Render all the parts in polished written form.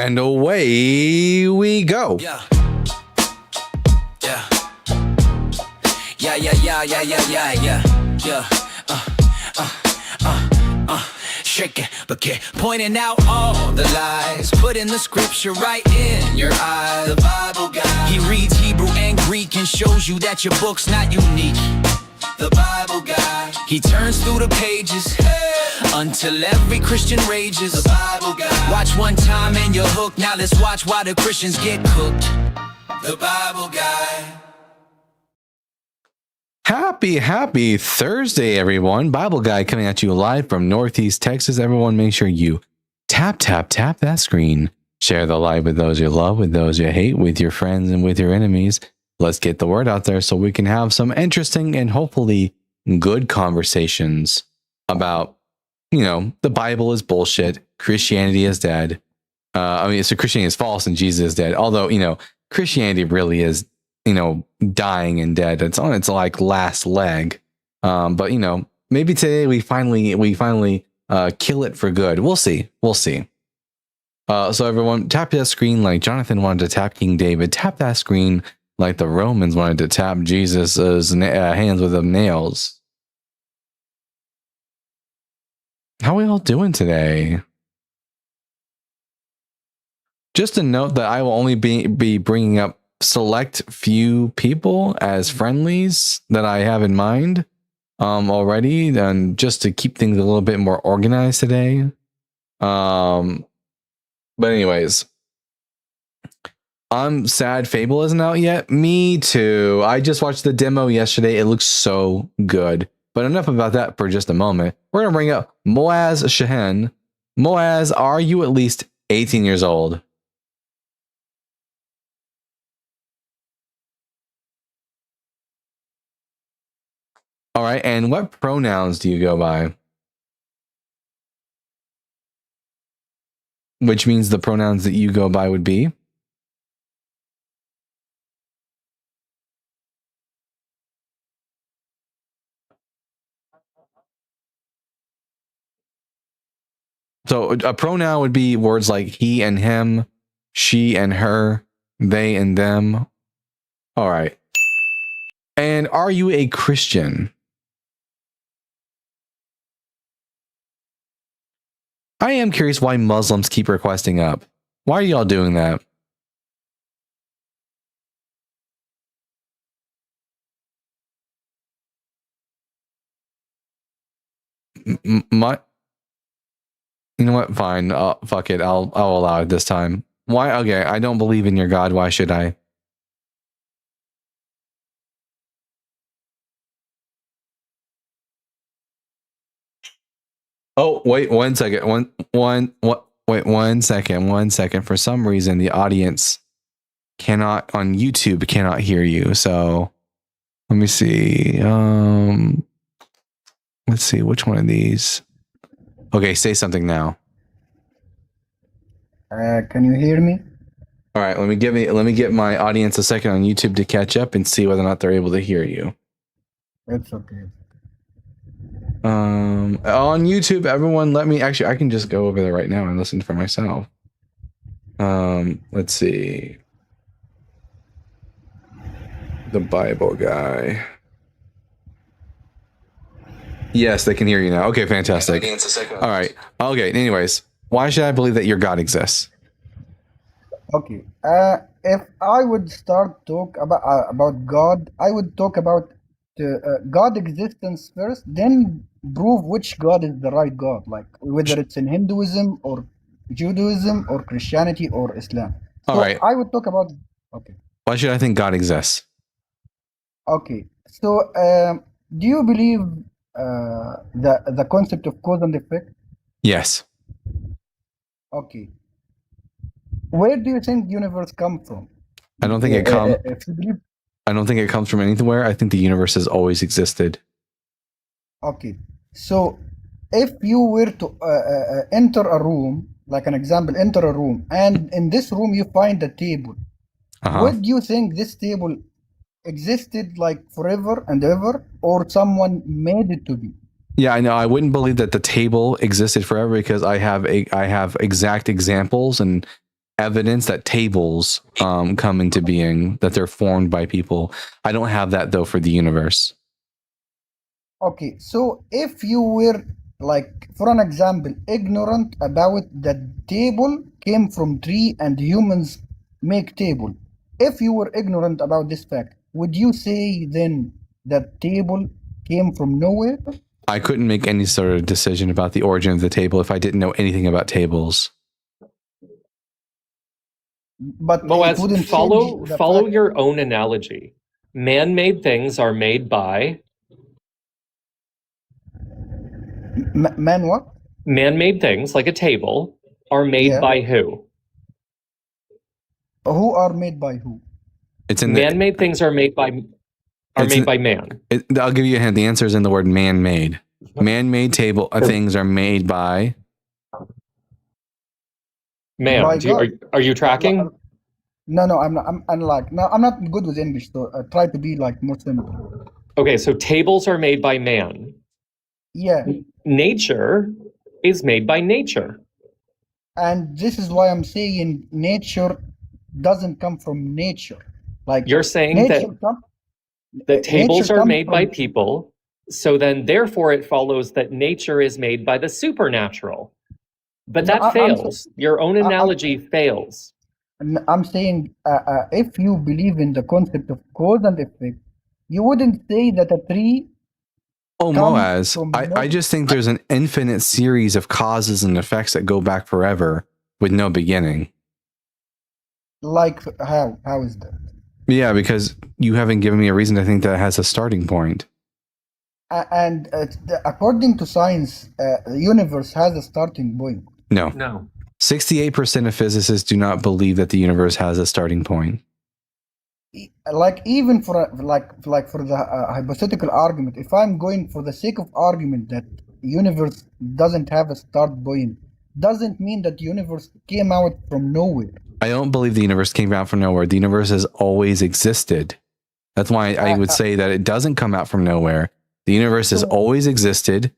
And away we go. Yeah. Yeah. Yeah, yeah, yeah, yeah, yeah, yeah, yeah. Yeah. Shake it, but keep pointing out all the lies. Putting the scripture right in your eye. The Bible guy. He reads Hebrew and Greek and shows you that your book's not unique. The Bible guy. He turns through the pages until every Christian rages. The Bible guy. Watch one time and you're hooked. Now let's watch why the Christians get cooked. The Bible guy. Happy Thursday, everyone. Bible Guy coming at you live from Northeast Texas. Everyone, make sure you tap that screen. Share the live with those you love, with those you hate, with your friends and with your enemies. Let's get the word out there so we can have some interesting and hopefully good conversations about, the Bible is bullshit. Christianity is dead. So Christianity is false and Jesus is dead. Although, Christianity really is, dying and dead. It's on its last leg. But maybe today we finally kill it for good. We'll see. So everyone, tap that screen like Jonathan wanted to tap King David. Tap that screen like the Romans wanted to tap Jesus's hands with the nails. How are we all doing today? Just a note that I will only be bringing up select few people as friendlies that I have in mind already, and just to keep things a little bit more organized today. But anyways, I'm sad Fable isn't out yet. Me too. I just watched the demo yesterday. It looks so good. But enough about that for just a moment. We're gonna bring up Moaz Shahen. Moaz, are you at least 18 years old? All right, and what pronouns do you go by? Which means the pronouns that you go by would be? So a pronoun would be words like he and him, she and her, they and them. All right. And are you a Christian? I am curious why Muslims keep requesting up. Why are y'all doing that? You know what? Fine. Fuck it. I'll allow it this time. Why? Okay. I don't believe in your God. Why should I? Oh, wait 1 second. Wait 1 second. 1 second. For some reason, the audience on YouTube cannot hear you. So let me see. Let's see which one of these. Okay, say something now. Can you hear me? All right, let me get my audience a second on YouTube to catch up and see whether or not they're able to hear you. It's okay. On YouTube, everyone, I can just go over there right now and listen for myself. Let's see. The Bible Guy. Yes, they can hear you now. Okay, fantastic. All right. Okay, anyways, why should I believe that your God exists? Okay. If I would start talk about God, I would talk about God existence first, then prove which God is the right God, like whether it's in Hinduism or Judaism or Christianity or Islam. So all right. I would talk about. Okay. Why should I think God exists? Okay. So do you believe the concept of cause and effect? Yes. Okay. Where do you think the universe come from? I don't think it comes. I don't think it comes from anywhere. I think the universe has always existed. Okay. So if you were to enter a room, like an example, enter a room, and in this room you find a table. What do you think this table existed like forever and ever, or someone made it to be? Yeah, I know. I wouldn't believe that the table existed forever because I have exact examples and evidence that tables come into being, that they're formed by people. I don't have that though for the universe. Okay, so if you were, like, for an example, ignorant about that table came from tree and humans make table, if you were ignorant about this fact, would you say then that table came from nowhere? I couldn't make any sort of decision about the origin of the table if I didn't know anything about tables. But it Boaz, wouldn't follow change the follow fact. your own analogy. Man-made things are made by Man, what? man-made things, like a table, are made Yeah. by who? Who are made by who? It's in the. Man-made things are made by man. I'll give you a hint. The answer is in the word man-made. Man-made table things are made by. Man, By God. are you tracking? No, I'm not. I'm not good with English, so try to be like more simple. Okay, so tables are made by man. Yeah, Nature is made by nature. and this is why I'm saying nature doesn't come from nature. Like, You're saying that nature tables are comes made by from- people, so then therefore it follows that nature is made by the supernatural. But No, that I'm fails. Your own analogy fails. I'm saying if you believe in the concept of cause and effect, you wouldn't say that a tree. Oh, Come Moaz, from I just think there's an infinite series of causes and effects that go back forever with no beginning. Like how is that? Yeah, because you haven't given me a reason to think that it has a starting point. And according to science, the universe has a starting point. No. No. 68% of physicists do not believe that the universe has a starting point. Like, even for for the hypothetical argument, if I'm going for the sake of argument that universe doesn't have a start point, doesn't mean that the universe came out from nowhere. I don't believe the universe came out from nowhere. The universe has always existed. That's why I would say that it doesn't come out from nowhere. The universe has always existed,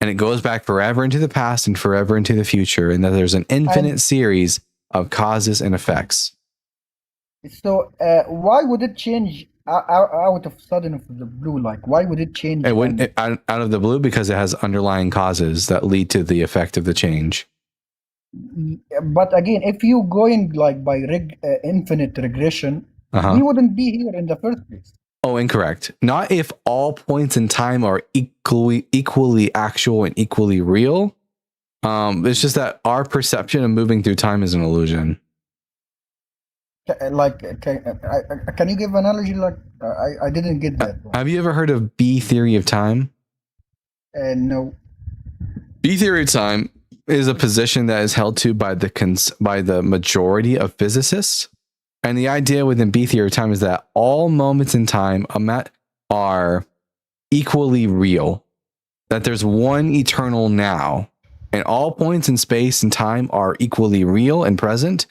and it goes back forever into the past and forever into the future, and that there's an infinite series of causes and effects. So why would it change out of sudden of the blue? Like, why would it change? It went out of the blue because it has underlying causes that lead to the effect of the change. But again, if you going like by infinite regression, we wouldn't be here in the first place. Oh, incorrect. Not if all points in time are equally actual and equally real. It's just that our perception of moving through time is an illusion. Like, can you give an analogy? Like, I didn't get that. Have you ever heard of B theory of time? No. B theory of time is a position that is held to by the majority of physicists. And the idea within B theory of time is that all moments in time are equally real. That there's one eternal now, and all points in space and time are equally real and present.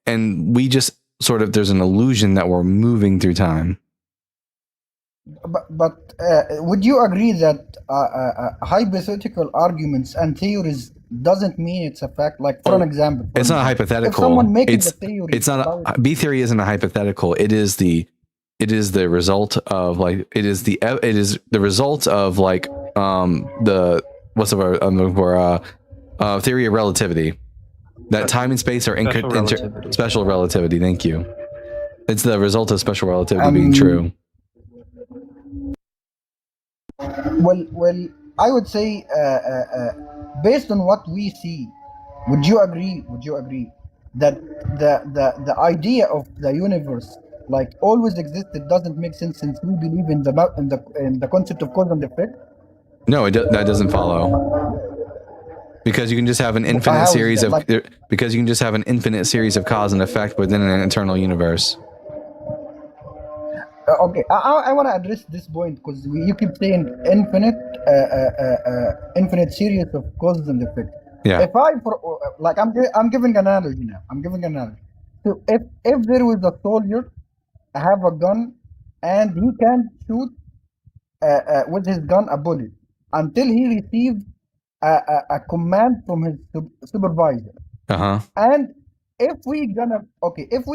And we just sort of, there's an illusion that we're moving through time. But would you agree that hypothetical arguments and theories doesn't mean it's a fact? Like, for an example, It's not hypothetical. If someone making the theory, it's not B theory isn't a hypothetical. It is the result of like the result of like the what's the word I'm looking for, theory of relativity. That time and space are special relativity. Thank you. It's the result of special relativity being true. Well, I would say, based on what we see, would you agree that the idea of the universe like always existed doesn't make sense, since we believe in the concept of cause and effect? No, that doesn't follow. Because you can just have an infinite series of cause and effect within an eternal universe. Okay, I want to address this point because you keep saying infinite series of causes and effects. Yeah. If I'm giving an analogy now. So if there was a soldier have a gun and he can shoot with his gun a bullet until he receives a command from his supervisor. Uh-huh. And if we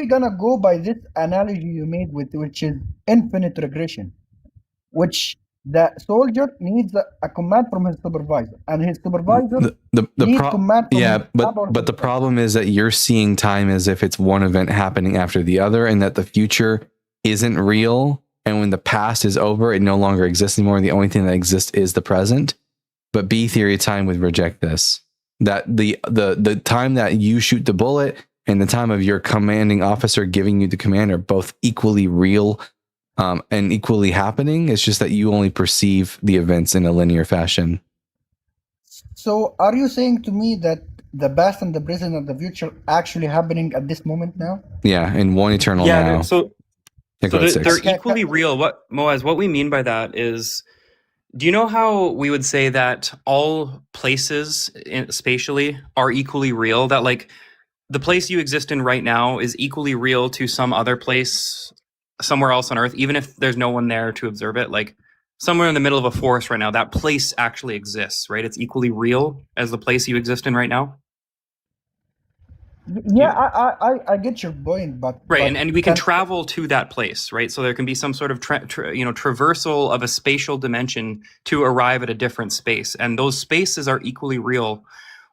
gonna go by this analogy you made with which is infinite regression, which the soldier needs a command from his supervisor, and his supervisor needs command from yeah, his but upper the supervisor. problem is that you're seeing time as if it's one event happening after the other, and that the future isn't real. And when the past is over, it no longer exists anymore. The only thing that exists is the present. But B theory of time would reject this. That the time that you shoot the bullet and the time of your commanding officer giving you the command are both equally real and equally happening. It's just that you only perceive the events in a linear fashion. So are you saying to me that the past and the present and the future actually happening at this moment now? Yeah, in one eternal Yeah, now. so Yeah, go ahead, Six. they're equally real. What we mean by that is, do you know how we would say that all places spatially are equally real? That like the place you exist in right now is equally real to some other place somewhere else on Earth, even if there's no one there to observe it. Like somewhere in the middle of a forest right now, that place actually exists, right? It's equally real as the place you exist in right now. Yeah, I get your point, but Right, but and we can travel to that place, right? So there can be some sort of traversal of a spatial dimension to arrive at a different space, and those spaces are equally real.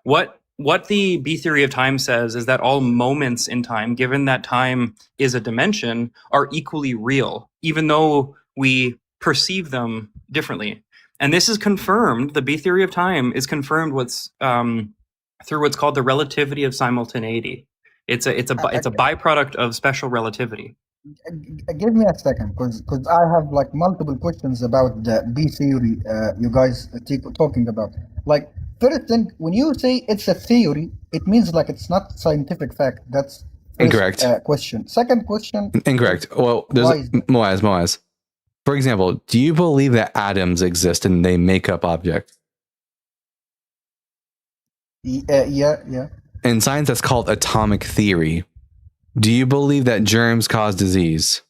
What the B theory of time says is that all moments in time, given that time is a dimension, are equally real, even though we perceive them differently. And this is confirmed. The B theory of time is confirmed through what's called the relativity of simultaneity. It's a byproduct of special relativity. Give me a second, because I have like multiple questions about the B theory you guys talking about. Like, first thing, when you say it's a theory, it means like it's not scientific fact. That's first, incorrect. Question. Second question. Incorrect. Well, there's Moaz. For example, do you believe that atoms exist and they make up objects? Yeah. In science, that's called atomic theory. Do you believe that germs cause disease?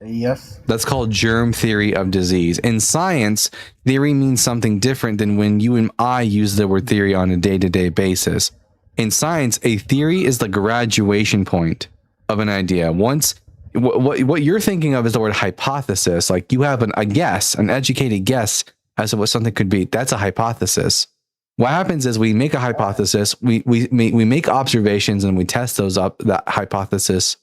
Yes. That's called germ theory of disease. In science, theory means something different than when you and I use the word theory on a day-to-day basis. In science, a theory is the graduation point of an idea. Once what you're thinking of is the word hypothesis. Like you have a guess, an educated guess as to what something could be. That's a hypothesis. What happens is we make a hypothesis, we make observations, and we test those up, that hypothesis.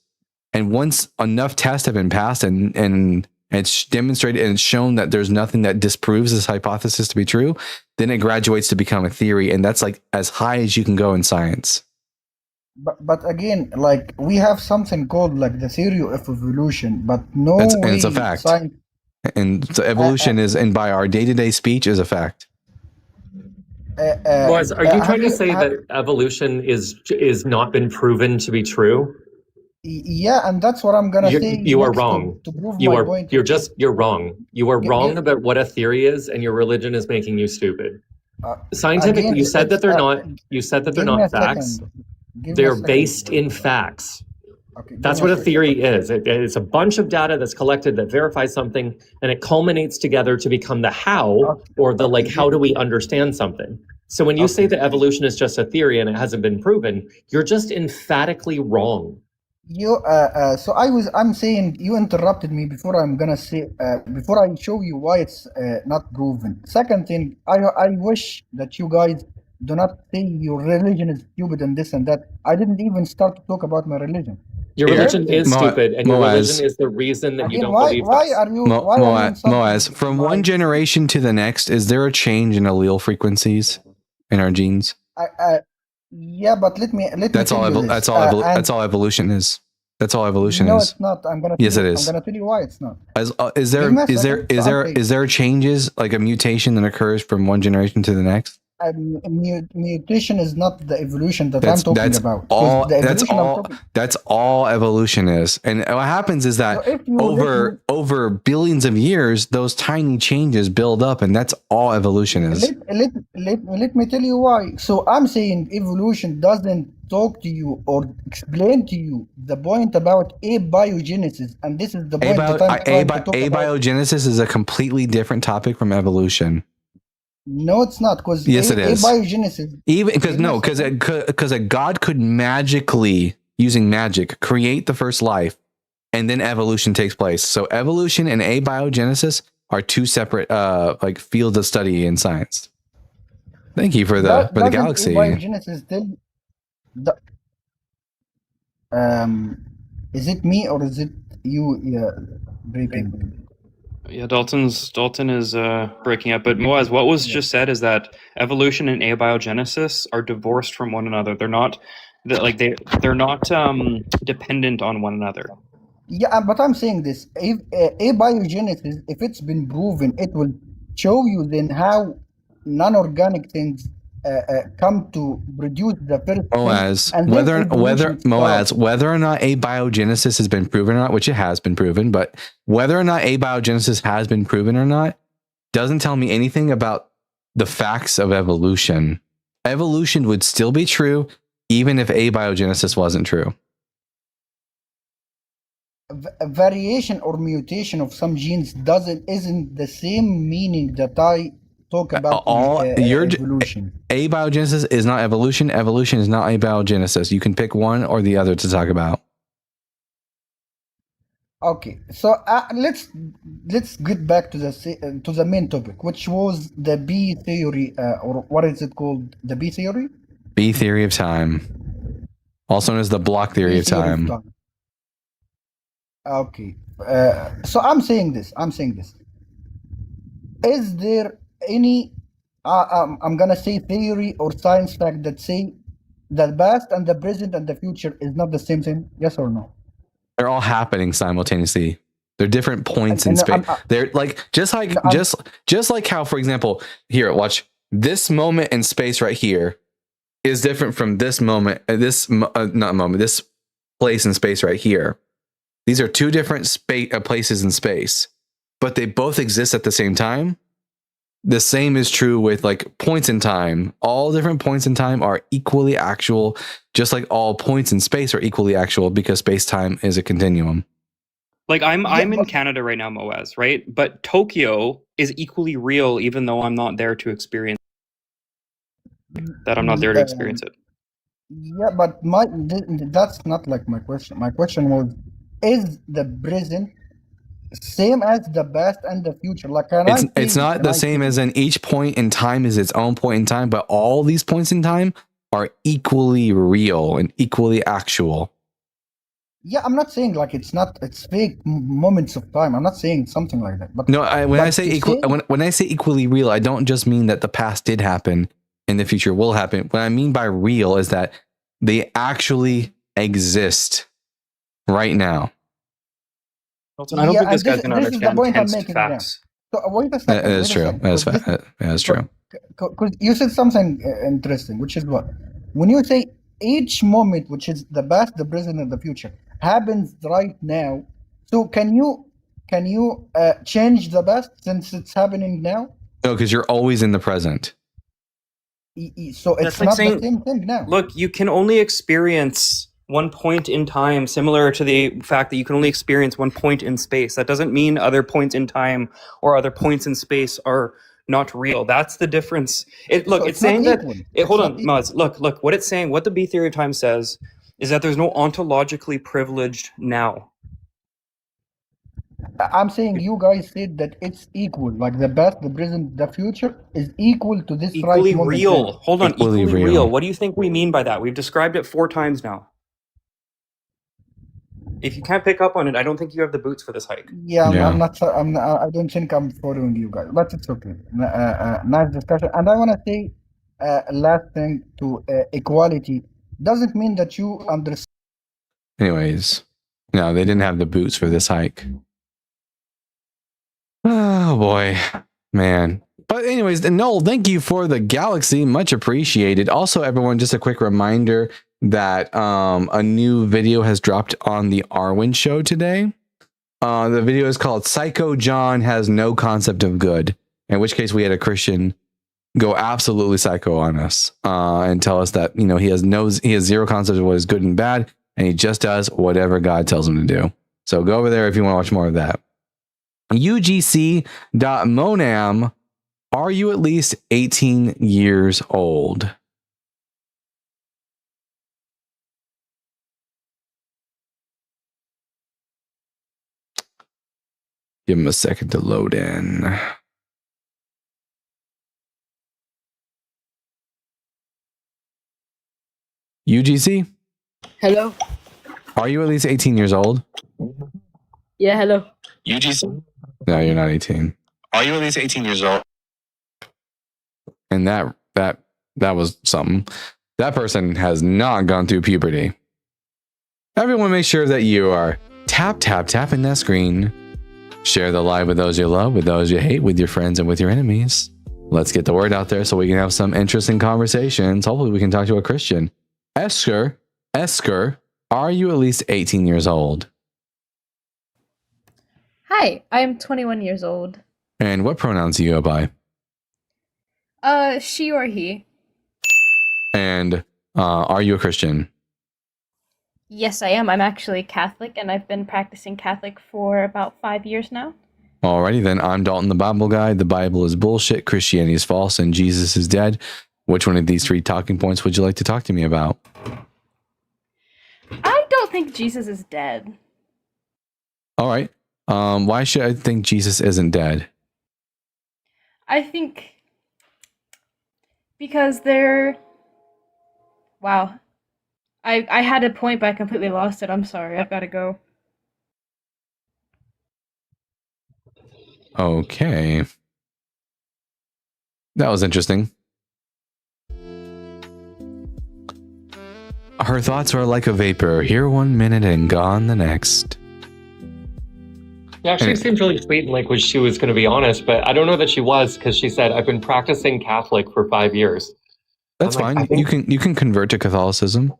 And once enough tests have been passed and it's demonstrated and it's shown that there's nothing that disproves this hypothesis to be true, then it graduates to become a theory. And that's like as high as you can go in science. But again, like we have something called like the theory of evolution, but no way and it's a fact. And so evolution is, and by our day-to-day speech, is a fact. Are you trying to say that evolution is not been proven to be true? Yeah, and that's what I'm gonna say. You are wrong. To prove my point. You're wrong. You are wrong about what a theory is, and your religion is making you stupid. Scientifically, again, you said that they're not. You said that they're not facts. They're based in facts. Okay, that's what a theory is. It's a bunch of data that's collected that verifies something, and it culminates together to become the how, or the like, how do we understand something? So when you say that evolution is just a theory and it hasn't been proven, you're just emphatically wrong. So I'm saying you interrupted me before I'm gonna say before I show you why it's not proven. Second thing, I wish that you guys do not say your religion is stupid and this and that. I didn't even start to talk about my religion. Your religion is stupid, and your religion is the reason that you don't believe us. Moaz, from one generation to the next, is there a change in allele frequencies in our genes? Yeah, but let me. That's all evolution is. That's all evolution no, is. It's not. I'm gonna. Yes, it is. I'm gonna tell you why it's not. Is there changes, like a mutation that occurs from one generation to the next? Mutation is not the evolution that I'm talking about. That's all evolution is. And what happens is that over billions of years, those tiny changes build up, and that's all evolution is. Let me tell you why. So I'm saying evolution doesn't talk to you or explain to you the point about abiogenesis, and this is the point that I'm trying to talk about. Abiogenesis is a completely different topic from evolution. No, it's not, because Yes, it is. abiogenesis. Even because a god could magically, using magic, create the first life, and then evolution takes place. So evolution and abiogenesis are two separate like fields of study in science. Thank you for the galaxy. Abiogenesis still. Is it me or is it you? Yeah, breaking. Yeah, Dalton is breaking up. But Moaz, what was just said is that evolution and abiogenesis are divorced from one another. They're not they're not dependent on one another. Yeah, but I'm saying this: if abiogenesis, if it's been proven, it will show you then how non-organic things come to produce the first Moaz, thing, and then evolution starts. whether or not abiogenesis has been proven or not, which it has been proven, but whether or not abiogenesis has been proven or not doesn't tell me anything about the facts of evolution. Evolution would still be true even if abiogenesis wasn't true. Variation or mutation of some genes isn't the same meaning that I talk about evolution. Abiogenesis is not evolution. Evolution is not abiogenesis. You can pick one or the other to talk about. Okay, so let's get back to the main topic, which was the B theory, or what is it called? The B theory? B theory of time, also known as the block theory of time. Okay, so I'm saying this. Is there any I'm gonna say theory or science fact that say the past and the present and the future is not the same thing? Yes or no? They're all happening simultaneously. They're different points in space. They're like just like how, for example, here, watch, this moment in space right here is different from this moment, this place in space right here. These are two different places in space, but they both exist at the same time. The same is true with like points in time. All different points in time are equally actual, just like all points in space are equally actual, because space-time is a continuum. Like I'm in Canada right now, Moaz, right? But Tokyo is equally real, even though I'm not there to experience that. I'm not there to experience it. Yeah, but that's not like my question. My question was, is the present same as the past and the future? Like, it's not the same as in each point in time is its own point in time, but all these points in time are equally real and equally actual. Yeah, I'm not saying like it's fake moments of time. I'm not saying something like that. But no, when I say equally real, I don't just mean that the past did happen and the future will happen. What I mean by real is that they actually exist right now. I don't think this guy's going to understand tense facts. So wait a second. That is true. That's true. Because you said something interesting, which is what? When you say each moment, which is the past, the present, and the future, happens right now. So can you change the past since it's happening now? No, because you're always in the present. So it's like not the same thing now. Look, you can only experience one point in time, similar to the fact that you can only experience one point in space. That doesn't mean other points in time or other points in space are not real. That's the difference. It's saying that. Hold on, Maz. Look. What it's saying, what the B theory of time says, is that there's no ontologically privileged now. I'm saying you guys said that it's equal, like the past, the present, the future is equal to this equally right real. Moment. Hold on, equally real. What do you think we mean by that? We've described it 4 times now. If you can't pick up on it, I don't think you have the boots for this hike. Yeah. I don't think I'm following you guys, but it's okay. Nice discussion. And I want to say last thing to equality doesn't mean that you understand. Anyways, no, they didn't have the boots for this hike. Oh boy, man. But anyways, Noel, thank you for the galaxy. Much appreciated. Also, everyone, just a quick reminder that a new video has dropped on the Arwen show today. The video is called Psycho John Has No Concept of Good, in which case we had a Christian go absolutely psycho on us and tell us that, you know, he has zero concept of what is good and bad, and he just does whatever God tells him to do. So go over there if you want to watch more of that. UGC.monam Are you at least 18 years old? Give him a second to load in. UGC, Hello. are you at least 18 years old? Yeah, hello. UGC? No, you're not 18. Are you at least 18 years old? And that was something. That person has not gone through puberty. Everyone make sure that you are tapping that screen. Share the live with those you love, with those you hate, with your friends and with your enemies. Let's get the word out there so we can have some interesting conversations. Hopefully we can talk to a Christian. Esker, are you at least 18 years old? Hi, I am 21 years old. And what pronouns do you go by? She or he. And are you a Christian? Yes, I am. I'm actually Catholic, and I've been practicing Catholic for about 5 years now. Alrighty then, I'm Dalton the Bible Guy. The Bible is bullshit, Christianity is false, and Jesus is dead. Which one of these 3 talking points would you like to talk to me about? I don't think Jesus is dead. Alright. Why should I think Jesus isn't dead? I think because they're... Wow. I had a point, but I completely lost it. I'm sorry. I've got to go. Okay. That was interesting. Her thoughts are like a vapor, here 1 minute and gone the next. Yeah, she seemed really sweet and like she was going to be honest, but I don't know that she was because she said, I've been practicing Catholic for 5 years. That's fine. You can convert to Catholicism.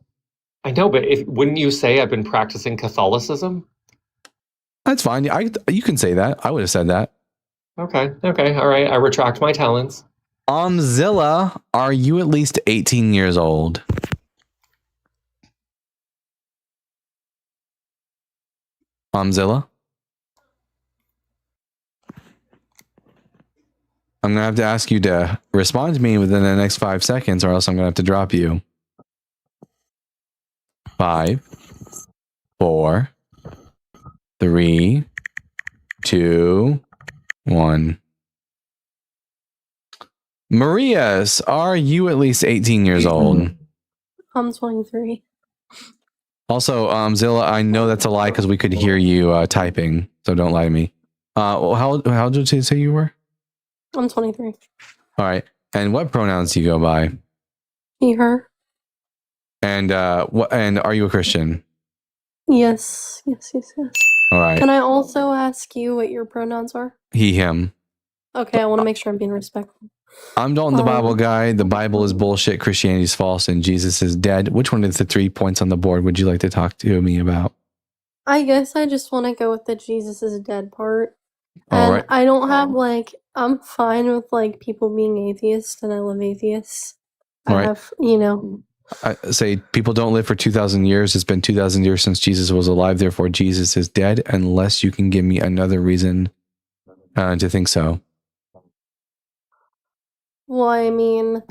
I know, but wouldn't you say I've been practicing Catholicism? That's fine. You can say that. I would have said that. Okay, all right. I retract my talents. Zilla, are you at least 18 years old? Zilla? I'm going to have to ask you to respond to me within the next 5 seconds, or else I'm going to have to drop you. 5, 4, 3, 2, 1. Marias, are you at least 18 years old? I'm 23. Also, Zilla, I know that's a lie because we could hear you typing, so don't lie to me. How old did you say you were? I'm 23. All right. And what pronouns do you go by? He, her. And and are you a Christian? Yes. All right. Can I also ask you what your pronouns are? He, him. Okay, I want to make sure I'm being respectful. I'm Dalton the Bible Guy. The Bible is bullshit, Christianity is false, and Jesus is dead. Which one of the 3 points on the board would you like to talk to me about? I guess I just want to go with the Jesus is dead part. All And right. I don't have I'm fine with people being atheists, and I love atheists. All right. I have, I say people don't live for 2,000 years. It's been 2,000 years since Jesus was alive. Therefore, Jesus is dead, unless you can give me another reason to think so. Well, I mean,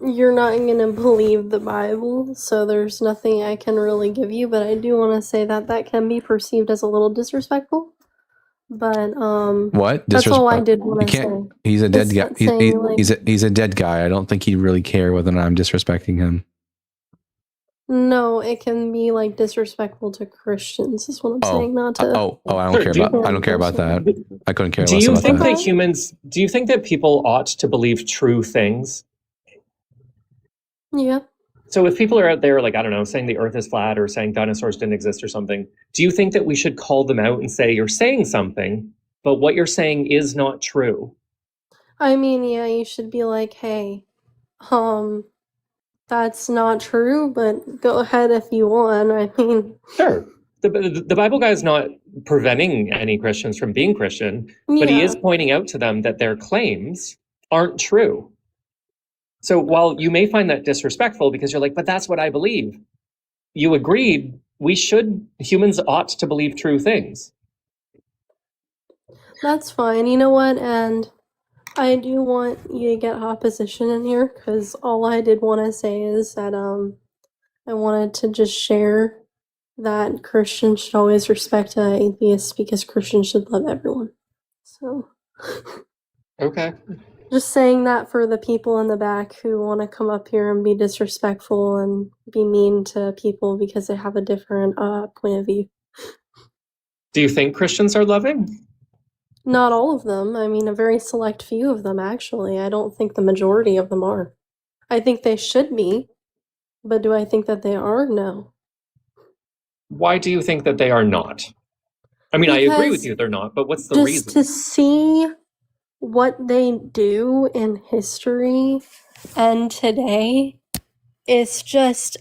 you're not going to believe the Bible, so there's nothing I can really give you, but I do want to say that can be perceived as a little disrespectful. But What? that's all I did want to say. He's a dead guy. It's saying, He's a dead guy. I don't think he'd really care whether or not I'm disrespecting him. No, it can be disrespectful to Christians. Is what I'm saying. Not to. I don't care about that. I couldn't care less Do you about think that. do you think that people ought to believe true things? Yeah. So if people are out there, I don't know, saying the earth is flat or saying dinosaurs didn't exist or something, do you think that we should call them out and say, you're saying something, but what you're saying is not true? I mean, yeah, you should be like, hey, that's not true, but go ahead if you want. I mean, Sure. The Bible guy is not preventing any Christians from being Christian, but he is pointing out to them that their claims aren't true. So while you may find that disrespectful because you're like, but that's what I believe, you agreed humans ought to believe true things. That's fine. You know what? And I do want you to get opposition in here, because all I did want to say is that I wanted to just share that Christians should always respect atheists, because Christians should love everyone. So, Okay. just saying that for the people in the back who want to come up here and be disrespectful and be mean to people because they have a different point of view. Do you think Christians are loving? Not all of them. I mean, a very select few of them, actually. I don't think the majority of them are. I think they should be, but do I think that they are? No. Why do you think that they are not? I mean, I agree with Because you, they're not, but what's the just reason? to see what they do in history and today, it's just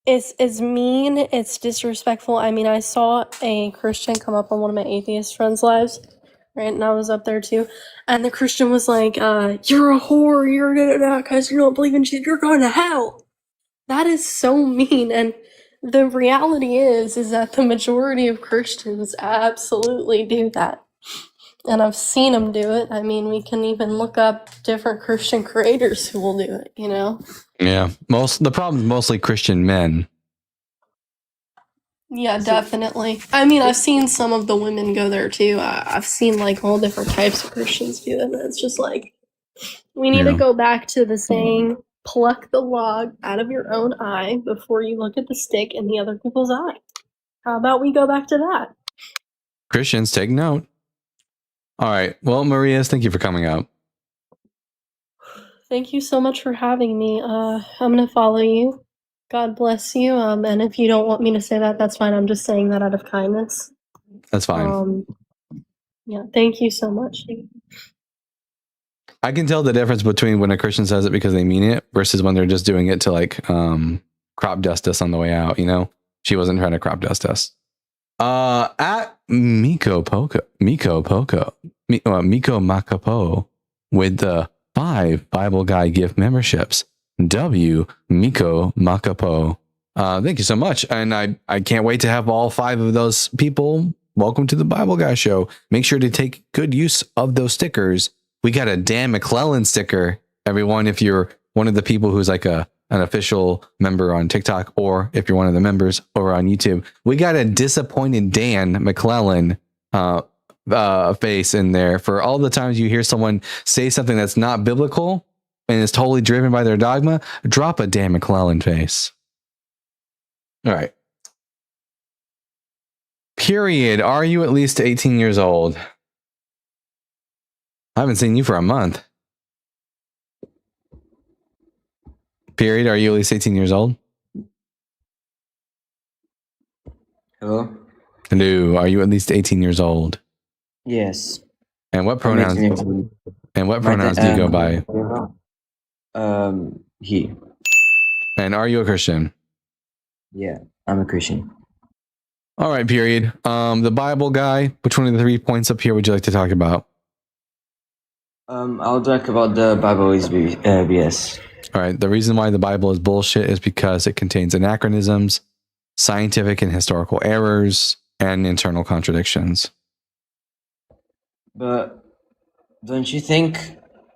it's mean, it's disrespectful. I mean, I saw a Christian come up on one of my atheist friends' lives, right? And I was up there too. And the Christian was like, you're a whore, you're because you don't believe in Jesus, you're going to hell. That is so mean. And the reality is that the majority of Christians absolutely do that. And I've seen them do it. I mean, we can even look up different Christian creators who will do it, you know? Yeah. The problem is mostly Christian men. Yeah, definitely. I mean, I've seen some of the women go there too. I've seen like all different types of Christians do it. And it's just like, we need to Yeah. go back to the saying, pluck the log out of your own eye before you look at the stick in the other people's eye. How about we go back to that? Christians, take note. All right. Well, Marias, thank you for coming out. Thank you so much for having me. I'm gonna follow you. God bless you. And if you don't want me to say that, that's fine. I'm just saying that out of kindness. That's fine. Yeah, thank you so much. I can tell the difference between when a Christian says it because they mean it versus when they're just doing it to like crop dust us on the way out, you know? She wasn't trying to crop dust us. At Miko Makapo with the 5 Bible Guy gift memberships. W Miko Makapo. Thank you so much. And I can't wait to have all 5 of those people. Welcome to the Bible Guy Show. Make sure to take good use of those stickers. We got a Dan McClellan sticker, everyone. If you're one of the people who's like an official member on TikTok, or if you're one of the members over on YouTube, we got a disappointed Dan McClellan face in there for all the times you hear someone say something that's not biblical and is totally driven by their dogma. Drop a Dan McClellan face. All right. Period. Are you at least 18 years old? I haven't seen you for a month. Period. Are you at least 18 years old? Hello? Hello. Are you at least 18 years old? Yes. And what I'm pronouns? 18 years old. And what pronouns do you go by? He. And are you a Christian? Yeah, I'm a Christian. All right. Period. The Bible Guy. Which one of the 3 points up here would you like to talk about? I'll talk about the Bible is BS. All right. The reason why the Bible is bullshit is because it contains anachronisms, scientific and historical errors, and internal contradictions. But don't you think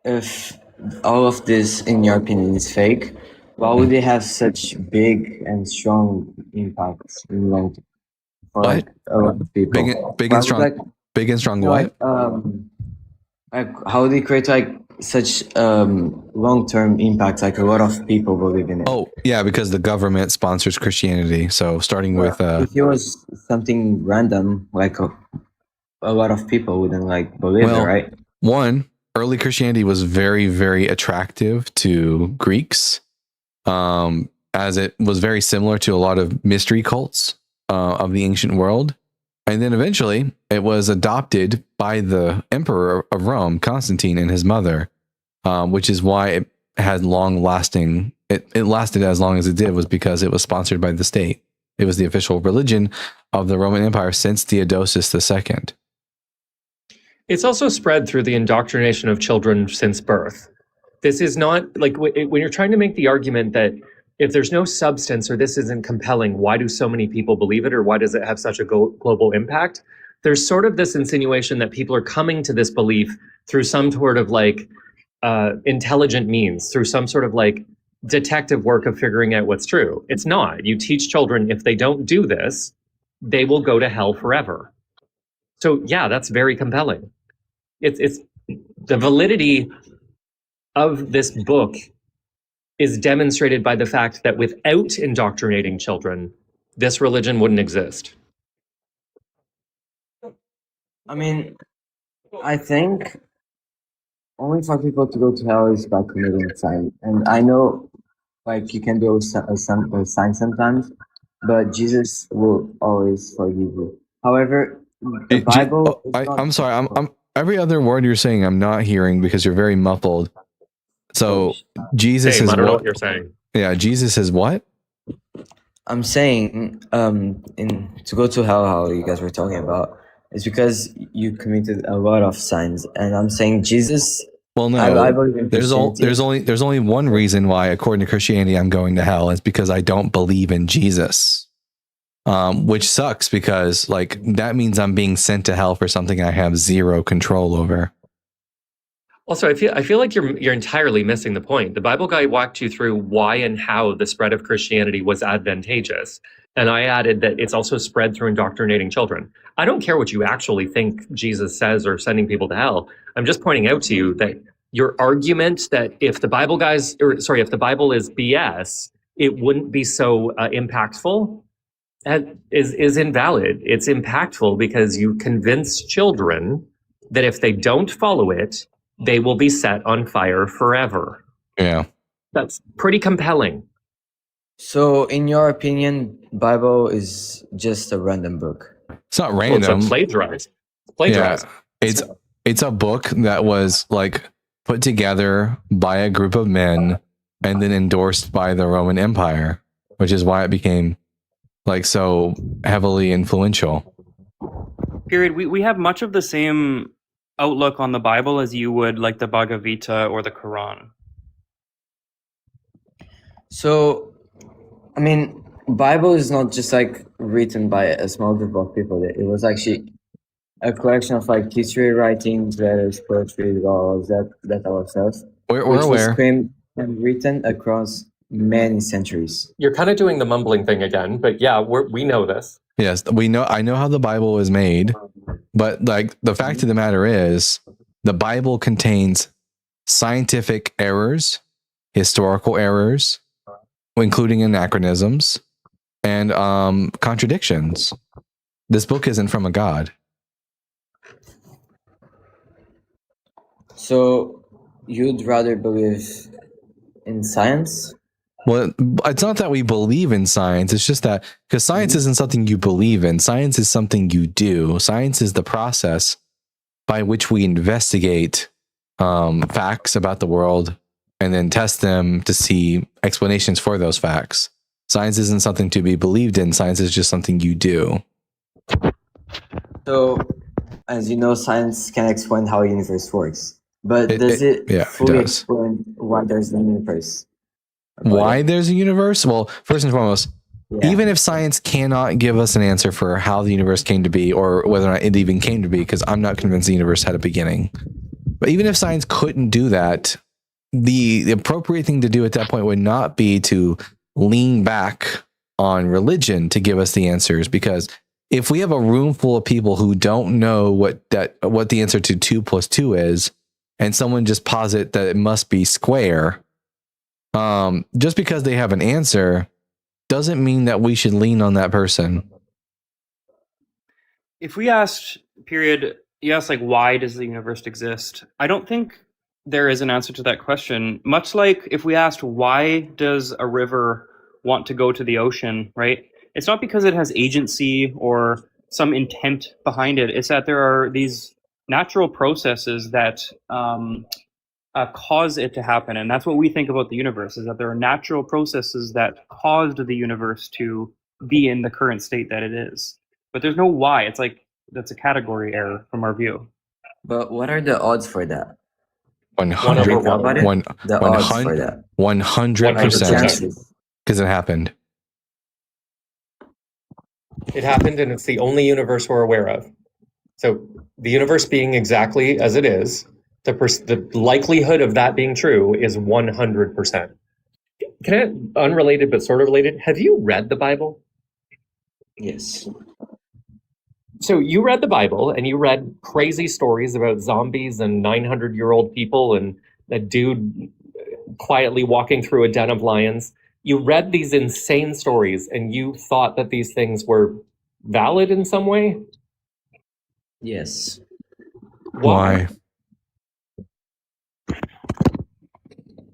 if all of this, in your opinion, is fake, why would they have such big and strong impacts in long term for What? like a lot of people? Big Why and would, strong. like, Big and strong. you know, What? like how would they create like such long-term impacts, like a lot of people believe in it? Oh, yeah, because the government sponsors Christianity. So starting with If it was something random, like a lot of people wouldn't like believe it, right? One, early Christianity was very, very attractive to Greeks, as it was very similar to a lot of mystery cults of the ancient world. And then eventually it was adopted by the emperor of Rome, Constantine, and his mother, which is why it had long lasting. It lasted as long as it did was because it was sponsored by the state. It was the official religion of the Roman Empire since Theodosius II. It's also spread through the indoctrination of children since birth. This is not like when you're trying to make the argument that if there's no substance or this isn't compelling, why do so many people believe it, or why does it have such a global impact? There's sort of this insinuation that people are coming to this belief through some sort of like intelligent means, through some sort of like detective work of figuring out what's true. It's not. You teach children if they don't do this, they will go to hell forever. So yeah, that's very compelling. It's the validity of this book is demonstrated by the fact that without indoctrinating children, this religion wouldn't exist. I mean, I think only for people to go to hell is by committing sin. And I know, like, you can do a sign sometimes, but Jesus will always forgive you. However, the Bible. I'm sorry. I'm every other word you're saying, I'm not hearing because you're very muffled. So Jesus is I don't know what what you're saying. Yeah, Jesus is what? I'm saying, to go to hell, how you guys were talking about, is because you committed a lot of sins, and I'm saying Jesus. Well, no, I believe in there's Christianity. there's only one reason why, according to Christianity, I'm going to hell. It's because I don't believe in Jesus, which sucks because like that means I'm being sent to hell for something I have zero control over. Also, I feel like you're entirely missing the point. The Bible guy walked you through why and how the spread of Christianity was advantageous. And I added that it's also spread through indoctrinating children. I don't care what you actually think Jesus says or sending people to hell. I'm just pointing out to you that your argument that if the Bible if the Bible is BS, it wouldn't be so impactful is invalid. It's impactful because you convince children that if they don't follow it, they will be set on fire forever. Yeah. That's pretty compelling. So, in your opinion, Bible is just a random book? It's not Well, random. it's a plagiarized. Plagiarized. Yeah, it's a book that was like put together by a group of men and then endorsed by the Roman Empire, which is why it became like so heavily influential. Period. We have much of the same outlook on the Bible as you would like the Bhagavad Gita or the Quran. So, I mean, Bible is not just like written by a small group of people. It was actually a collection of like history writings, letters, poetry, laws, that all stuff. We're which was aware. framed and written across many centuries. You're kind of doing the mumbling thing again, but yeah, we know this. Yes, we know. I know how the Bible was made, but like the fact of the matter is, the Bible contains scientific errors, historical errors, including anachronisms and contradictions. This book isn't from a god. So, you'd rather believe in science? Well, it's not that we believe in science. It's just that because science isn't something you believe in. Science is something you do. Science is the process by which we investigate facts about the world and then test them to see explanations for those facts. Science isn't something to be believed in. Science is just something you do. So, as you know, science can explain how the universe works. But does it fully explain why there's a universe? Why there's a universe? Well, first and foremost, even if science cannot give us an answer for how the universe came to be or whether or not it even came to be, because I'm not convinced the universe had a beginning. But even if science couldn't do that, the appropriate thing to do at that point would not be to lean back on religion to give us the answers. Because if we have a room full of people who don't know what the answer to 2 + 2 is, and someone just posit that it must be square, just because they have an answer doesn't mean that we should lean on that person. If we asked, you asked like, why does the universe exist? I don't think there is an answer to that question. Much like if we asked, why does a river want to go to the ocean, right? It's not because it has agency or some intent behind it. It's that there are these natural processes that cause it to happen. And that's what we think about the universe, is that there are natural processes that caused the universe to be in the current state that it is. But there's no why. It's like, that's a category error from our view. But what are the odds for that? 100%. The odds for that. 100%. Because it happened. It happened, and it's the only universe we're aware of. So the universe being exactly as it is The likelihood of that being true is 100%. Unrelated but sort of related, have you read the Bible? Yes. So you read the Bible and you read crazy stories about zombies and 900-year-old people and a dude quietly walking through a den of lions. You read these insane stories and you thought that these things were valid in some way? Yes. Why?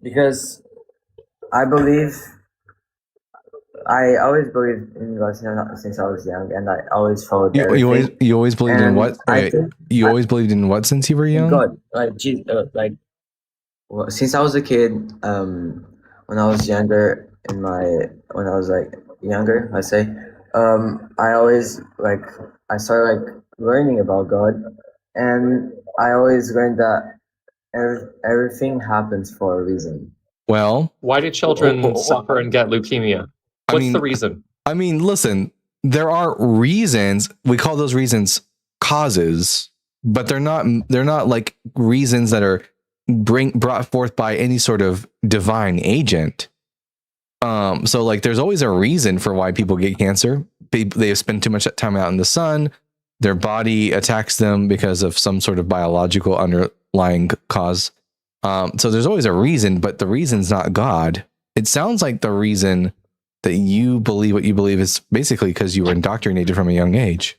Because I always believed in God since I was young, and I always followed everything. You always believed in And what? I Wait, think you always believed in what since you were young? God, well, since I was a kid, when I was younger, I say, I started learning about God, and I always learned that everything happens for a reason. Well, why do children suffer and get leukemia? What's the reason? I mean, listen, there are reasons. We call those reasons causes, but they're not like reasons that are brought forth by any sort of divine agent. So like there's always a reason for why people get cancer. They spend too much time out in the sun. Their body attacks them because of some sort of biological underlying cause. So there's always a reason, but the reason's not God. It sounds like the reason that you believe what you believe is basically because you were indoctrinated from a young age.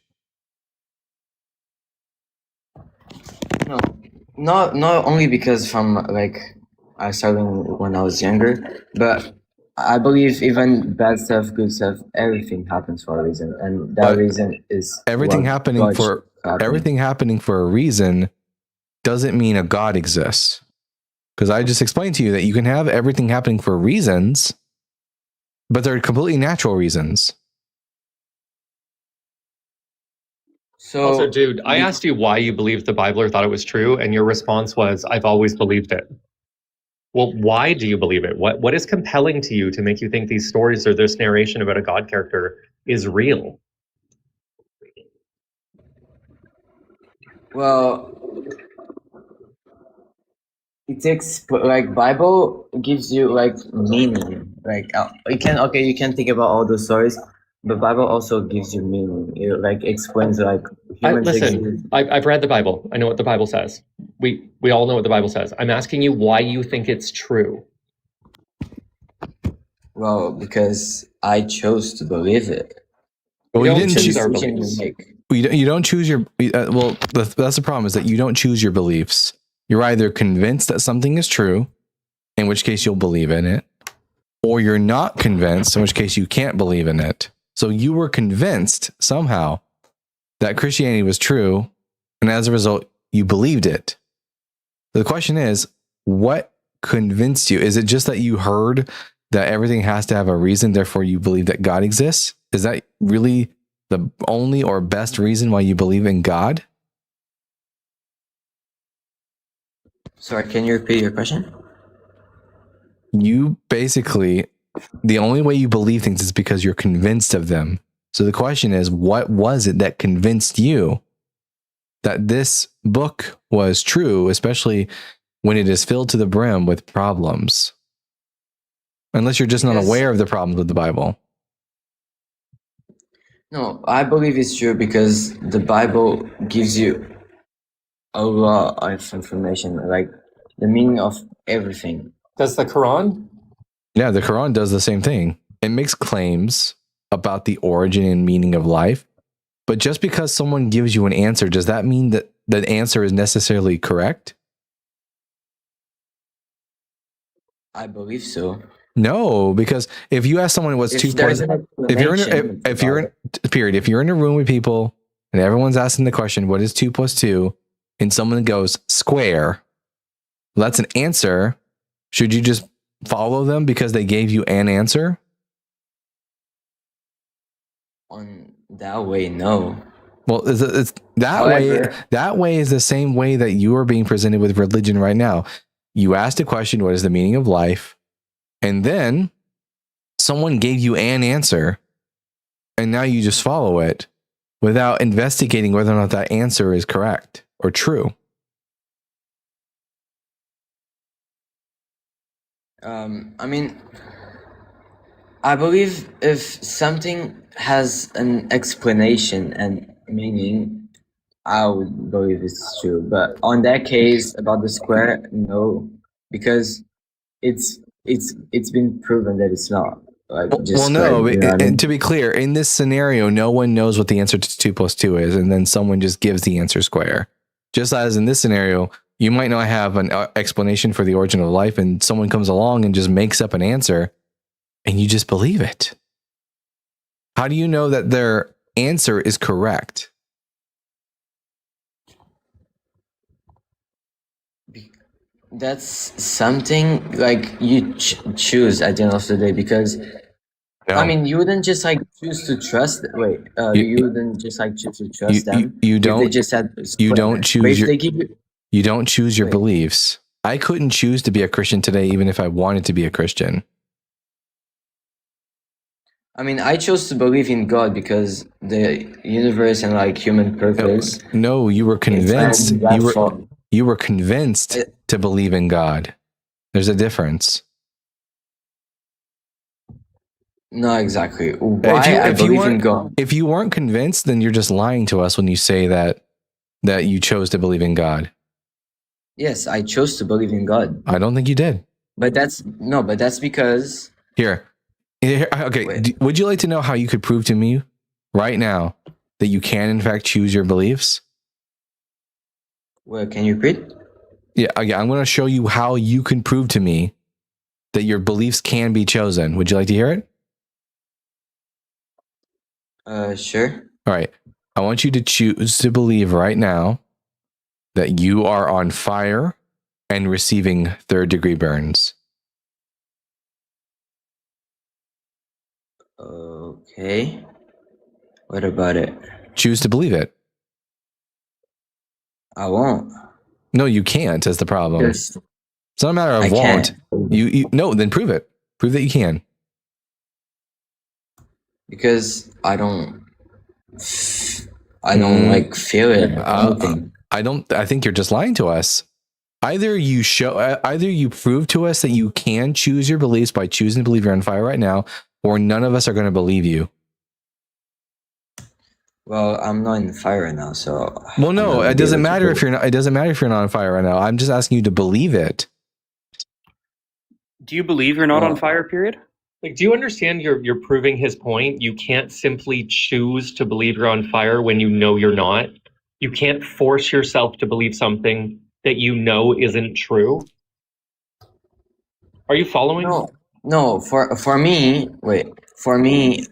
No, not only because I started when I was younger, but I believe even bad stuff, good stuff, everything happens for a reason, and that reason is everything happening for a reason doesn't mean a God exists. Because I just explained to you that you can have everything happening for reasons, but they're completely natural reasons. So, also, dude, I asked you why you believed the Bible or thought it was true, and your response was, "I've always believed it." Well, why do you believe it? What is compelling to you to make you think these stories or this narration about a God character is real? Well, it takes Bible gives you meaning. You can think about all those stories, but Bible also gives you meaning. It explains I've read the Bible. I know what the Bible says. We all know what the Bible says. I'm asking you why you think it's true. Well, because I chose to believe it. Well, you didn't choose our beliefs. You don't choose your. Well, that's the problem, is that you don't choose your beliefs. You're either convinced that something is true, in which case you'll believe in it, or you're not convinced, in which case you can't believe in it. So you were convinced somehow that Christianity was true, and as a result, you believed it. The question is, what convinced you? Is it just that you heard that everything has to have a reason, therefore you believe that God exists? Is that really the only or best reason why you believe in God? Sorry, can you repeat your question? You basically, the only way you believe things is because you're convinced of them. So the question is, what was it that convinced you that this book was true, especially when it is filled to the brim with problems? Unless you're just not aware of the problems with the Bible. No, I believe it's true because the Bible gives you a lot of information, the meaning of everything. Does the Quran? Yeah, the Quran does the same thing. It makes claims about the origin and meaning of life. But just because someone gives you an answer, does that mean that the answer is necessarily correct? I believe so. No, because if you ask someone what's 2 plus, if you're in a room with people and everyone's asking the question, what is 2 plus 2? And someone goes square, well, that's an answer. Should you just follow them because they gave you an answer? On that way, no. Well, it's that way. That way is the same way that you are being presented with religion right now. You asked a question, what is the meaning of life? And then someone gave you an answer, and now you just follow it without investigating whether or not that answer is correct or true. I mean, I believe if something has an explanation and meaning, I would believe it's true. But on that case about the square, no, because it's been proven that it's not like just Well, square. no. You know what I And mean? to be clear, in this scenario, no one knows what the answer to 2 plus 2 is, and then someone just gives the answer square. Just as in this scenario, you might not have an explanation for the origin of life, and someone comes along and just makes up an answer, and you just believe it. How do you know that their answer is correct? That's something like you choose at the end of the day because No. I mean you wouldn't just like choose to trust. Wait, you wouldn't just like choose to trust them. you if they don't just said you square. don't But choose if your they give you you don't choose your Wait. beliefs. I couldn't choose to be a Christian today, even if I wanted to be a Christian. I mean, I chose to believe in God because the universe and like human purpose. No, you were convinced. only that for- You were convinced to believe in God. There's a difference. No, exactly. Why I believe in God? If you weren't convinced, then you're just lying to us when you say that you chose to believe in God. Yes, I chose to believe in God, I don't think you did. but that's because Here, okay. Wait. Would you like to know how you could prove to me right now that you can, in fact, choose your beliefs? well, can you repeat? Yeah, I'm going to show you how you can prove to me that your beliefs can be chosen. Would you like to hear it? Sure. All right. I want you to choose to believe right now that you are on fire and receiving 3rd-degree burns. Okay. What about it? Choose to believe it. I won't. No, you can't. Is the problem. Yes. It's not a matter of I won't. can't. You no, then prove it. Prove that you can. Because I don't like feel it or anything. I think you're just lying to us. Either you prove to us that you can choose your beliefs by choosing to believe you're on fire right now, or none of us are going to believe you. Well, I'm not in the fire right now, so. Well, I'm no, not gonna it be doesn't able to matter prove if you're not. It doesn't matter if you're not on fire right now. I'm just asking you to believe it. Do you believe you're not on Well- fire, period? Like, do you understand you're proving his point? You can't simply choose to believe you're on fire when you know you're not. You can't force yourself to believe something that you know isn't true. Are you following? No. For me,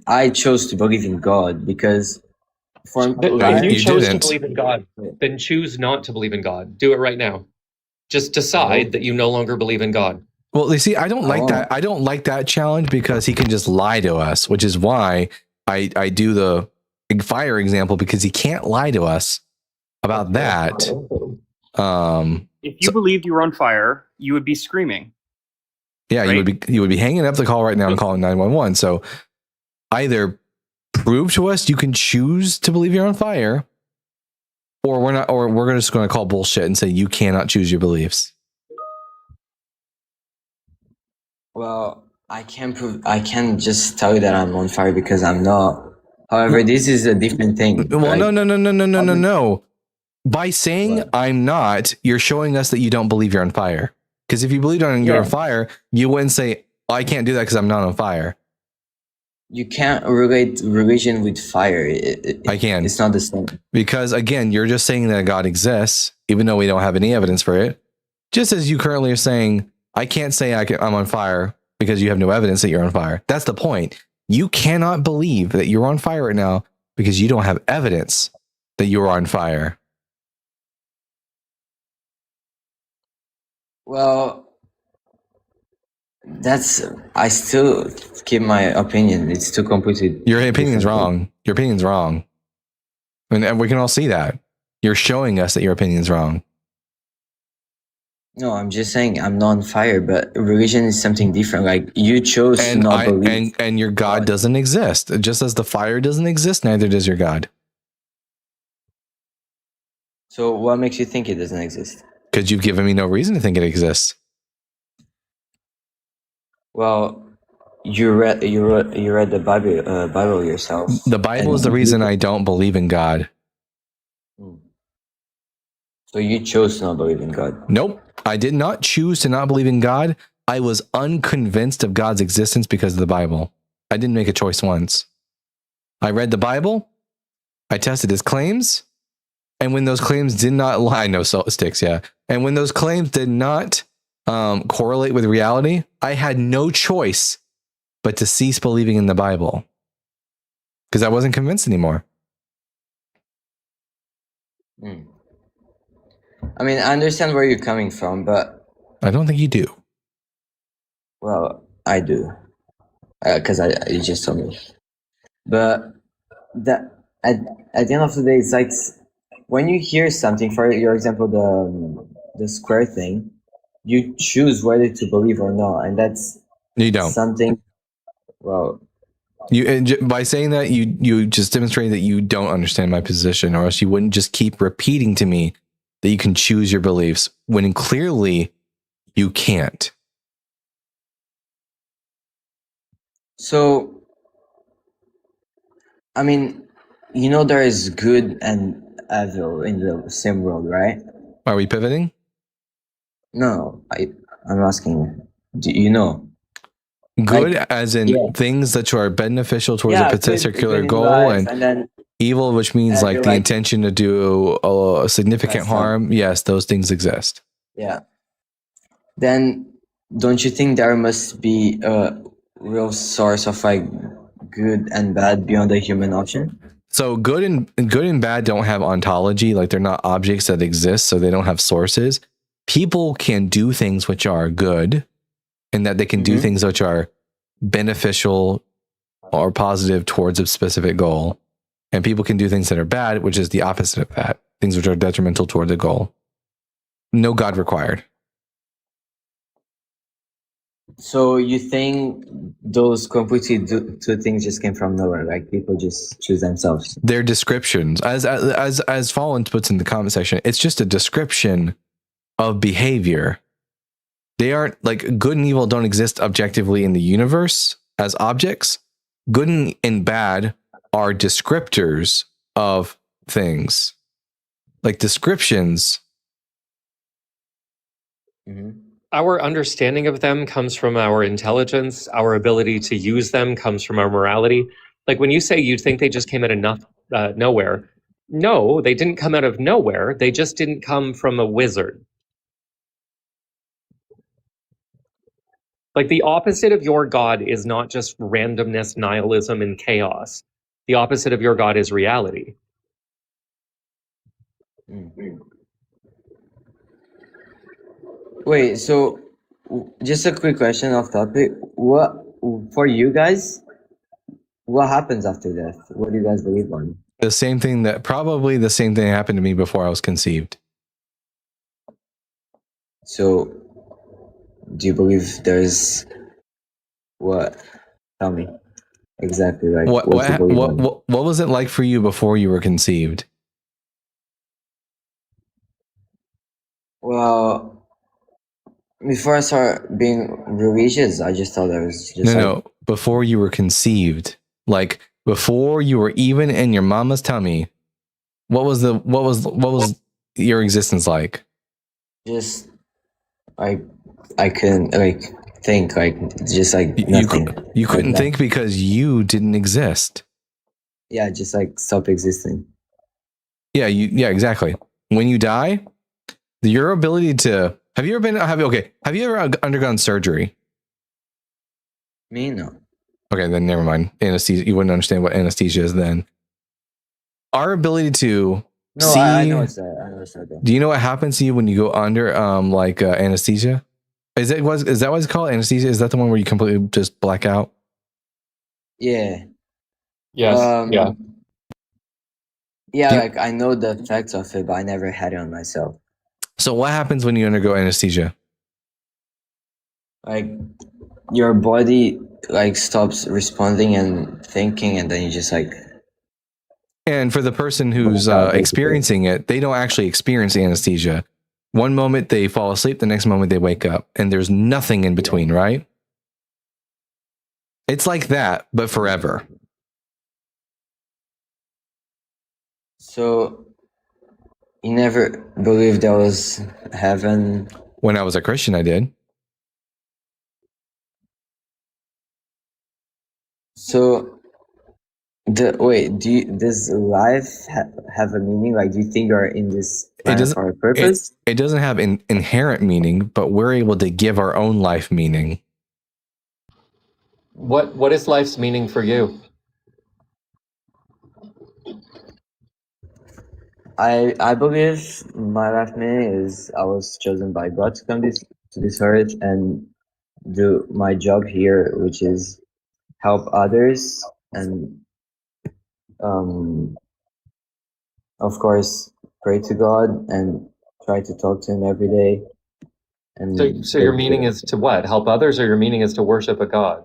I chose to believe in God because If you You chose didn't. to believe in God, then choose not to believe in God. Do it right now. Just decide that you no longer believe in God. Well, you see, I don't like that. Oh. I don't like that challenge because he can just lie to us, which is why I do the fire example, because he can't lie to us about that. If you believed you were on fire, you would be screaming. Yeah, Right? you would be hanging up the call right now and calling 911. So either prove to us you can choose to believe you're on fire, or we're just going to call bullshit and say you cannot choose your beliefs. Well, I can't just tell you that I'm on fire because I'm not. However, this is a different thing. Well, right? no. By saying What? I'm not, you're showing us that you don't believe you're on fire. Because if you believed you're on fire, you wouldn't say, oh, I can't do that because I'm not on fire. You can't relate religion with fire. I can. It's not the same. Because again, you're just saying that God exists, even though we don't have any evidence for it. Just as you currently are saying, I can't say I'm on fire because you have no evidence that you're on fire. That's the point. You cannot believe that you're on fire right now because you don't have evidence that you're on fire. Well, I still keep my opinion. It's too completely. Your opinion's wrong. Your opinion's wrong. And we can all see that. You're showing us that your opinion's wrong. No, I'm just saying I'm not on fire, but religion is something different. Like you chose to not believe. And your God doesn't exist. Just as the fire doesn't exist, neither does your God. So what makes you think it doesn't exist? Because you've given me no reason to think it exists. Well, you read the Bible yourself. The Bible and is the reason I don't believe in God. So you chose to not believe in God. Nope. I did not choose to not believe in God. I was unconvinced of God's existence because of the Bible. I didn't make a choice once. I read the Bible. I tested his claims. And when those claims did not lie, no sticks, yeah. And when those claims did not correlate with reality, I had no choice but to cease believing in the Bible because I wasn't convinced anymore. I mean, I understand where you're coming from, but I don't think you do. Well, I do, because you just told me. But at the end of the day, it's like when you hear something, for your example, the square thing, you choose whether to believe or not, and that's you don't something. Well, you by saying that you just demonstrate that you don't understand my position, or else you wouldn't just keep repeating to me that you can choose your beliefs when clearly you can't. So, I mean, you know, there is good and evil in the same world, right? Are we pivoting? No, I'm asking, do you know? Good, like, as in things that are beneficial towards a particular goal, life, and then evil, which means like the intention to do a significant harm. Yes, those things exist. Yeah. Then don't you think there must be a real source of like good and bad beyond the human option? So good and bad don't have ontology, like they're not objects that exist, so they don't have sources. People can do things which are good, and that they can do things which are beneficial or positive towards a specific goal. And people can do things that are bad, which is the opposite of that, things which are detrimental toward the goal. No God required. So you think those completely two things just came from nowhere, like people just choose themselves? They're descriptions. As Fallen puts in the comment section, it's just a description of behavior. They aren't like good and evil don't exist objectively in the universe as objects. Good and bad are descriptors of things, like descriptions. Our understanding of them comes from our intelligence. Our ability to use them comes from our morality. Like when you say you think they just came out of nowhere. No, they didn't come out of nowhere. They just didn't come from a wizard. Like the opposite of your God is not just randomness, nihilism, and chaos. The opposite of your God is reality. Wait, so just a quick question off topic. What, for you guys, what happens after death? What do you guys believe on? Probably the same thing happened to me before I was conceived. So, do you believe there's what? Tell me exactly. Like what was it like for you before you were conceived? Well, before I started being religious, I just thought I was just no. Before you were conceived, like before you were even in your mama's tummy, what was your existence like? Just I couldn't like think, like just like nothing. You couldn't think because you didn't exist. Yeah, just like stop existing. Yeah, exactly. When you die, your ability to have you ever undergone surgery? Me, no. Okay, then never mind. Anesthesia. You wouldn't understand what anesthesia is then. Our ability to see. I know it's that. I know it's that. Do you know what happens to you when you go under anesthesia? Is that what it's called? Anesthesia? Is that the one where you completely just black out? Yeah. Yes. Yeah, like I know the effects of it, but I never had it on myself. So what happens when you undergo anesthesia? Like your body like stops responding and thinking, and then you just like. And for the person who's experiencing it, they don't actually experience anesthesia. One moment they fall asleep, the next moment they wake up, and there's nothing in between, right? It's like that, but forever. So you never believed there was heaven? When I was a Christian, I did. So does life have a meaning? Like, do you think you're in this planet for a purpose? It doesn't have an inherent meaning, but we're able to give our own life meaning. What is life's meaning for you? I believe my life meaning is I was chosen by God to come to this earth and do my job here, which is help others and of course pray to God and try to talk to Him every day. And So your meaning is to what? Help others, or your meaning is to worship a God?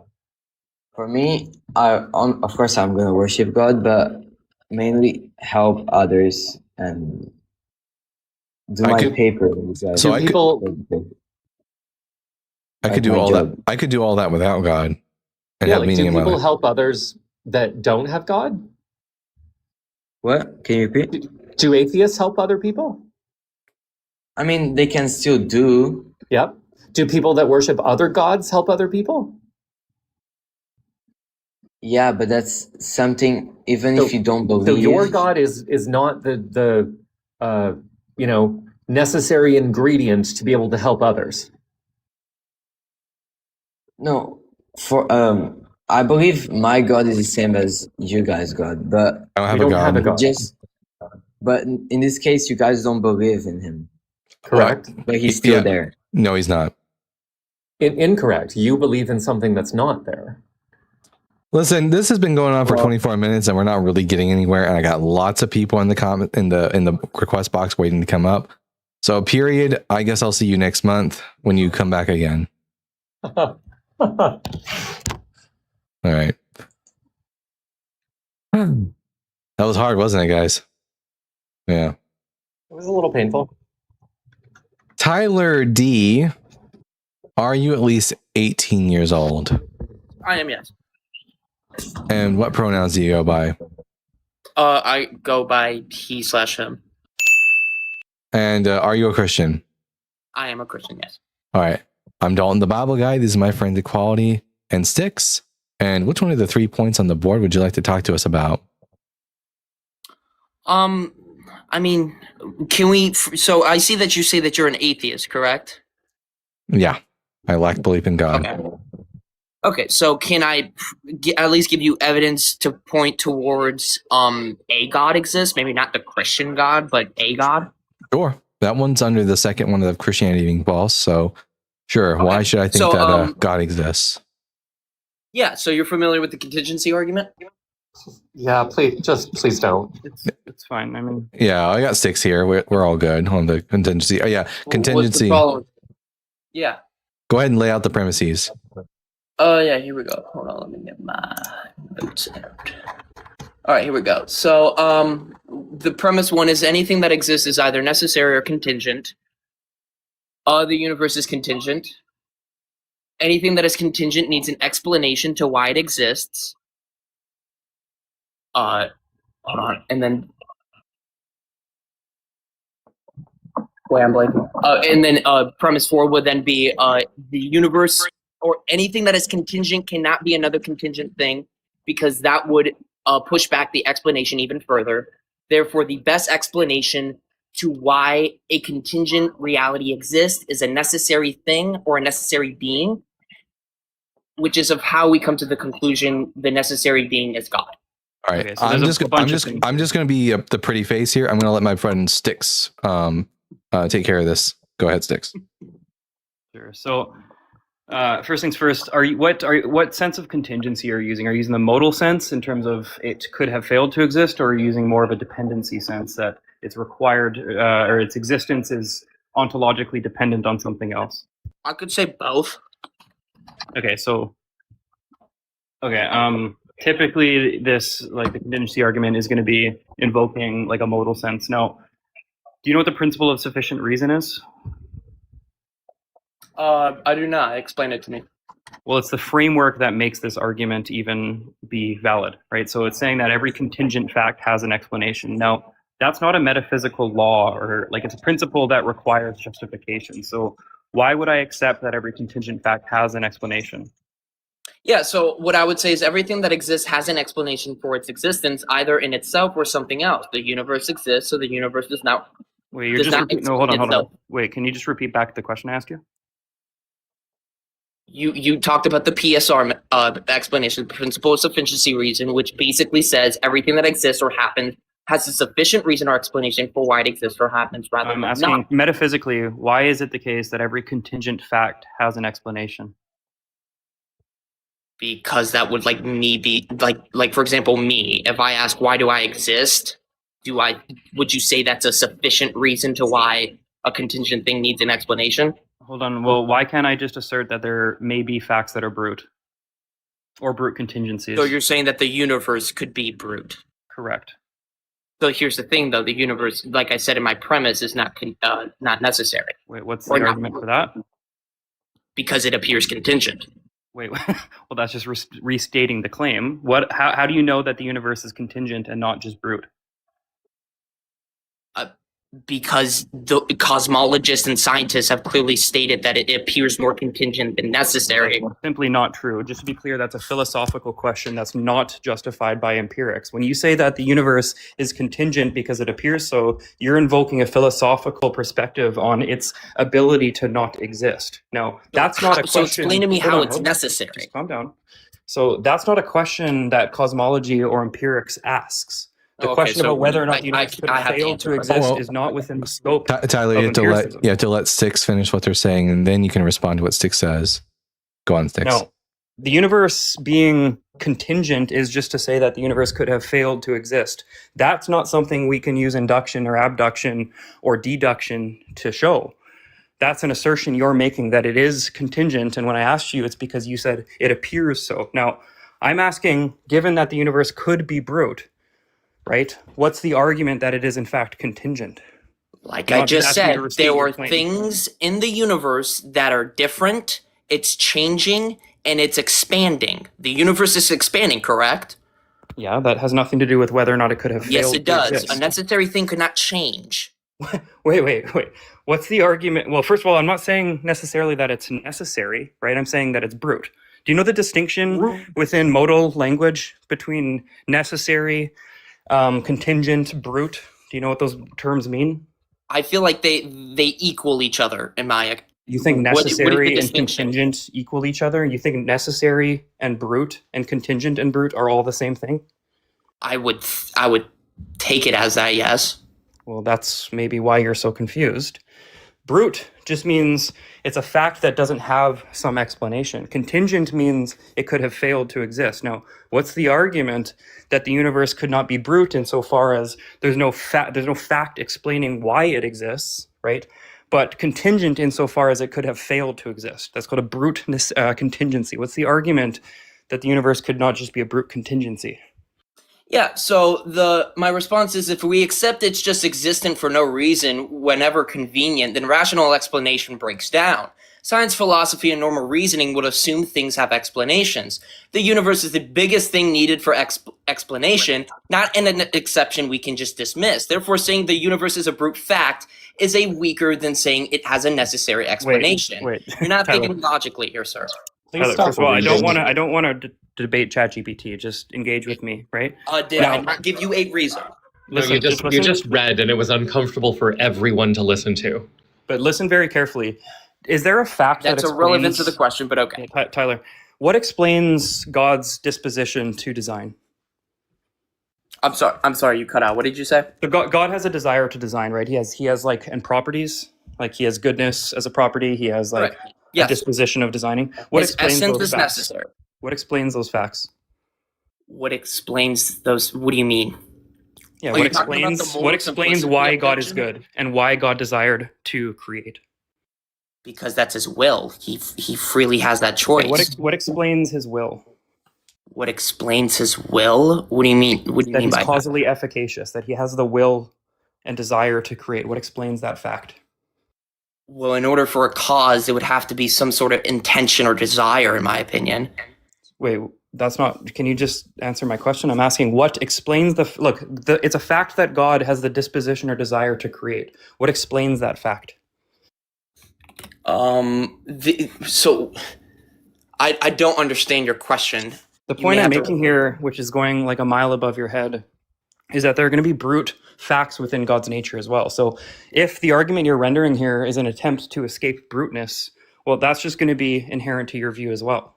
for me, of course I'm gonna worship God, but mainly help others and do my paper. So I could do all that. I could do all that without God and have meaning in my do people life. help others that don't have God? What? Can you repeat? Do atheists help other people? I mean, they can still do. Yep. Do people that worship other gods help other people? Yeah, but that's something, even if you don't believe. So your God is not the necessary ingredient to be able to help others. No, I believe my God is the same as you guys' God, but I don't have a God. But in this case, you guys don't believe in Him. Correct. But He's still there. No, He's not. Incorrect. You believe in something that's not there. Listen, this has been going on for 24 minutes, and we're not really getting anywhere. And I got lots of people in the comment in the request box waiting to come up. So, period. I guess I'll see you next month when you come back again. All right. That was hard, wasn't it, guys? Yeah. It was a little painful. Tyler D, are you at least 18 years old? I am, yes. And what pronouns do you go by? I go by he/him. And are you a Christian? I am a Christian, yes. All right. I'm Dalton, the Bible guy. These are my friends Equality and Sticks. And which one of the 3 points on the board would you like to talk to us about? I mean, can we? So I see that you say that you're an atheist, correct? Yeah, I lack belief in God. Okay. Okay, so can I at least give you evidence to point towards a God exists? Maybe not the Christian God, but a God? Sure. That one's under the second one of Christianity being false. So, sure. Okay. Why should I think that God exists? Yeah, so you're familiar with the contingency argument? Yeah, please don't. It's fine. I mean, yeah, I got Sticks here. We're all good on the contingency. Oh, yeah, contingency. Yeah. Go ahead and lay out the premises. Oh, yeah, here we go. Hold on, let me get my notes out. All right, here we go. So, the premise one is anything that exists is either necessary or contingent. The universe is contingent. Anything that is contingent needs an explanation to why it exists. Hold on, and then... Wait, I'm blanking. And then premise 4 would then be the universe or anything that is contingent cannot be another contingent thing because that would push back the explanation even further. Therefore, the best explanation to why a contingent reality exists is a necessary thing or a necessary being, which is of how we come to the conclusion the necessary being is God. All right, okay, so I'm just going to be the pretty face here. I'm going to let my friend Sticks take care of this. Go ahead, Sticks. Sure. So, first things first. What sense of contingency are you using? Are you using the modal sense in terms of it could have failed to exist, or are you using more of a dependency sense that it's required or its existence is ontologically dependent on something else? I could say both. Okay. So. Okay. Typically, this the contingency argument is going to be invoking a modal sense. Now, do you know what the principle of sufficient reason is? I do not. Explain it to me. Well, it's the framework that makes this argument even be valid, right? So it's saying that every contingent fact has an explanation. Now, that's not a metaphysical law, or like it's a principle that requires justification. So why would I accept that every contingent fact has an explanation? Yeah, so what I would say is everything that exists has an explanation for its existence, either in itself or something else. The universe exists, so the universe does not. Wait, you're does just not no, hold on, explain hold on. itself. Wait, can you just repeat back the question I asked you? You talked about the PSR explanation, principle of sufficiency reason, which basically says everything that exists or happens has a sufficient reason or explanation for why it exists or happens, rather I'm than asking not. metaphysically, why is it the case that every contingent fact has an explanation? Because that would like me be like for example me. If I ask why do I exist, would you say that's a sufficient reason to why a contingent thing needs an explanation? Hold on. Well, why can't I just assert that there may be facts that are brute or brute contingencies? So you're saying that the universe could be brute. Correct. So here's the thing, though: the universe, like I said in my premise, is not necessary. Wait, what's Or the not. argument for that? Because it appears contingent. Wait, well, that's just restating the claim. How do you know that the universe is contingent and not just brute? Because the cosmologists and scientists have clearly stated that it appears more contingent than necessary. Simply not true. Just to be clear, that's a philosophical question that's not justified by empirics. When you say that the universe is contingent because it appears so, you're invoking a philosophical perspective on its ability to not exist. Now, that's not a question. So explain to me how Hold on, it's hold on. necessary. Just calm down. So that's not a question that cosmology or empirics asks. The Okay, question so about whether or not the I universe could have the fail answer to for that. exist Well, is not within the scope. Tyler, of you empiricism. have to let Styx finish what they're saying, and then you can respond to what Styx says. Go on, Styx. No, the universe being contingent is just to say that the universe could have failed to exist. That's not something we can use induction or abduction or deduction to show. That's an assertion you're making that it is contingent. And when I asked you, it's because you said it appears so. Now, I'm asking, given that the universe could be brute, right? What's the argument that it is in fact contingent? Like I'm I not just asking you said, to restate there your are claim. things in the universe that are different, it's changing, and it's expanding. The universe is expanding, correct? Yeah, that has nothing to do with whether or not it could have failed. Yes, it does. To exist. A necessary thing could not change. Wait. What's the argument? Well, first of all, I'm not saying necessarily that it's necessary, right? I'm saying that it's brute. Do you know the distinction within modal language between necessary, contingent, brute? Do you know what those terms mean? I feel like they equal each other in my. You think What is the necessary and distinction? contingent equal each other? You think necessary and brute and contingent and brute are all the same thing? I would take it as that, yes. Well, that's maybe why you're so confused. Brute just means it's a fact that doesn't have some explanation. Contingent means it could have failed to exist. Now, what's the argument that the universe could not be brute insofar as there's no fact explaining why it exists, right? But contingent insofar as it could have failed to exist. That's called a brute contingency. What's the argument that the universe could not just be a brute contingency? Yeah, so my response is if we accept it's just existent for no reason whenever convenient, then rational explanation breaks down. Science, philosophy, and normal reasoning would assume things have explanations. The universe is the biggest thing needed for explanation, not an exception we can just dismiss. Therefore, saying the universe is a brute fact is a weaker than saying it has a necessary explanation. Wait. You're not Tyler. thinking logically here, sir. Tyler, first of all, I don't want to debate ChatGPT. Just engage with me, right? Did I not give you a reason? No, Listen, you just listen. read, and it was uncomfortable for everyone to listen to. But listen very carefully. Is there a fact That's that irrelevant to explains- the question, but okay. Tyler, what explains God's disposition to design? I'm sorry, you cut out. What did you say? So God has a desire to design, right? He has like and properties, like he has goodness as a property. He has like Right. a Yes. disposition of designing. What His explains essence those is facts? necessary. What explains those facts? What explains those? What do you mean? Yeah, Are what you talking about the explains moral what explains simplicity why of God is nature? good and why God desired to create? Because that's his will. He freely has that choice. What explains his will? What explains his will? What do you mean? What do you That mean he's by causally efficacious, that he has the will and desire to create. What explains that fact? Well, in order for a cause, it would have to be some sort of intention or desire, in my opinion. Wait, that's not. Can you just answer my question? I'm asking what explains it's a fact that God has the disposition or desire to create. What explains that fact? So I don't understand your question. The point I'm making here, which is going like a mile above your head, is that there are going to be brute facts within God's nature as well. So if the argument you're rendering here is an attempt to escape bruteness, well, that's just going to be inherent to your view as well.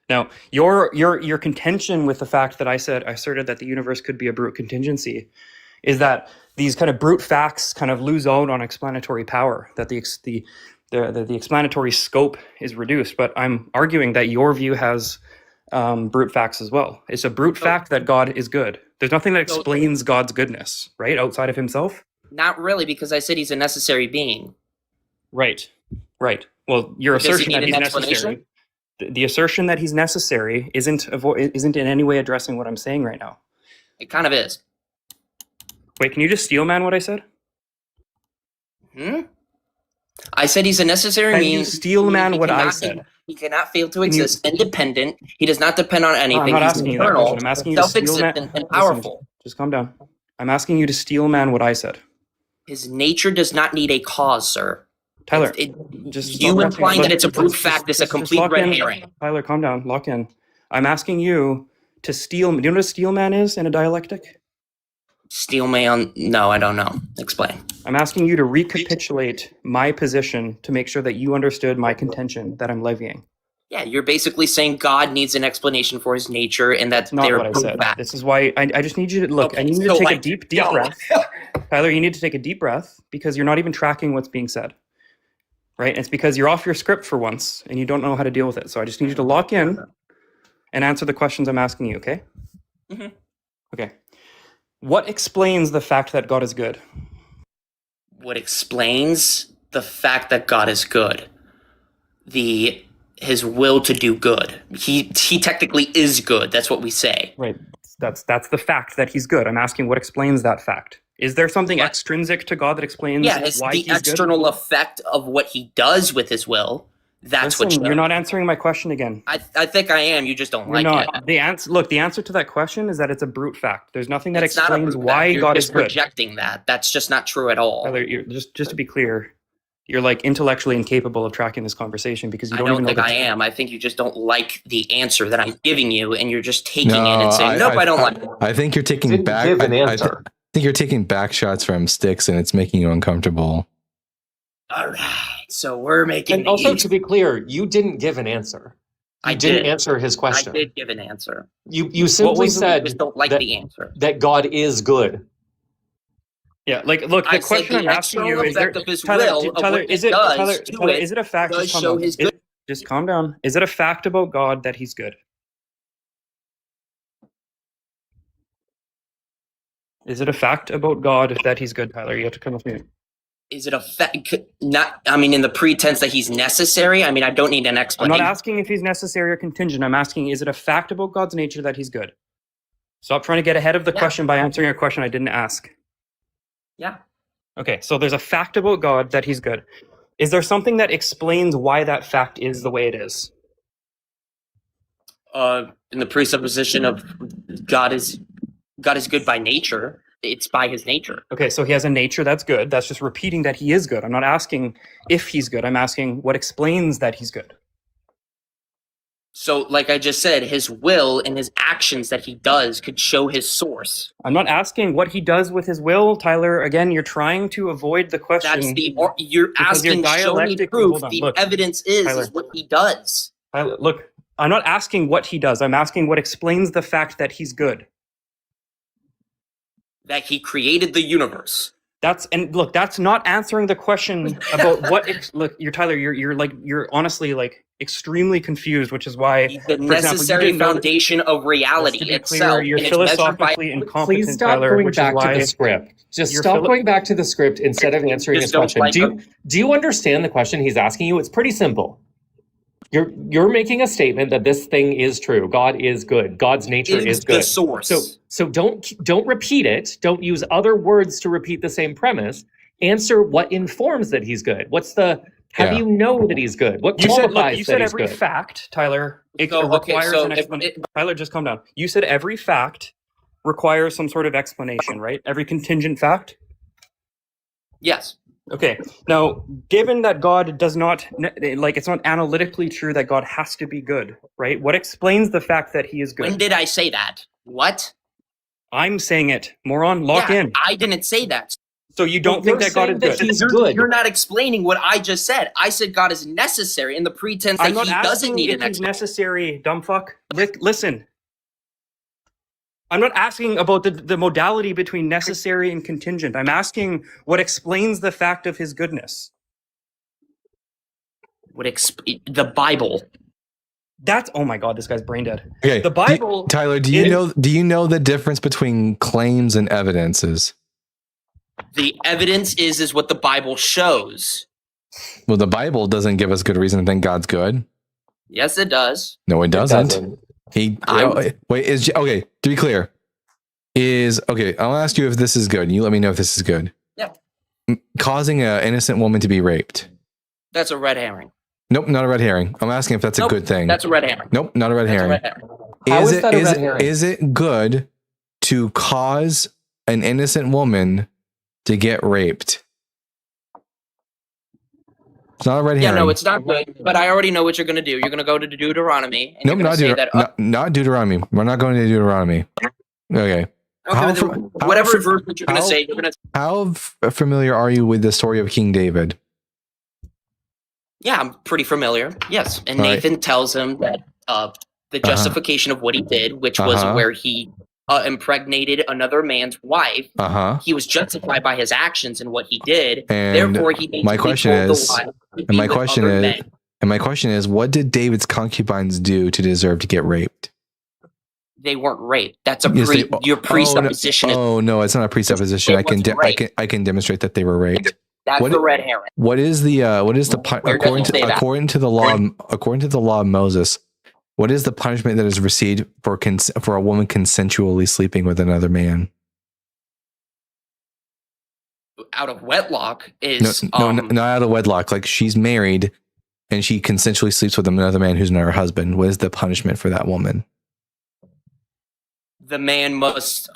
Now, your contention with the fact that I asserted that the universe could be a brute contingency is that these kind of brute facts kind of lose out on explanatory power, that the explanatory scope is reduced. But I'm arguing that your view has brute facts as well. It's a brute fact that God is good. There's nothing that explains God's goodness, right, outside of himself? Not really, because I said he's a necessary being. Right. Well, your assertion that he's necessary, the assertion that he's necessary isn't in any way addressing what I'm saying right now. It kind of is. Wait, can you just steel man what I said? I said he's a necessary means. Can you steel man what I said? He cannot fail to exist independent. He does not depend on anything. I'm not asking you that question. I'm asking you to steel man. And powerful. Listen, just calm down. I'm asking you to steel man what I said. His nature does not need a cause, sir. Tyler, you implying that it's a brute fact is a complete red herring. Tyler, calm down. Lock in. I'm asking you to steel. Do you know what a steel man is in a dialectic? Steel man? No, I don't know. Explain. I'm asking you to recapitulate my position to make sure that you understood my contention that I'm levying. Yeah, you're basically saying God needs an explanation for his nature, and that's not what I said. This is why I just need you to look. Okay, I need you to take a deep breath. Tyler, you need to take a deep breath because you're not even tracking what's being said. Right? And it's because you're off your script for once and you don't know how to deal with it. So I just need you to lock in and answer the questions I'm asking you, okay? Okay. What explains the fact that God is good? What explains the fact that God is good? His will to do good. He technically is good. That's what we say. Right. That's the fact that he's good. I'm asking what explains that fact. Is there something extrinsic to God that explains why he's good? The external effect of what he does with his will. That's what you're not answering my question again. I think I am. You just don't like it. The answer to that question is that it's a brute fact. There's nothing that explains why God is good. You're projecting that. That's just not true at all. Tyler, just to be clear, you're like intellectually incapable of tracking this conversation because you don't even know. I don't think I am. I think you just don't like the answer that I'm giving you, and you're just taking it and saying, "Nope, I don't like it." I think you're taking back. I think you're taking back shots from sticks, and it's making you uncomfortable. All right, so we're making. And also, to be clear, you didn't give an answer. I didn't answer his question. I did give an answer. You simply said just don't like the answer. That God is good. Yeah, like look, the question I'm asking you is: Tyler, is it a fact? Just calm down. Is it a fact about God that he's good? Is it a fact about God that he's good, Tyler? You have to come with me. Is it a fact? Not, I mean, in the pretense that he's necessary. I mean, I don't need an explanation. I'm not asking if he's necessary or contingent. I'm asking, is it a fact about God's nature that he's good? Stop trying to get ahead of the question by answering a question I didn't ask. Yeah. Okay, so there's a fact about God that he's good. Is there something that explains why that fact is the way it is? In the presupposition of God is good by nature. It's by his nature. Okay, so he has a nature that's good. That's just repeating that he is good. I'm not asking if he's good. I'm asking what explains that he's good. So, like I just said, his will and his actions that he does could show his source. I'm not asking what he does with his will, Tyler. Again, you're trying to avoid the question. You're asking, show me proof. The evidence is what he does. Tyler, look, I'm not asking what he does. I'm asking what explains the fact that he's good. That he created the universe. That's not answering the question about what. Look, you're honestly like extremely confused, which is why the necessary foundation of reality itself. You're philosophically incompetent. Please stop going back to the script. Just stop going back to the script instead of answering his question. Do you understand the question he's asking you? It's pretty simple. You're making a statement that this thing is true. God is good. God's nature is good. The source. So don't repeat it. Don't use other words to repeat the same premise. answer what informs that he's good. How do you know that he's good? What qualifies you said that he's every good? fact, Tyler. It So, okay, requires so an explanation. Tyler, just calm down. You said every fact requires some sort of explanation, right? Every contingent fact. Yes. Okay. Now, given that God does not, like, it's not analytically true that God has to be good, right? What explains the fact that he is good? When did I say that? What? I'm saying it, moron. Lock Yeah, in. I didn't say that. So you don't think you're that God is saying that good? he's good. You're not explaining what I just said. I said God is necessary in the pretense that I'm not he doesn't asking need if an he's explanation. necessary, dumb fuck. Listen. I'm not asking about the modality between necessary and contingent. I'm asking what explains the fact of his goodness. The Bible. That's, oh my God, this guy's brain dead. Okay. The Bible. Tyler, do you know the difference between claims and evidences? The evidence is what the Bible shows. Well, the Bible doesn't give us good reason to think God's good. Yes, it does. No, it doesn't. Okay, to be clear, I'll ask you if this is good. You let me know if this is good. Yeah. Causing an innocent woman to be raped. That's a red herring. Nope, not a red herring. I'm asking if that's a good thing. That's a red herring. Nope, not a red herring. How is that a red herring? Is it good to cause an innocent woman to get raped? It's not a red herring. Yeah, no, it's not good. But I already know what you're going to do. You're going to go to Deuteronomy. And Nope, you're going to say that. not Deuteronomy. We're not going to Deuteronomy. Okay. Whatever verse that you're going to say, you're going to. How familiar are you with the story of King David? Yeah, I'm pretty familiar. Yes, and All right. Nathan tells him that the justification of what he did, which was where he impregnated another man's wife. He was justified by his actions and what he did. And therefore, he my question is, what did David's concubines do to deserve to get raped? They weren't raped. That's your presupposition. presupposition. No, it's not a presupposition. I can demonstrate that they were raped. That's the red herring. What is the according to the law of Moses? What is the punishment that is received for a woman consensually sleeping with another man? Out of wedlock is not out of wedlock. Like she's married and she consensually sleeps with another man who's not her husband. What is the punishment for that woman? The man must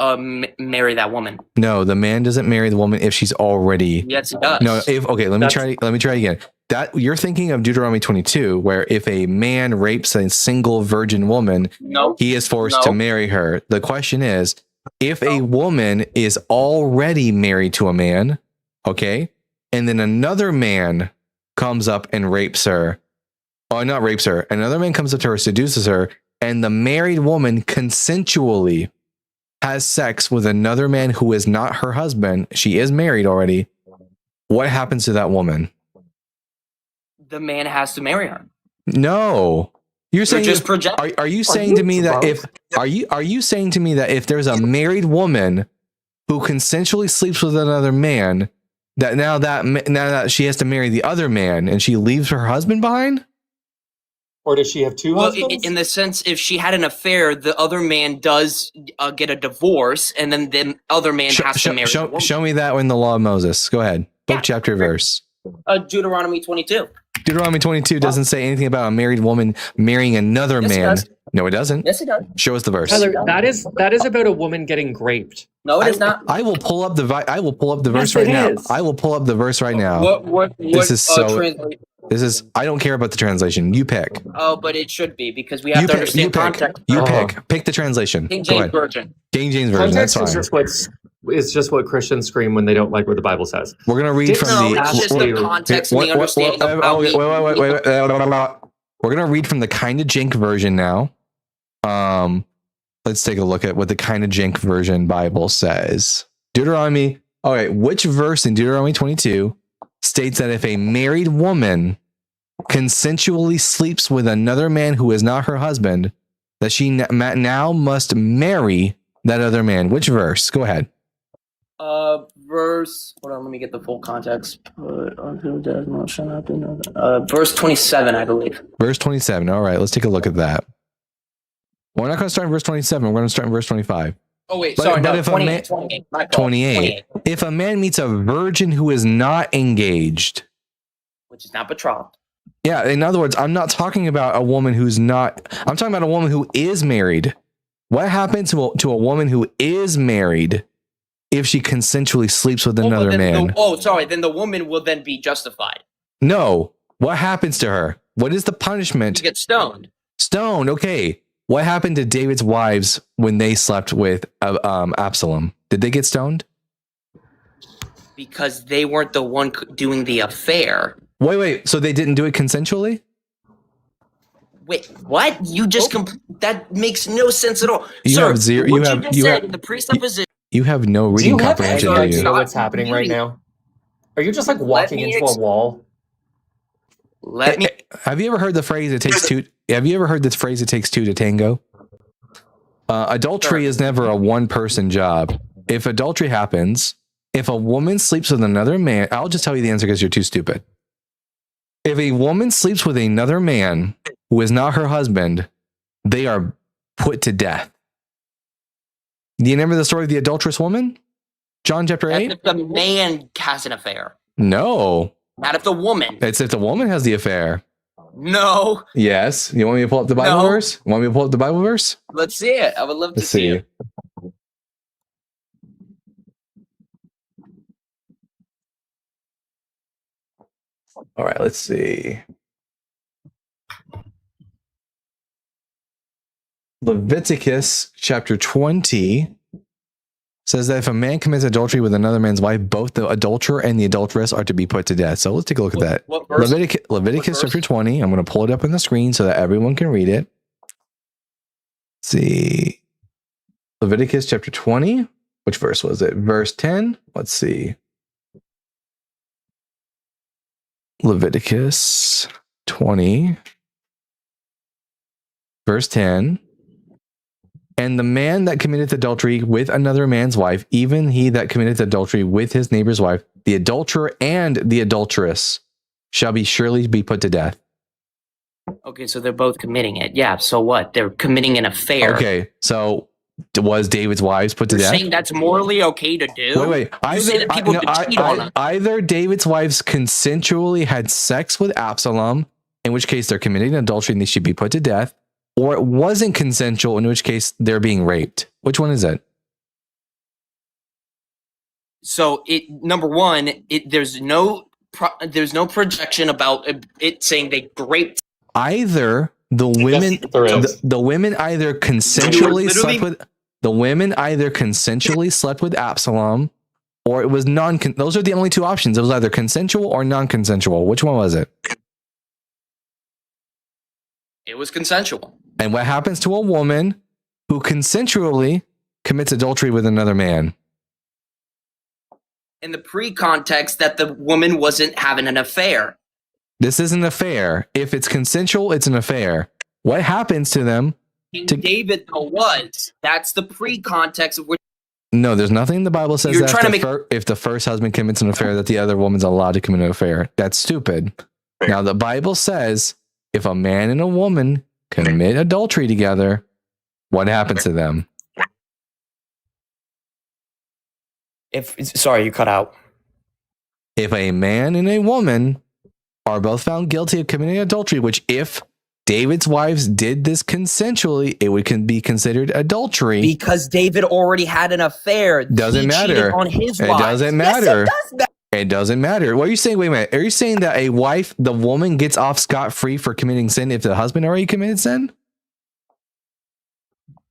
marry that woman. No, the man doesn't marry the woman if she's already. Yes, he does. No, let me try again. That you're thinking of Deuteronomy 22, where if a man rapes a single virgin woman, he is forced to marry her. The question is, if a woman is already married to a man, okay, and then another man comes up and rapes her, not rapes her, another man comes up to her, seduces her, and the married woman consensually has sex with another man who is not her husband, she is married already, what happens to that woman? The man has to marry her. No. You're saying just projecting. Are you saying to me that if there's a married woman who consensually sleeps with another man, that now that she has to marry the other man and she leaves her husband behind? Or does she have two husbands? In the sense, if she had an affair, the other man does get a divorce, and then the other man has to marry the woman. Show me that in the law of Moses. Go ahead. Book, chapter, verse. Deuteronomy 22. Deuteronomy 22 doesn't say anything about a married woman marrying another man. No, it doesn't. Yes, it does. Show us the verse. Tyler, that is about a woman getting raped. No, it is not. I will pull up the verse right now. I will pull up the verse right now. This is so. I don't care about the translation. You pick. Oh, but it should be because we have to understand context. Pick the translation. King James Version. King James Version. That's fine. It's just what Christians scream when they don't like what the Bible says. We're gonna read from the. It's just the context and the understanding of how wait. We're gonna read from the Kind of Jink version now. Let's take a look at what the Kind of Jink version Bible says. Deuteronomy. All right, which verse in Deuteronomy 22 states that if a married woman consensually sleeps with another man who is not her husband, that she now must marry that other man? Which verse? Go ahead. Verse. Hold on, let me get the full context. Verse 27, I believe. Verse 27. All right, let's take a look at that. We're not going to start in verse 27. We're going to start in verse 25. Oh wait, But- sorry, but no, if a 28, man- 28, my fault, 28. If a man meets a virgin who is not engaged, which is not betrothed. yeah, in other words, I'm not talking about a woman who's not, I'm talking about a woman who is married. What happens to a woman who is married if she consensually sleeps with another man? Then the woman will then be justified. No. What happens to her? What is the punishment? You get stoned. Stoned. Okay. What happened to David's wives when they slept with Absalom? Did they get stoned? Because they weren't the one doing the affair. Wait. So they didn't do it consensually? Wait, what? You just that makes no sense at all. You Sir, have zero. what You have. just You said have. the presupposition. You have no Do reading you have comprehension, any do idea you? what's happening right now? Are you just like walking into a wall? Have you ever heard the phrase "it takes two"? Have you ever heard the phrase "it takes two to tango"? Adultery is never a one-person job. If adultery happens, if a woman sleeps with another man, I'll just tell you the answer because you're too stupid. If a woman sleeps with another man who is not her husband, they are put to death. Do you remember the story of the adulterous woman? John chapter 8? If the man has an affair, No. not if the woman. It's if the woman has the affair. No. Yes. You want me to pull up the Bible verse? Want me to pull up the Bible verse? Let's see it. I would love to Let's see. it. All right, let's see. Leviticus chapter 20 says that if a man commits adultery with another man's wife, both the adulterer and the adulteress are to be put to death. So let's take a look at that. What verse? Leviticus chapter 20. I'm going to pull it up on the screen so that everyone can read it. Let's see. Leviticus chapter 20. Which verse was it? Verse 10. Let's see. Leviticus 20. Verse 10. And the man that committeth adultery with another man's wife, even he that committeth adultery with his neighbor's wife, the adulterer and the adulteress shall be surely be put to death. Okay, so they're both committing it. Yeah, so what? They're committing an affair. Okay, so was David's wives put to You're death? saying that's morally okay to do? Wait. You say that people could cheat on them. Either David's wives consensually had sex with Absalom, in which case they're committing adultery and they should be put to death, or it wasn't consensual, in which case they're being raped. Which one is it? So number one, there's no projection about it saying they raped. Either the women, the women either consensually slept with the women either consensually slept with Absalom, or it was non. Those are the only two options. It was either consensual or non-consensual. Which one was it? It was consensual. And what happens to a woman who consensually commits adultery with another man? In the pre-context that the woman wasn't having an affair. This is an affair. If it's consensual, it's an affair. What happens to them? King David though was. That's the pre-context of which. No, there's nothing in the Bible says You're that trying if the first husband commits an affair, that the other woman's allowed to commit an affair. That's stupid. Now, the Bible says if a man and a woman commit adultery together, what happens to them? Sorry, you cut out. If a man and a woman are both found guilty of committing adultery, which if David's wives did this consensually, it would be considered adultery. Because David already had an affair. Doesn't He matter. cheated on his It wife. doesn't Yes, matter. it does matter. It doesn't matter. What are you saying? Wait a minute. Are you saying that a wife, the woman, gets off scot-free for committing sin if the husband already committed sin?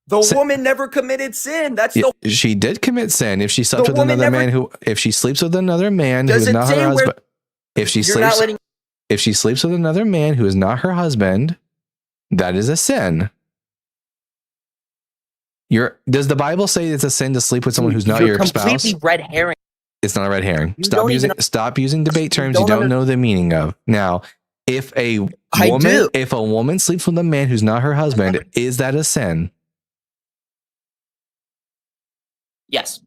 The woman never committed sin. That's Yeah, she did commit sin if she slept The with woman another never- man who, if she sleeps with another man who is Does it not say her where- husband, if she You're not sleeps, letting. if she sleeps with another man who is not her husband, that is a sin. Does the Bible say it's a sin to sleep with someone who's not your spouse? Completely red herring. It's not a red herring. You Stop don't using even- stop using debate terms you don't don't know the meaning of. Now, if a woman sleeps with a man who's not her husband, is that a sin? Yes.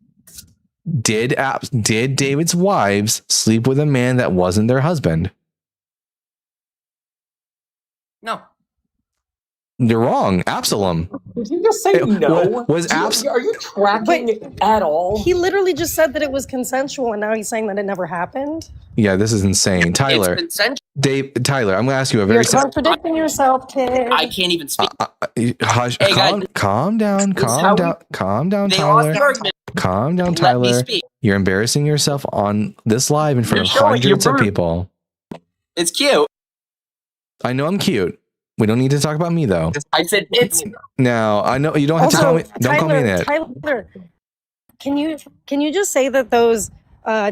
Did David's wives sleep with a man that wasn't their husband? No. You're wrong. Absalom. Did you just say no? Are you tracking at all? He literally just said that it was consensual, and now he's saying that it never happened. Yeah, this is insane. Tyler. It's consensual. Tyler, I'm going to ask you a You're very contradicting yourself, kid. I can't even speak. Hush, Hey, guys. calm down, how calm down, They lost Tyler. the argument. Calm down, Let me Tyler. speak. You're embarrassing yourself on this live in front of You're showing hundreds your of birth. people. It's cute. I know I'm cute. We don't need to talk about me though. I said it's. Now I know you don't have to call me. Don't call me that. Tyler, can you just say that those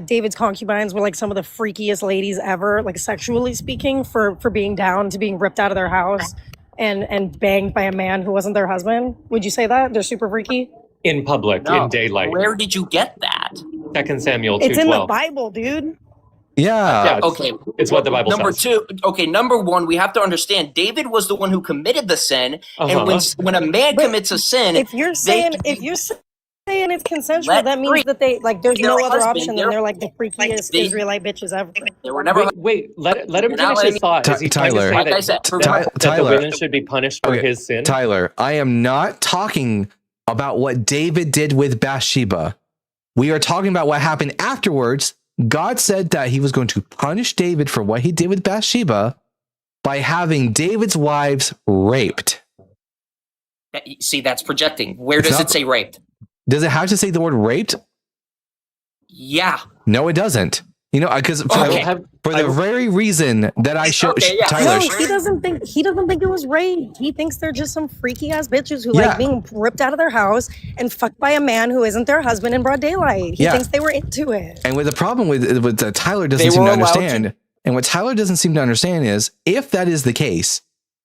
David's concubines were like some of the freakiest ladies ever, like sexually speaking, for being down to being ripped out of their house and banged by a man who wasn't their husband? Would you say that they're super freaky? In public, No. in daylight. Where did you get that? 2 Samuel 2:12. It's in the Bible, dude. Yeah. Okay. It's what the Bible Number says. two. Okay. Number one, we have to understand David was the one who committed the sin, and when a man commits a sin, If you're saying it's consensual, Let that means free that they like there's their no other husband, option their- than they're like the freakiest they- Israelite bitches ever. they were never. Wait, let him You're not finish letting his thought. Is he trying to Tyler. say Like that, I said, that the Tyler. women should be punished for Okay, his sin? Tyler, I am not talking about what David did with Bathsheba. We are talking about what happened afterwards. God said that he was going to punish David for what he did with Bathsheba by having David's wives raped. See, that's projecting. Where It's does not- it say raped? Does it have to say the word raped? Yeah. No, it doesn't. You know, because Okay. for the very reason that I showed Okay, yeah. Tyler. No, he doesn't think it was rape. He thinks they're just some freaky ass bitches who Yeah. like being ripped out of their house and fucked by a man who isn't their husband in broad daylight. He Yeah. thinks they were into it. And with the problem with Tyler doesn't They seem were to allowed to- understand, and what Tyler doesn't seem to understand is if that is the case,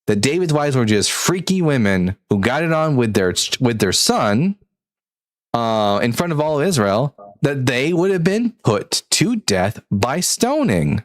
that David's wives were just freaky women who got it on with their son, in front of all of Israel, that they would have been put to death by stoning.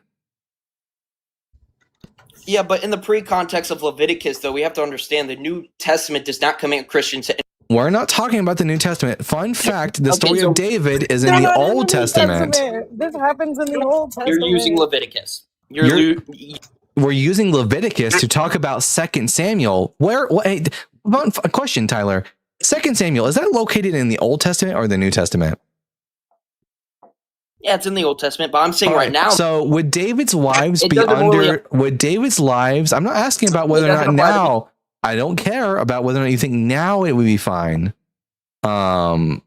Yeah, but in the pre-context of Leviticus, though, we have to understand the New Testament does not command Christians to. We're not talking about the New Testament. Fun fact: the Okay, story so- of David is in They're the not in Old New Testament. This happens in the Old Testament. You're using Leviticus. We're using Leviticus to talk about 2 Samuel. Hey, a question, Tyler. 2 Samuel, is that located in the Old Testament or the New Testament? Yeah, it's in the Old Testament, but I'm saying All right now. So would David's wives It be doesn't really- under? Would David's wives? I'm not asking about whether or not doesn't apply to me. now. I don't care about whether or not you think now it would be fine. To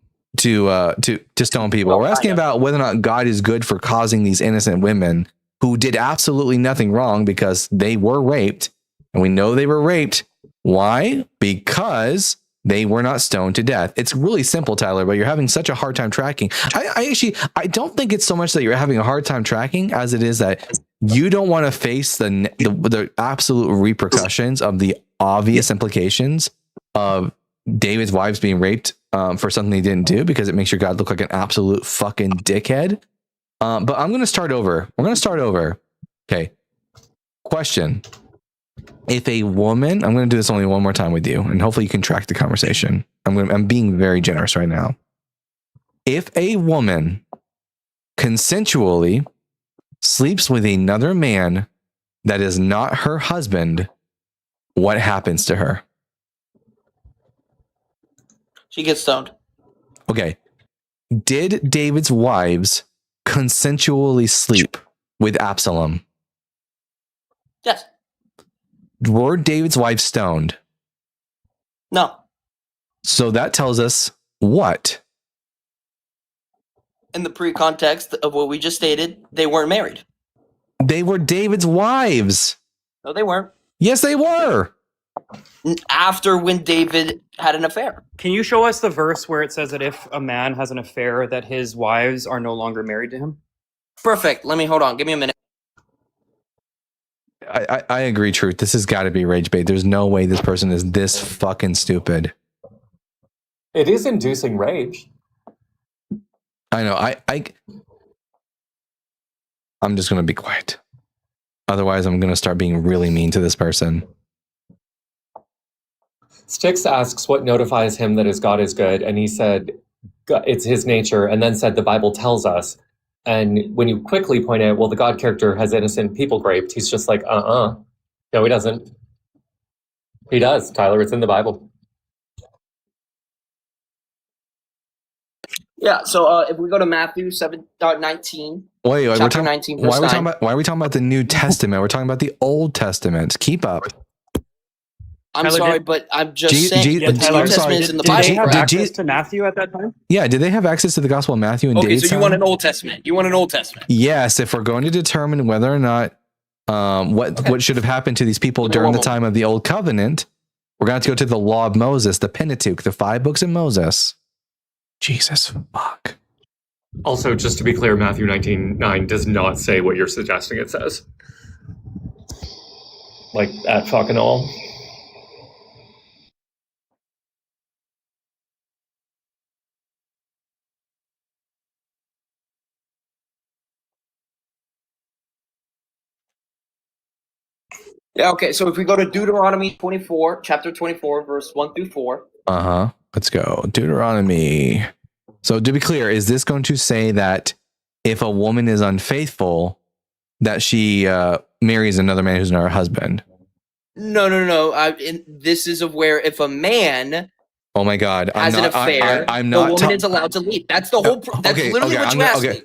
stone people. Well, We're asking kind of. about whether or not God is good for causing these innocent women who did absolutely nothing wrong because they were raped, and we know they were raped. Why? Because they were not stoned to death. It's really simple, Tyler, but you're having such a hard time tracking. I don't think it's so much that you're having a hard time tracking as it is that you don't want to face the absolute repercussions of the obvious implications of David's wives being raped for something they didn't do, because it makes your God look like an absolute fucking dickhead. But I'm going to start over. We're going to start over. Okay. Question. If a woman, I'm going to do this only one more time with you, and hopefully you can track the conversation. I'm being very generous right now. If a woman consensually sleeps with another man that is not her husband, what happens to her? She gets stoned. Okay. Did David's wives consensually sleep with Absalom? Yes. Were David's wives stoned? No. So that tells us what? In the pre-context of what we just stated, they weren't married. They were David's wives. No, they weren't. Yes, they were. After when David had an affair. Can you show us the verse where it says that if a man has an affair, that his wives are no longer married to him? Perfect. Let me hold on. Give me a minute. I agree, Truth. This has got to be rage bait. There's no way this person is this fucking stupid. It is inducing rage. I know. I'm just going to be quiet. Otherwise, I'm going to start being really mean to this person. Styx asks what notifies him that his God is good, and he said it's his nature, and then said the Bible tells us. And when you quickly point out, well, the God character has innocent people raped, he's just like, no, he doesn't. He does, Tyler. It's in the Bible. Yeah. So if we go to Matthew 7:19. Wait, chapter we're talking, 19, why verse are we 9. talking about? Why are we talking about the New Testament? We're talking about the Old Testament. Keep up. I'm Tyler, sorry, did- but I'm just saying G- the Tyler, New Testament is in the Did Bible. they have correct? access to Matthew at that time? Yeah, did they have access to the Gospel of Matthew in Okay, Dave's so you want time? an Old Testament. You want an Old Testament. Yes, if we're going to determine whether or not what should have happened to these people during the time of the Old Covenant, we're going to have to go to the Law of Moses, the Pentateuch, the 5 books of Moses. Jesus, fuck. Also, just to be clear, Matthew 19:9 does not say what you're suggesting it says. Like, at fucking all. Yeah, okay, so if we go to Deuteronomy 24, chapter 24, verse 1 through 4. Uh-huh. Let's go. Deuteronomy. So to be clear, is this going to say that if a woman is unfaithful, that she marries another man who's not her husband? No. This is of where if a man Oh my God! has an affair, I'm the not. woman is allowed to leave. That's the whole. That's literally what you asked me.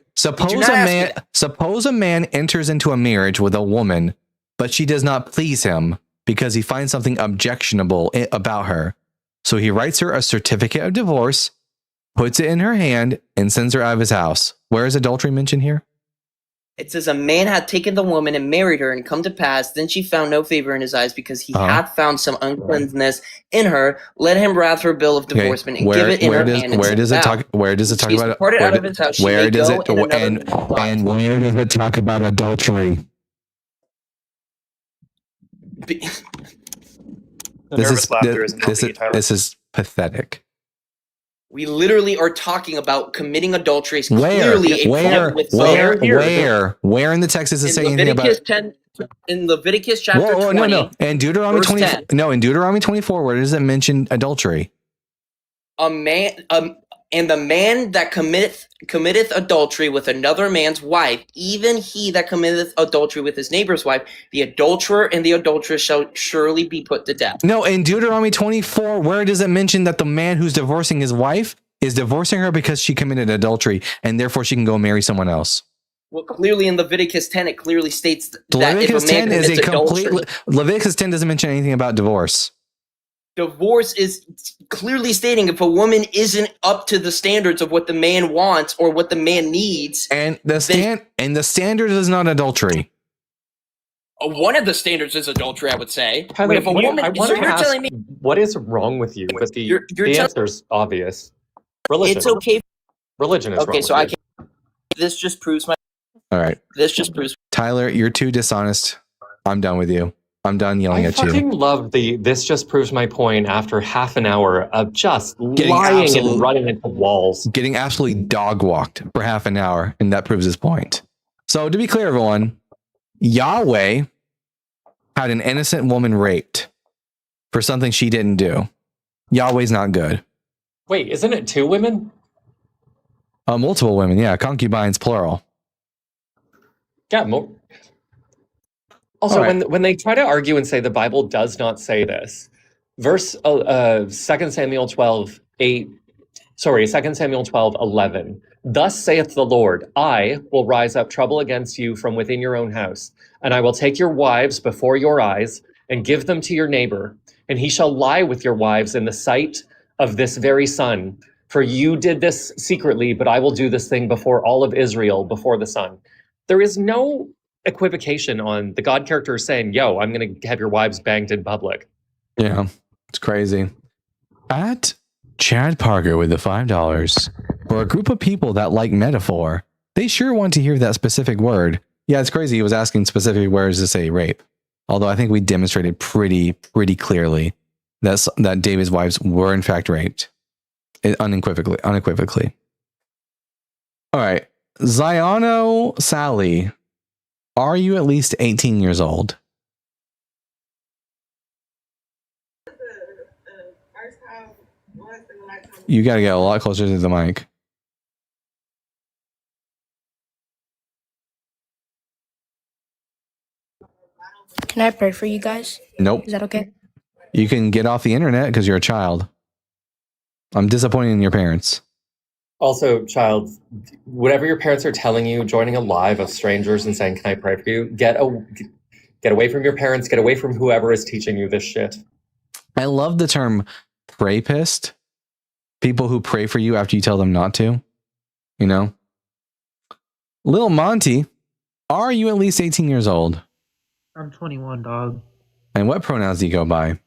Suppose a man enters into a marriage with a woman, but she does not please him because he finds something objectionable about her. So he writes her a certificate of divorce, puts it in her hand, and sends her out of his house. Where is adultery mentioned here? It says a man had taken the woman and married her, and come to pass, then she found no favor in his eyes because he had found some uncleanness in her. Let him wrath her bill of divorcement and give it in her hand. Where does it talk about? Where does it talk about adultery? This is pathetic. We literally are talking about committing adultery. Where in the text does it say anything about? In Leviticus chapter 20. No. In Deuteronomy 24. No, in Deuteronomy 24, where does it mention adultery? And the man that committeth adultery with another man's wife, even he that committeth adultery with his neighbor's wife, the adulterer and the adulteress shall surely be put to death. No, in Deuteronomy 24, where does it mention that the man who's divorcing his wife is divorcing her because she committed adultery and therefore she can go marry someone else? Well, clearly in Leviticus 10, it clearly states that Leviticus if a man 10 is a complete. adultery, Leviticus 10 doesn't mention anything about divorce. divorce is clearly stating if a woman isn't up to the standards of what the man wants or what the man needs, and the standard is not adultery. One of the standards is adultery, I would say. Tyler, If a woman, I want so to you're ask, telling me what is wrong with you? But the answer's obvious. Religion. it's okay. Religion is wrong. Okay, so with I you. can. This just proves my. All right. This just proves. Tyler, you're too dishonest. I'm done with you. I'm done yelling at you. I fucking love this just proves my point after half an hour of just lying and running into walls. Getting absolutely dog walked for half an hour, and that proves his point. So to be clear, everyone, Yahweh had an innocent woman raped for something she didn't do. Yahweh's not good. Wait, isn't it 2 women? Multiple women, yeah. Concubines, plural. Yeah, more. Also, when they try to argue and say the Bible does not say this, verse 2 Samuel 12:11. Thus saith the Lord, I will rise up trouble against you from within your own house, and I will take your wives before your eyes and give them to your neighbor, and he shall lie with your wives in the sight of this very sun. For you did this secretly, but I will do this thing before all of Israel, before the sun. There is no equivocation on the God character saying, yo, I'm going to have your wives banged in public. Yeah, it's crazy. At Chad Parker with the $5. For a group of people that like metaphor, they sure want to hear that specific word. Yeah, it's crazy. He was asking specific words to say rape. Although I think we demonstrated pretty clearly that David's wives were in fact raped. Unequivocally. All right. Ziano Sally, are you at least 18 years old? You got to get a lot closer to the mic. Can I pray for you guys? Nope. Is that okay? You can get off the internet because you're a child. I'm disappointed in your parents. Also, child, whatever your parents are telling you, joining a live of strangers and saying, "Can I pray for you?" Get away from your parents. Get away from whoever is teaching you this shit. I love the term "praypist." People who pray for you after you tell them not to. You know, Lil Monty, are you at least 18 years old? I'm 21, dog. And what pronouns do you go by?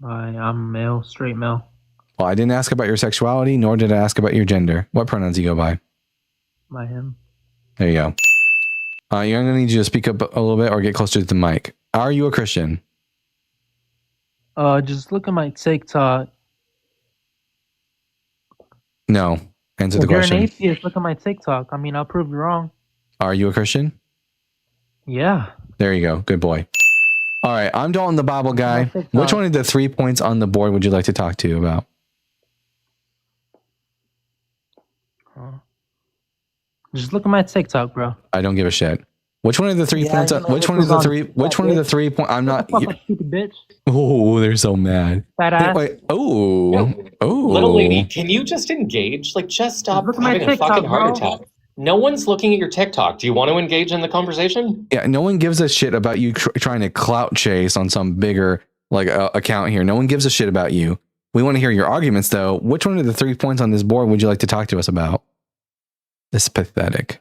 I'm male, straight male. Well, I didn't ask about your sexuality, nor did I ask about your gender. What pronouns do you go by? By him. There you go. You're going to need you to speak up a little bit or get closer to the mic. Are you a Christian? Just look at my TikTok. No. Answer the If you're question. an atheist, look at my TikTok. I mean, I'll prove you wrong. Are you a Christian? Yeah. There you go. Good boy. All right. I'm Dalton, the Bible guy. Which one of the 3 points on the board would you like to talk to about? Just look at my TikTok, bro. I don't give a shit. Which one of the 3 points? Which one of the 3 points? I'm not. Stupid bitch. Oh, they're so mad. Fat ass. Wait. Oh. Little lady, can you just engage? Like, just stop Look at my having a TikTok, fucking heart bro. attack. No one's looking at your TikTok. Do you want to engage in the conversation? Yeah. No one gives a shit about you trying to clout chase on some bigger account here. No one gives a shit about you. We want to hear your arguments, though. Which one of the 3 points on this board would you like to talk to us about? This is pathetic.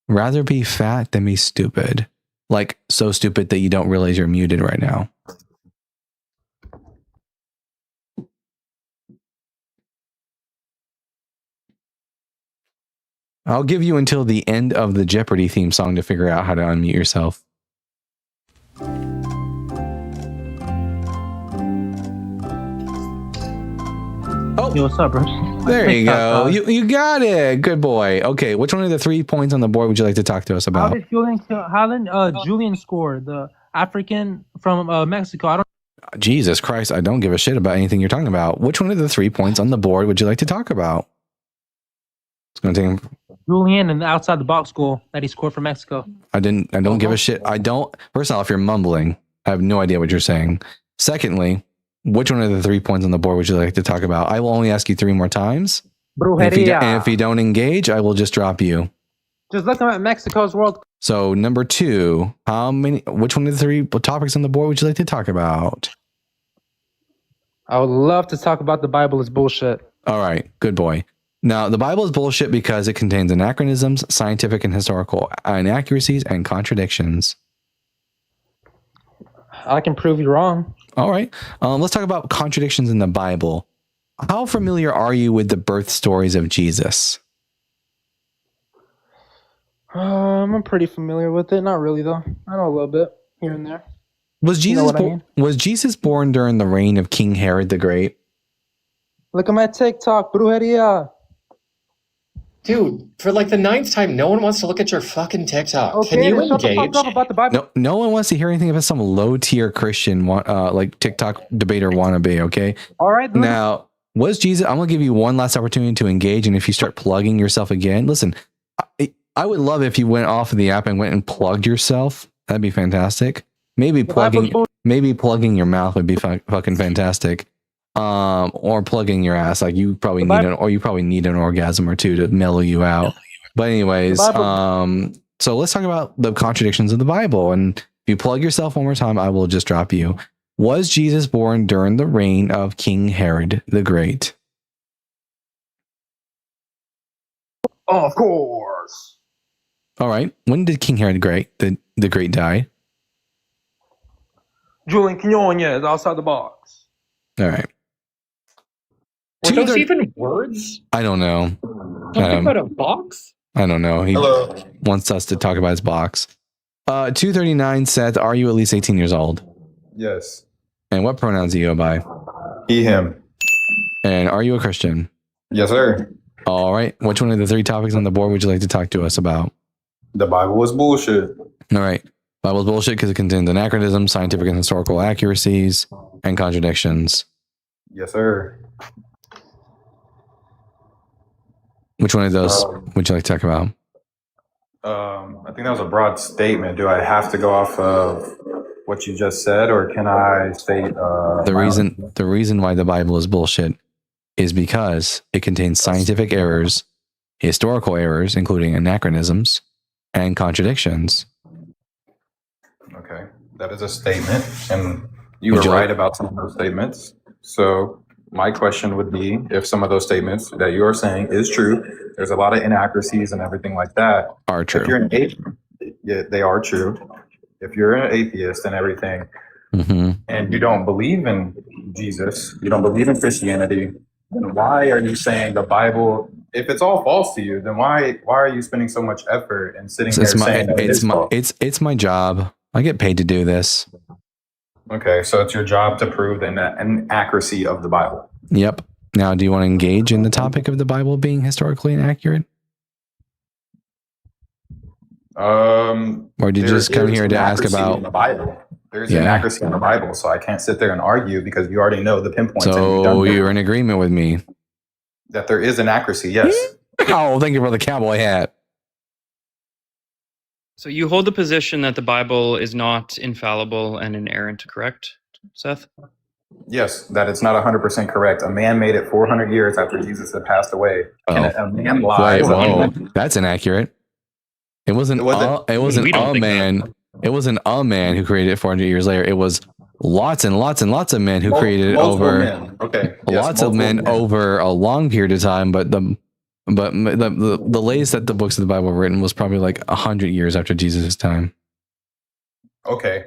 Rather be fat than be stupid. Like, so stupid that you don't realize you're muted right now. I'll give you until the end of the Jeopardy theme song to figure out how to unmute yourself. Oh, yo, what's up, bro? There you go. You got it. Good boy. Okay, which one of the 3 points on the board would you like to talk to us How about? did Julian score? The African from Mexico. I don't. Jesus Christ, I don't give a shit about anything you're talking about. Which one of the 3 points on the board would you like to talk about? It's going to take him. Julian and the outside the box goal that he scored for Mexico. I don't give a shit. First off, you're mumbling. I have no idea what you're saying. Secondly, which one of the 3 points on the board would you like to talk about? I will only ask you 3 more times. And if you don't engage, I will just drop you. Just looking at Mexico's World. So number 2, which one of the 3 topics on the board would you like to talk about? I would love to talk about the Bible is bullshit. All right, good boy. Now, the Bible is bullshit because it contains anachronisms, scientific and historical inaccuracies, and contradictions. I can prove you wrong. All right. Let's talk about contradictions in the Bible. How familiar are you with the birth stories of Jesus? I'm pretty familiar with it. Not really, though. I know a little bit here and there. Was Jesus born during the reign of King Herod the Great? Look at my TikTok, brujeria. Dude, for like the 9th time, no one wants to look at your fucking TikTok. Okay, Can you shut the engage? fuck up about the Bible. No one wants to hear anything about some low-tier Christian, like TikTok debater wannabe, okay? All right, then. Now, was Jesus... I'm going to give you one last opportunity to engage, and if you start plugging yourself again... Listen, I would love if you went off of the app and went and plugged yourself. That'd be fantastic. Maybe plugging your mouth would be fucking fantastic. Or plugging your ass. Like you probably need an orgasm or two to mellow you out. But anyways, so let's talk about the contradictions of the Bible. And if you plug yourself one more time, I will just drop you. Was Jesus born during the reign of King Herod the Great? Of course. All right. When did King Herod the Great die? Julian Quinones outside the box. All right. Were those even words? I don't know. Talking about a box? I don't know. He wants us to talk about his box. 239 says, are you at least 18 years old? Yes. And what pronouns do you go by? He, him. And are you a Christian? Yes, sir. All right. Which one of the 3 topics on the board would you like to talk to us about? The Bible was bullshit. All right. Bible's bullshit because it contains anachronisms, scientific and historical accuracies, and contradictions. Yes, sir. Which one of those would you like to talk about? I think that was a broad statement. Do I have to go off of what you just said, or can I state The reason why the Bible is bullshit is because it contains scientific errors, historical errors, including anachronisms and contradictions. Okay, that is a statement, and you were right about some of those statements. So my question would be, if some of those statements that you are saying is true, there's a lot of inaccuracies and everything like that. Are true. If you're an atheist, yeah, they are true. If you're an atheist and everything, and you don't believe in Jesus, you don't believe in Christianity, then why are you saying the Bible? If it's all false to you, then why are you spending so much effort and sitting here saying that it's my job. I get paid to do this. Okay, so it's your job to prove the inaccuracy of the Bible. Yep. Now, do you want to engage in the topic of the Bible being historically inaccurate? Or did you just come here to ask about the Bible? There's inaccuracy in the Bible, so I can't sit there and argue because you already know the pinpoints. So you're in agreement with me that there is inaccuracy. Yes. Oh, thank you for the cowboy hat. So you hold the position that the Bible is not infallible and inerrant, correct, Seth? Yes, that it's not 100% correct. A man made it 400 years after Jesus had passed away. And a man lied. Whoa, that's inaccurate. It wasn't a man. It wasn't a man who created it 400 years later. It was lots and lots and lots of men who created it over lots of men over a long period of time. But the latest that the books of the Bible were written was probably like 100 years after Jesus' time. Okay.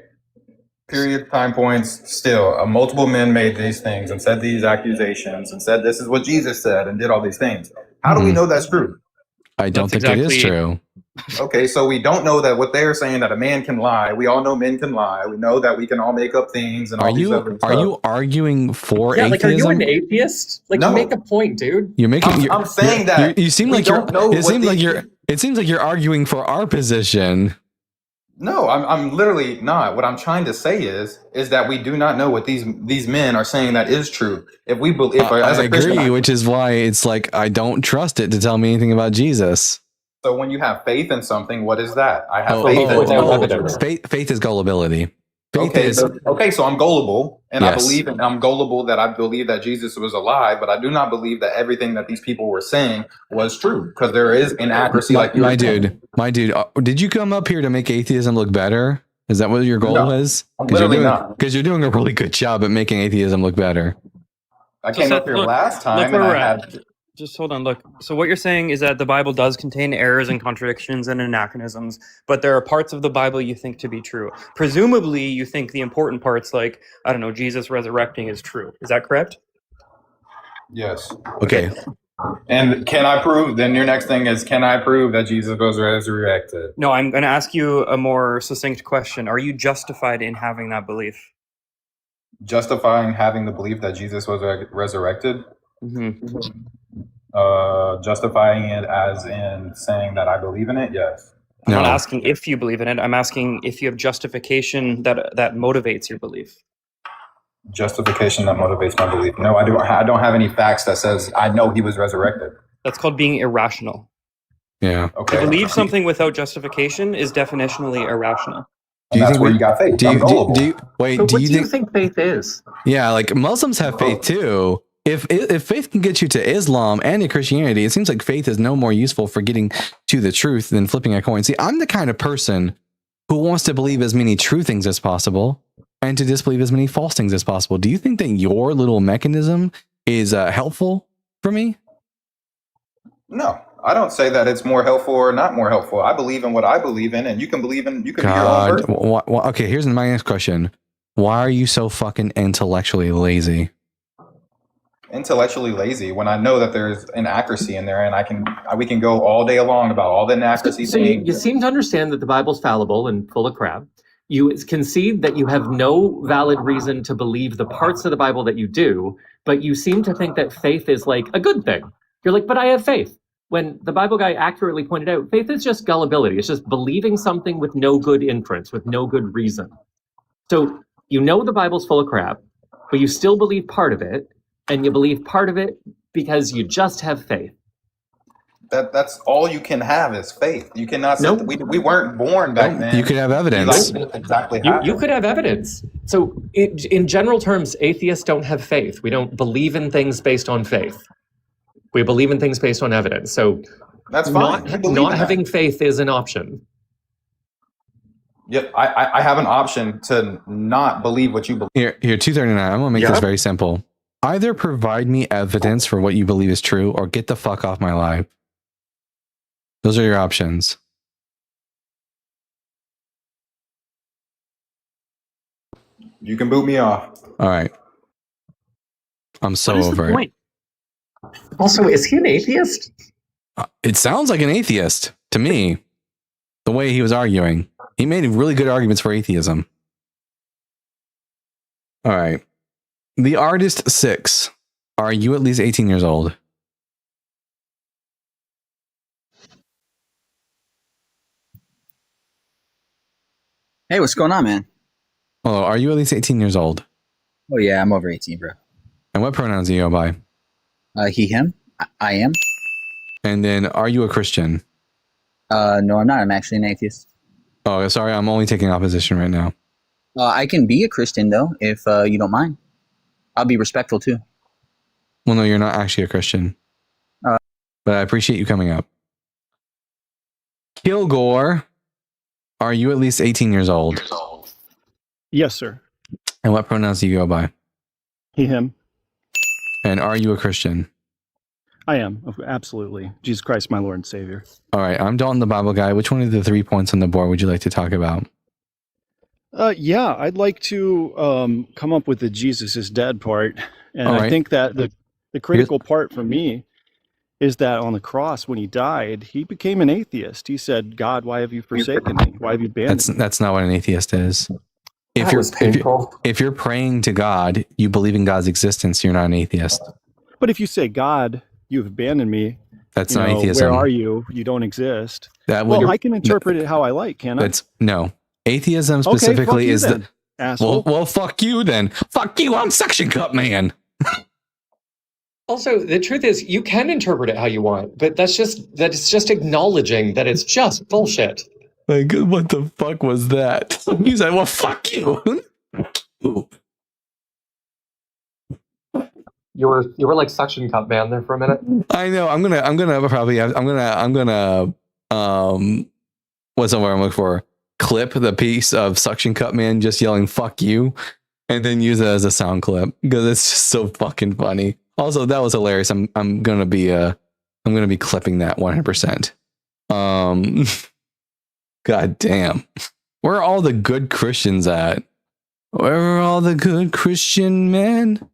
Period, time points, still, multiple men made these things and said these accusations and said this is what Jesus said and did all these things. How do we know that's true? I don't think it is true. Okay, so we don't know that what they're saying that a man can lie. We all know men can lie. We know that we can all make up things and all these other stuff. Are you arguing for atheism? Like, are you an atheist? Like, no. You make a point, dude. You're making. I'm saying that you seem like you're. It seems like you're arguing for our position. No, I'm literally not. What I'm trying to say is that we do not know what these men are saying that is true. If we believe, I agree, which is why it's like I don't trust it to tell me anything about Jesus. So when you have faith in something, what is that? I have faith without evidence. Faith is gullibility. Okay, so I'm gullible, and yes. I'm gullible that I believe that Jesus was alive, but I do not believe that everything that these people were saying was true, because there is inaccuracy. My dude, did you come up here to make atheism look better? Is that what your goal is? Literally not. Because you're doing a really good job at making atheism look better. I came up here last time, and I had... Just hold on, look. So what you're saying is that the Bible does contain errors and contradictions and anachronisms, but there are parts of the Bible you think to be true. Presumably, you think the important parts, like, I don't know, Jesus resurrecting is true. Is that correct? Yes. Okay. And can I prove, then your next thing is, can I prove that Jesus was resurrected? No, I'm going to ask you a more succinct question. Are you justified in having that belief? Justifying having the belief that Jesus was resurrected? Mm-hmm. Justifying it as in saying that I believe in it? Yes. I'm not asking if you believe in it. I'm asking if you have justification that motivates your belief. Justification that motivates my belief? No, I don't have any facts that says I know he was resurrected. That's called being irrational. Yeah. Okay. To believe something without justification is definitionally irrational. And that's where you got faith. Do you think faith is? Yeah, like Muslims have faith too. If faith can get you to Islam and to Christianity, it seems like faith is no more useful for getting to the truth than flipping a coin. See, I'm the kind of person who wants to believe as many true things as possible and to disbelieve as many false things as possible. Do you think that your little mechanism is helpful for me? No, I don't say that it's more helpful or not more helpful. I believe in what I believe in, and you can believe in. You can be your own person. Okay, here's my next question: why are you so fucking intellectually lazy? Intellectually lazy when I know that there's inaccuracy in there, and we can go all day long about all the inaccuracies. So you seem to understand that the Bible's fallible and full of crap. You concede that you have no valid reason to believe the parts of the Bible that you do, but you seem to think that faith is like a good thing. You're like, but I have faith. When the Bible guy accurately pointed out, faith is just gullibility. It's just believing something with no good inference, with no good reason. So you know the Bible's full of crap, but you still believe part of it. And you believe part of it because you just have faith. That's all you can have is faith. You cannot say we weren't born back then. You could have evidence. Exactly. You could have evidence. So, in general terms, atheists don't have faith. We don't believe in things based on faith. We believe in things based on evidence. So, that's fine. Not having faith is an option. Yep, I have an option to not believe what you believe. Here, 239. I'm gonna make this very simple. Either provide me evidence for what you believe is true, or get the fuck off my live. Those are your options. You can boot me off. All right. I'm so over it. Also, is he an atheist? It sounds like an atheist to me. The way he was arguing, he made really good arguments for atheism. All right. The Artist 6. Are you at least 18 years old? Hey, what's going on, man? Oh, are you at least 18 years old? Oh, yeah, I'm over 18, bro. And what pronouns do you go by? He, him. I am. And then, are you a Christian? No, I'm not. I'm actually an atheist. Oh, sorry. I'm only taking opposition right now. I can be a Christian, though, if you don't mind. I'll be respectful, too. Well, no, you're not actually a Christian. But I appreciate you coming up. Kilgore, are you at least 18 years old? Yes, sir. And what pronouns do you go by? He, him. And are you a Christian? I am, absolutely. Jesus Christ, my Lord and Savior. All right, I'm Dalton the Bible Guy. Which one of the 3 points on the board would you like to talk about? Yeah, I'd like to come up with the Jesus is dead part. And I think that the critical part for me is that on the cross, when he died, he became an atheist. He said, God, why have you forsaken me? Why have you abandoned me? That's not what an atheist is. If you're praying to God, you believe in God's existence, you're not an atheist. But if you say, God, you've abandoned me. That's not atheism. Where are you? You don't exist. I can interpret it how I like, can I? No. Atheism specifically is then, asshole. Well, fuck you then. Fuck you, I'm Suction Cup Man. Also, the truth is, you can interpret it how you want, but that's just acknowledging that it's just bullshit. Like, what the fuck was that? You said, well, fuck you. You were like Suction Cup Man there for a minute. I know. I'm gonna what's the word I'm looking for? Clip the piece of Suction Cup Man just yelling "fuck you," and then use it as a sound clip because it's just so fucking funny. Also, that was hilarious. I'm gonna be clipping that 100%. God damn. Where are all the good Christians at? Where are all the good Christian men?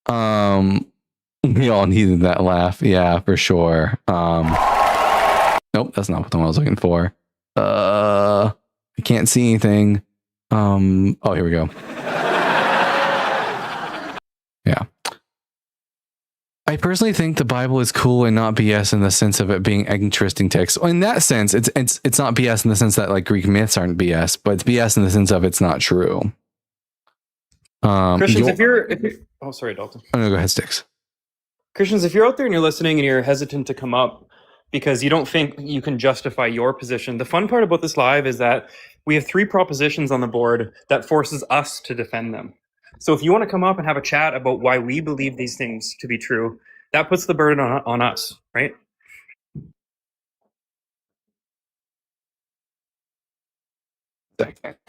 We all needed that laugh. Yeah, for sure. Nope, that's not what the one I was looking for. I can't see anything. Oh, here we go. Yeah. I personally think the Bible is cool and not BS in the sense of it being interesting text. In that sense, it's not BS in the sense that like Greek myths aren't BS, but it's BS in the sense of it's not true. Christians, if you're oh, sorry, Dalton. Oh, no, go ahead, Sticks. Christians, if you're out there and you're listening and you're hesitant to come up because you don't think you can justify your position, the fun part about this live is that we have 3 propositions on the board that forces us to defend them. So if you want to come up and have a chat about why we believe these things to be true, that puts the burden on us, right?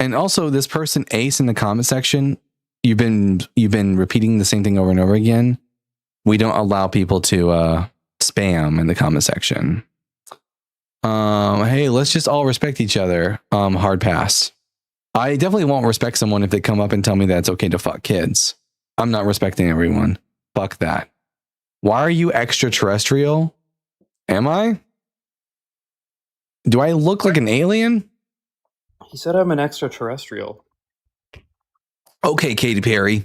And also, this person Ace in the comment section, you've been repeating the same thing over and over again. We don't allow people to spam in the comment section. Hey, let's just all respect each other. Hard pass. I definitely won't respect someone if they come up and tell me that it's okay to fuck kids. I'm not respecting everyone. Fuck that. Why are you extraterrestrial? Am I? Do I look like an alien? He said I'm an extraterrestrial. Okay, Katy Perry.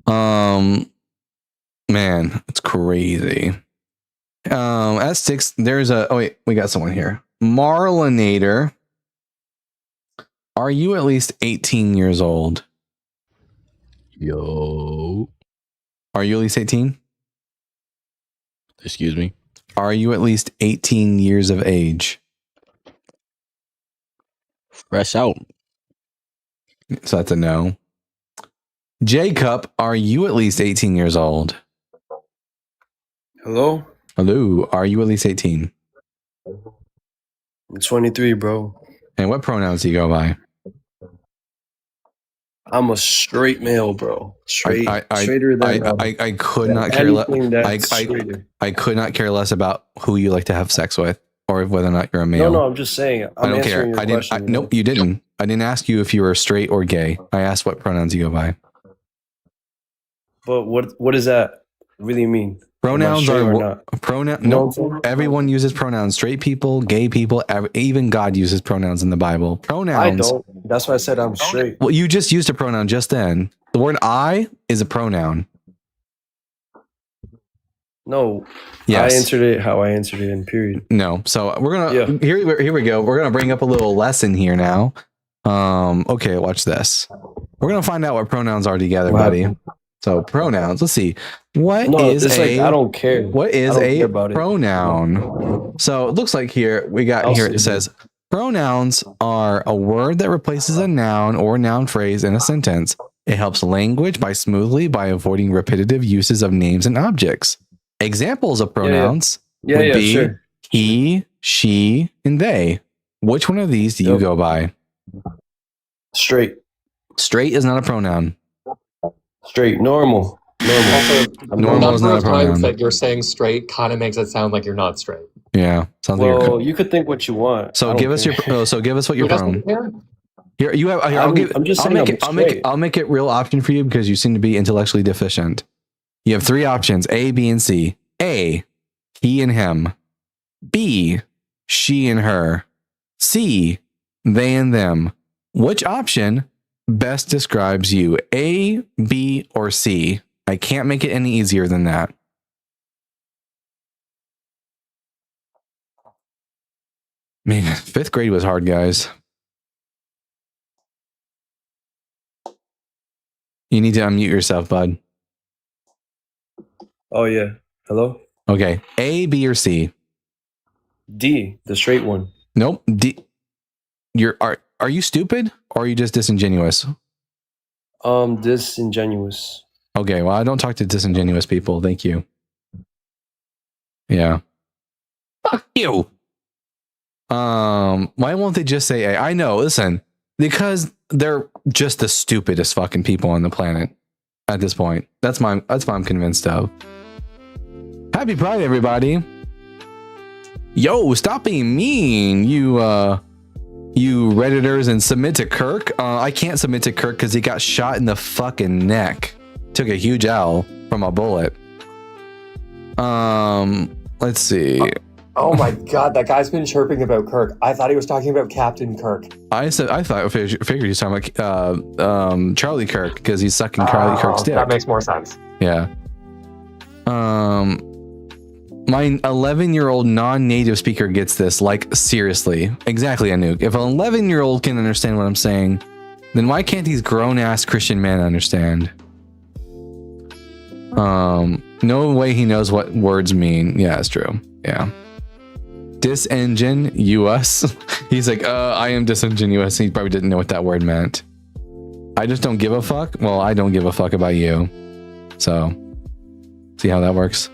Man, it's crazy. At 6, there's a... Oh, wait, we got someone here. Marlinator. Are you at least 18 years old? Yo. Are you at least 18? Excuse me? are you at least 18 years of age? Fresh out. So that's a no. Jacob, are you at least 18 years old? Hello? Hello, are you at least 18? I'm 23, bro. And what pronouns do you go by? I'm a straight male, bro. Straighter than I could not care less. I could not care less about who you like to have sex with or whether or not you're a male. No, I'm just saying. I don't care. Nope, you didn't. I didn't ask you if you were straight or gay. I asked what pronouns you go by. But what does that really mean? Pronouns are No, everyone uses pronouns. Straight people, gay people, even God uses pronouns in the Bible. Pronouns. I don't. That's why I said I'm straight. Well, you just used a pronoun just then. The word "I" is a pronoun. No. Yes. I answered it how I answered it in period. No. So we're gonna here we go. We're gonna bring up a little lesson here now. Okay, watch this. We're gonna find out what pronouns are together, buddy. So pronouns. Let's see. I don't care. What is a pronoun? So it looks like here we got it says pronouns are a word that replaces a noun or noun phrase in a sentence. It helps language by avoiding repetitive uses of names and objects. Examples of pronouns would be he, she, and they. Which one of these do you go by? Straight. Straight is not a pronoun. Straight. Normal. Normal is not a pronoun. That you're saying straight kind of makes it sound like you're not straight. Yeah. Sounds well, you could think what you want. So give us what your pronoun. Here you have. Here, I'll make it real option for you because you seem to be intellectually deficient. You have 3 options: A, B, and C. A, he and him. B, she and her. C, they and them. Which option best describes you? A, B, or C? I can't make it any easier than that. Man, 5th grade was hard, guys. You need to unmute yourself, bud. Oh, yeah. Hello? Okay. A, B, or C? D, the straight one. Nope. D. Are you stupid or are you just disingenuous? Disingenuous. Okay, well, I don't talk to disingenuous people. Thank you. Yeah. Fuck you. Why won't they just say A? I know, listen, because they're just the stupidest fucking people on the planet at this point. That's what I'm convinced of. Happy Pride, everybody. Yo, stop being mean, you Redditors, and submit to Kirk. I can't submit to Kirk because he got shot in the fucking neck. Took a huge L from a bullet. Let's see. Oh my god, that guy's been chirping about Kirk. I thought he was talking about Captain Kirk. I figured he was talking about Charlie Kirk because he's sucking Charlie Kirk's dick. That makes more sense. Yeah. My 11-year-old non-native speaker gets this. Like, seriously. Exactly, Anouk. If an 11-year-old can understand what I'm saying, then why can't these grown-ass Christian men understand? No way he knows what words mean. Yeah, it's true. Yeah. Disingenuous. He's like, I am disingenuous. He probably didn't know what that word meant. I just don't give a fuck. Well, I don't give a fuck about you. So, see how that works?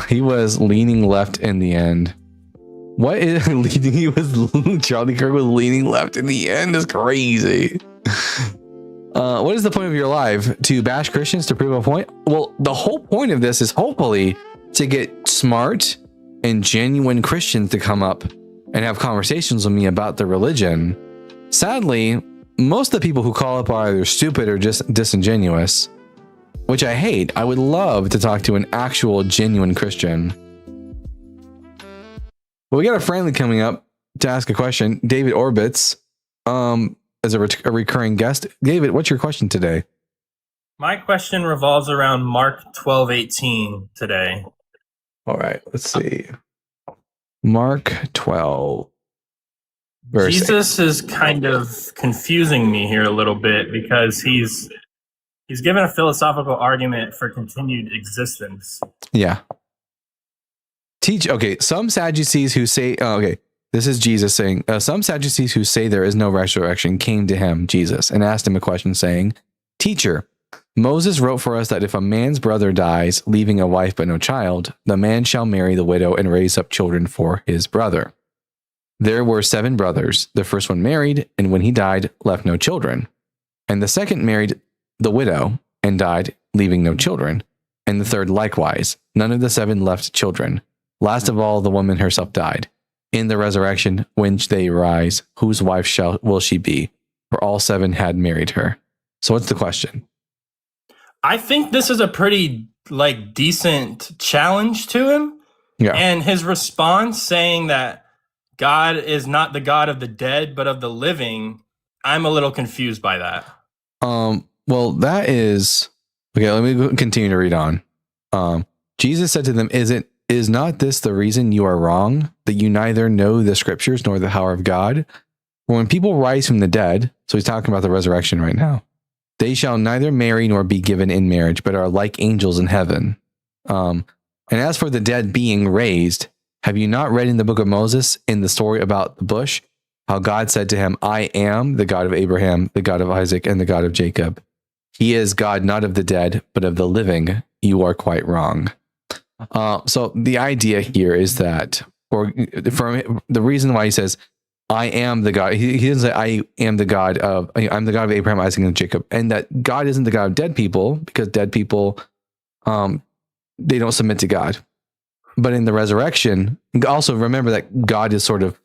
He was leaning left in the end. What is leading? Charlie Kirk was leaning left in the end is crazy. What is the point of your life? To bash Christians to prove a point? Well, the whole point of this is hopefully to get smart and genuine Christians to come up and have conversations with me about their religion. Sadly, most of the people who call up are either stupid or just disingenuous, which I hate. I would love to talk to an actual genuine Christian. Well, we got a friendly coming up to ask a question. David Orbitz, as a recurring guest. David, what's your question today? My question revolves around Mark 12:18 today. All right, let's see. Mark 12. Jesus is kind of confusing me here a little bit because he's He's given a philosophical argument for continued existence. Yeah. Okay, some Sadducees who say, this is Jesus saying, some Sadducees who say there is no resurrection came to him, Jesus, and asked him a question saying, Teacher, Moses wrote for us that if a man's brother dies, leaving a wife but no child, the man shall marry the widow and raise up children for his brother. There were 7 brothers. The first one married, and when he died, left no children. And the second married the widow and died, leaving no children. And the third likewise. None of the 7 left children. Last of all, the woman herself died. In the resurrection, when they rise, whose wife will she be? For all 7 had married her. So what's the question? I think this is a pretty decent challenge to him. Yeah. And his response saying that God is not the God of the dead, but of the living, I'm a little confused by that. Well, that is okay. Let me continue to read on. Jesus said to them, Is not this the reason you are wrong, that you neither know the scriptures nor the power of God? For when people rise from the dead, so he's talking about the resurrection right now, they shall neither marry nor be given in marriage, but are like angels in heaven. And as for the dead being raised, have you not read in the book of Moses, in the story about the bush, how God said to him, I am the God of Abraham, the God of Isaac, and the God of Jacob. He is God not of the dead, but of the living. You are quite wrong. So the idea here is that, or for the reason why he says, I am the God, he doesn't say I'm the God of Abraham, Isaac, and Jacob, and that God isn't the God of dead people, because dead people, they don't submit to God. But in the resurrection, also remember that God is sort of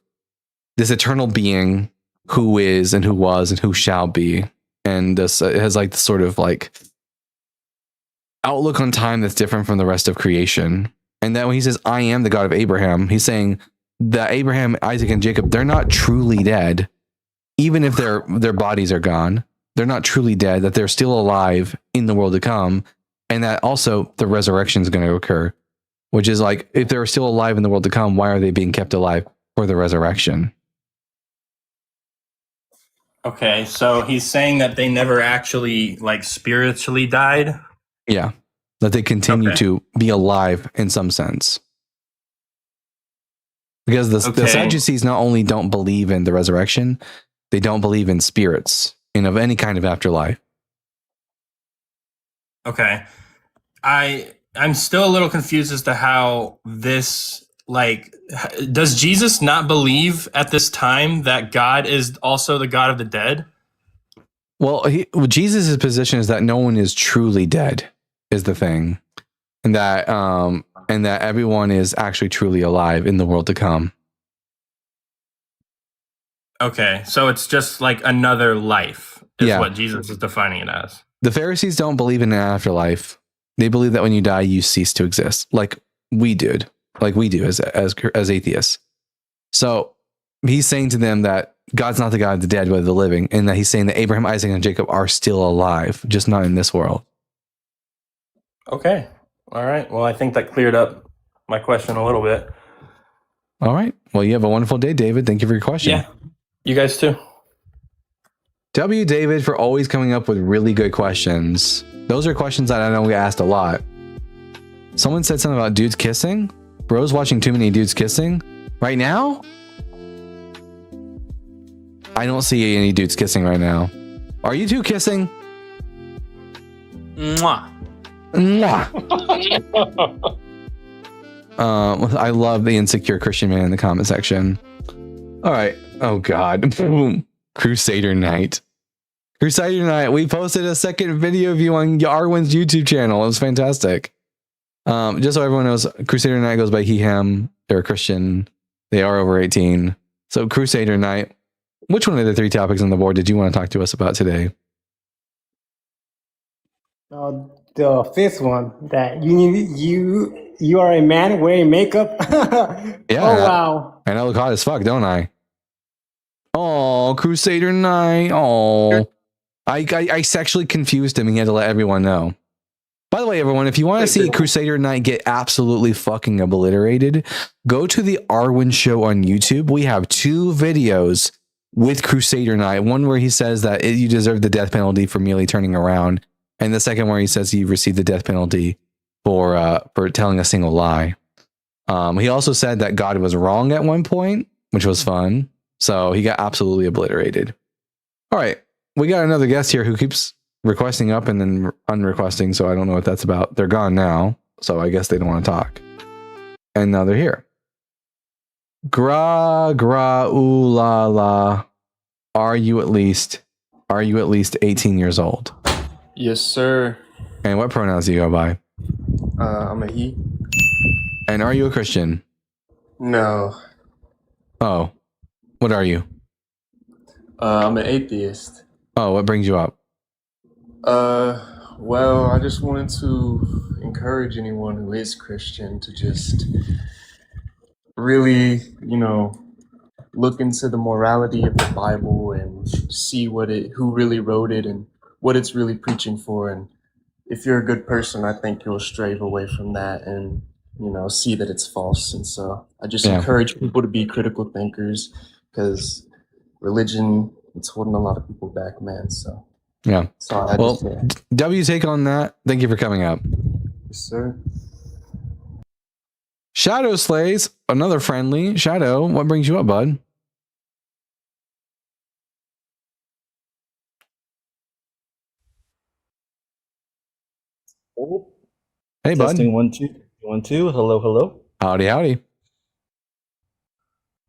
this eternal being who is and who was and who shall be. And this it has this sort of outlook on time that's different from the rest of creation. And that when he says, I am the God of Abraham, he's saying that Abraham, Isaac, and Jacob, they're not truly dead. Even if their bodies are gone, they're not truly dead, that they're still alive in the world to come. And that also the resurrection is going to occur, which is if they're still alive in the world to come, why are they being kept alive for the resurrection? Okay, so he's saying that they never actually spiritually died? Yeah, that they continue to be alive in some sense. Because the Sadducees not only don't believe in the resurrection, they don't believe in spirits and of any kind of afterlife. Okay. I'm still a little confused as to how this, does Jesus not believe at this time that God is also the God of the dead? Well, Jesus' position is that no one is truly dead, is the thing, and that everyone is actually truly alive in the world to come. Okay, so it's just another life is what Jesus is defining it as. The Pharisees don't believe in an afterlife. They believe that when you die, you cease to exist, like we do as atheists. So he's saying to them that God's not the God of the dead, but of the living, and that he's saying that Abraham, Isaac, and Jacob are still alive, just not in this world. Okay. All right. Well, I think that cleared up my question a little bit. All right. Well, you have a wonderful day, David. Thank you for your question. Yeah. You guys too. W. David for always coming up with really good questions. Those are questions that I know we asked a lot. Someone said something about dudes kissing. Bro's watching too many dudes kissing. Right now? I don't see any dudes kissing right now. Are you two kissing? Mwah. Mwah. I love the insecure Christian man in the comment section. All right. Oh God. Crusader Night. Crusader Night. We posted a second video of you on Arwen's YouTube channel. It was fantastic. Just so everyone knows, Crusader Night goes by he, him. They're a Christian. They are over 18. So Crusader Night. Which one of the 3 topics on the board did you want to talk to us about today? The fifth one, that you are a man wearing makeup. Yeah. Oh wow. And I look hot as fuck, don't I? Oh, Crusader Night. Oh, I sexually confused him and he had to let everyone know. By the way, everyone, if you want to see Crusader Night get absolutely fucking obliterated, go to the Arwen Show on YouTube. We have 2 videos with Crusader Night. One where he says that you deserve the death penalty for merely turning around. and the second where he says he received the death penalty for telling a single lie. He also said that God was wrong at one point, which was fun. So he got absolutely obliterated. All right, we got another guest here who keeps requesting up and then unrequesting. So I don't know what that's about. They're gone now, so I guess they don't want to talk. And now they're here. Gra ooh la la. Are you at least 18 years old? Yes, sir. And what pronouns do you go by? I'm a he. And are you a Christian? No. Oh, what are you? I'm an atheist. Oh, what brings you up? Well, I just wanted to encourage anyone who is Christian to just really, look into the morality of the Bible and see who really wrote it and what it's really preaching for. And if you're a good person, I think you'll stray away from that and, see that it's false. And so I just encourage people to be critical thinkers, because religion, it's holding a lot of people back, man. So yeah. Well, W, take on that. Thank you for coming up. Yes, sir. Shadow Slays, another friendly. Shadow, what brings you up, bud? Oh. Hey, Testing bud. 1 2 1 2. Hello, hello. Howdy.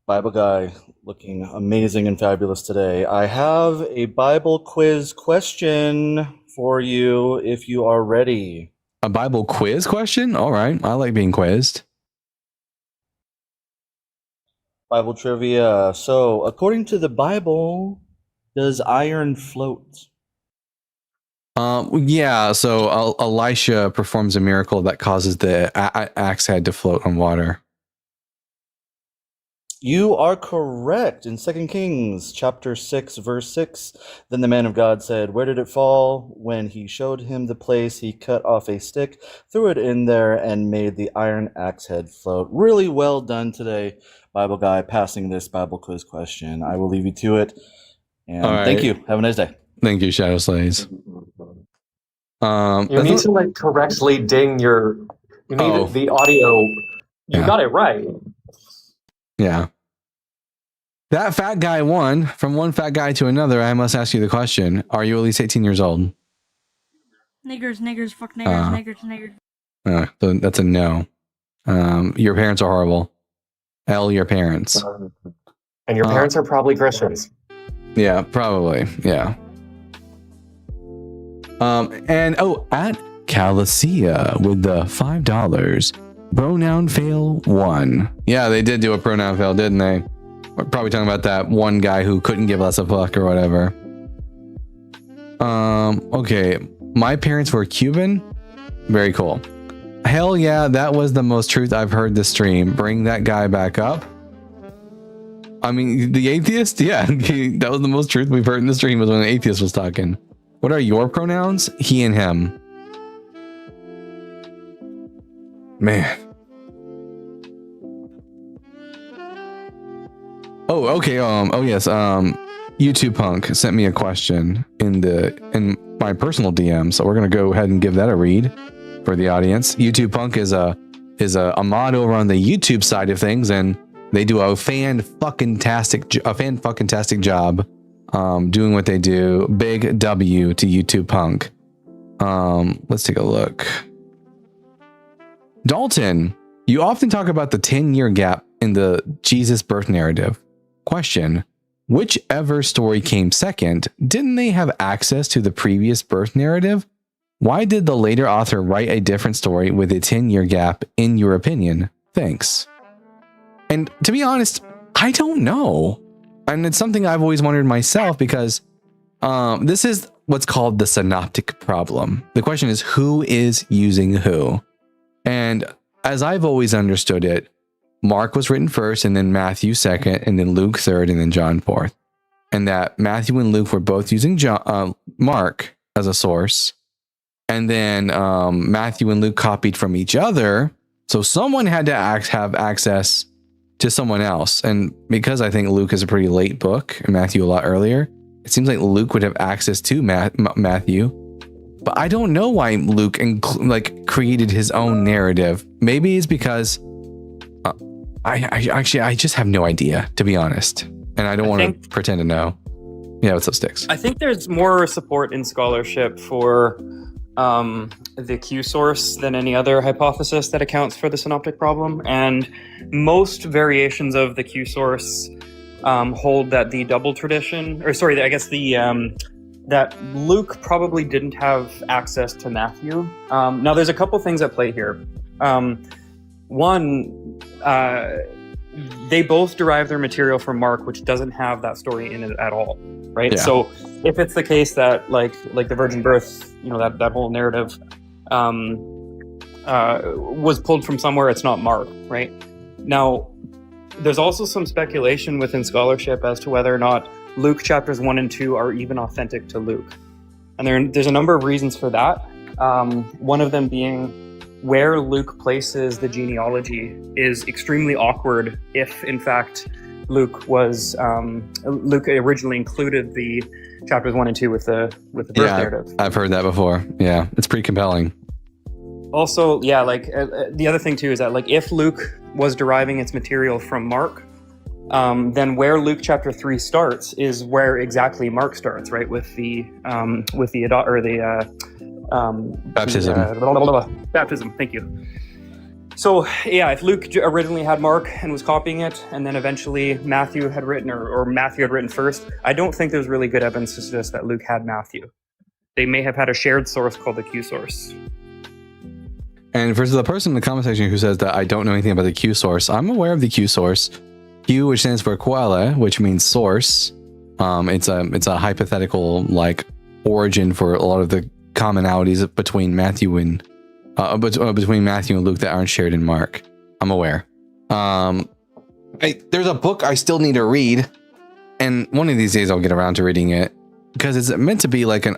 Bible guy, looking amazing and fabulous today. I have a Bible quiz question for you if you are ready. A Bible quiz question? All right. I like being quizzed. Bible trivia. So, according to the Bible, does iron float? Yeah. So Elisha performs a miracle that causes the axe head to float on water. You are correct. In 2 Kings chapter 6, verse 6, then the man of God said, "Where did it fall?" When he showed him the place, he cut off a stick, threw it in there, and made the iron axe head float. Really well done today, Bible guy, passing this Bible quiz question. I will leave you to it. And thank you. Have a nice day. Thank you, Shadow Slays. You need to correctly ding your. You need the audio. You got it right. Yeah. That fat guy won. From one fat guy to another, I must ask you the question. Are you at least 18 years old? Niggers, fuck niggers. So that's a no. Your parents are horrible. L your parents. And your parents are probably Christians. Yeah, probably. Yeah. And at Calicia with the $5. Pronoun fail 1. Yeah, they did do a pronoun fail, didn't they? We're probably talking about that one guy who couldn't give us a fuck or whatever. Okay. My parents were Cuban. Very cool. Hell yeah, that was the most truth I've heard this stream. Bring that guy back up. I mean, the atheist? Yeah, that was the most truth we've heard in the stream was when an atheist was talking. What are your pronouns? He and him. Man. Oh, okay. Oh yes. YouTube Punk sent me a question in my personal DM, so we're gonna go ahead and give that a read for the audience. YouTube Punk is a mod over on the YouTube side of things, and they do a fan-fucking-tastic job doing what they do. Big W to YouTube Punk. Let's take a look. Dalton, you often talk about the 10-year gap in the Jesus birth narrative. Question, whichever story came second, didn't they have access to the previous birth narrative? Why did the later author write a different story with a 10-year gap, in your opinion? Thanks. And to be honest, I don't know. And it's something I've always wondered myself, because this is what's called the synoptic problem. The question is, who is using who? And as I've always understood it, Mark was written first, and then Matthew second, and then Luke third, and then John fourth. And that Matthew and Luke were both using Mark as a source. And then Matthew and Luke copied from each other. So someone had to have access to someone else. And because I think Luke is a pretty late book and Matthew a lot earlier, it seems like Luke would have access to Matthew. But I don't know why Luke created his own narrative. Maybe it's because I just have no idea, to be honest, and I don't want to pretend to know. Yeah, what's up, Sticks? I think there's more support in scholarship for the Q source than any other hypothesis that accounts for the synoptic problem, and most variations of the Q source hold that the double tradition, or sorry, I guess that Luke probably didn't have access to Matthew. Now, there's a couple things at play here. One, they both derive their material from Mark, which doesn't have that story in it at all, right? Yeah. So if it's the case that like the virgin birth, that whole narrative was pulled from somewhere, it's not Mark, right? Now, there's also some speculation within scholarship as to whether or not Luke chapters 1 and 2 are even authentic to Luke. And there's a number of reasons for that. One of them being where Luke places the genealogy is extremely awkward if, in fact, Luke originally included the chapters 1 and 2 with the birth narrative. I've heard that before. Yeah, it's pretty compelling. Also, yeah, the other thing too is that if Luke was deriving its material from Mark, then where Luke chapter 3 starts is where exactly Mark starts, right? With the baptism. Baptism. Thank you. So yeah, if Luke originally had Mark and was copying it, and then eventually Matthew had written, or Matthew had written first, I don't think there's really good evidence to suggest that Luke had Matthew. They may have had a shared source called the Q source. And for the person in the comment section who says that I don't know anything about the Q source, I'm aware of the Q source. Q, which stands for quelle, which means source. It's a hypothetical origin for a lot of the commonalities between Matthew and Luke that aren't shared in Mark. I'm aware. There's a book I still need to read, and one of these days I'll get around to reading it, because it's meant to be like an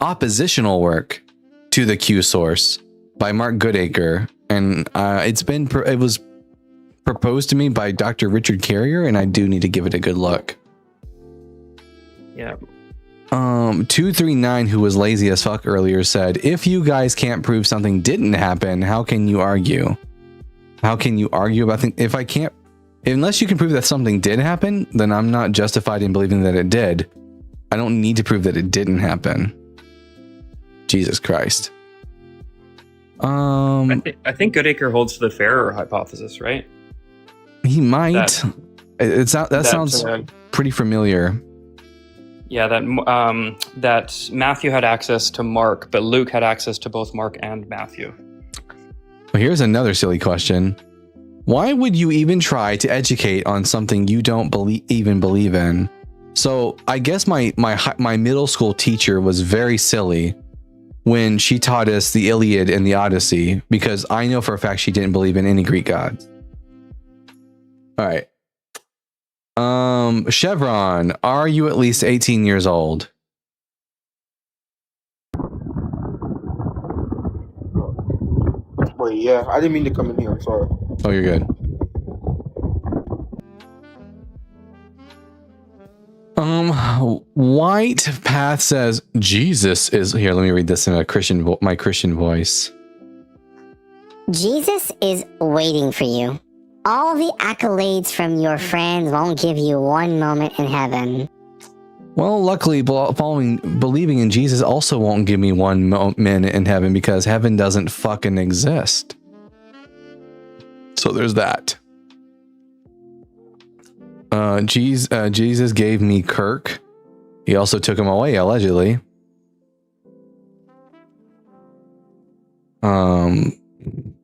oppositional work to the Q source by Mark Goodacre, and it was proposed to me by Dr. Richard Carrier, and I do need to give it a good look. Yeah. 239, who was lazy as fuck earlier, said, if you guys can't prove something didn't happen, how can you argue? How can you argue about things? Unless you can prove that something did happen, then I'm not justified in believing that it did. I don't need to prove that it didn't happen. Jesus Christ. I think Goodacre holds to the Farrer hypothesis, right? He might. That sounds pretty familiar. Yeah, that Matthew had access to Mark, but Luke had access to both Mark and Matthew. Well, here's another silly question. Why would you even try to educate on something you don't even believe in? So I guess my middle school teacher was very silly when she taught us the Iliad and the Odyssey, because I know for a fact she didn't believe in any Greek gods. All right. Chevron, are you at least 18 years old? Wait, yeah, I didn't mean to come in here. I'm sorry. Oh, you're good. White Path says Jesus is here. Let me read this in my Christian voice. Jesus is waiting for you. All the accolades from your friends won't give you one moment in heaven. Well, luckily, believing in Jesus also won't give me one minute in heaven, because heaven doesn't fucking exist. So there's that. Jesus gave me Kirk. He also took him away, allegedly.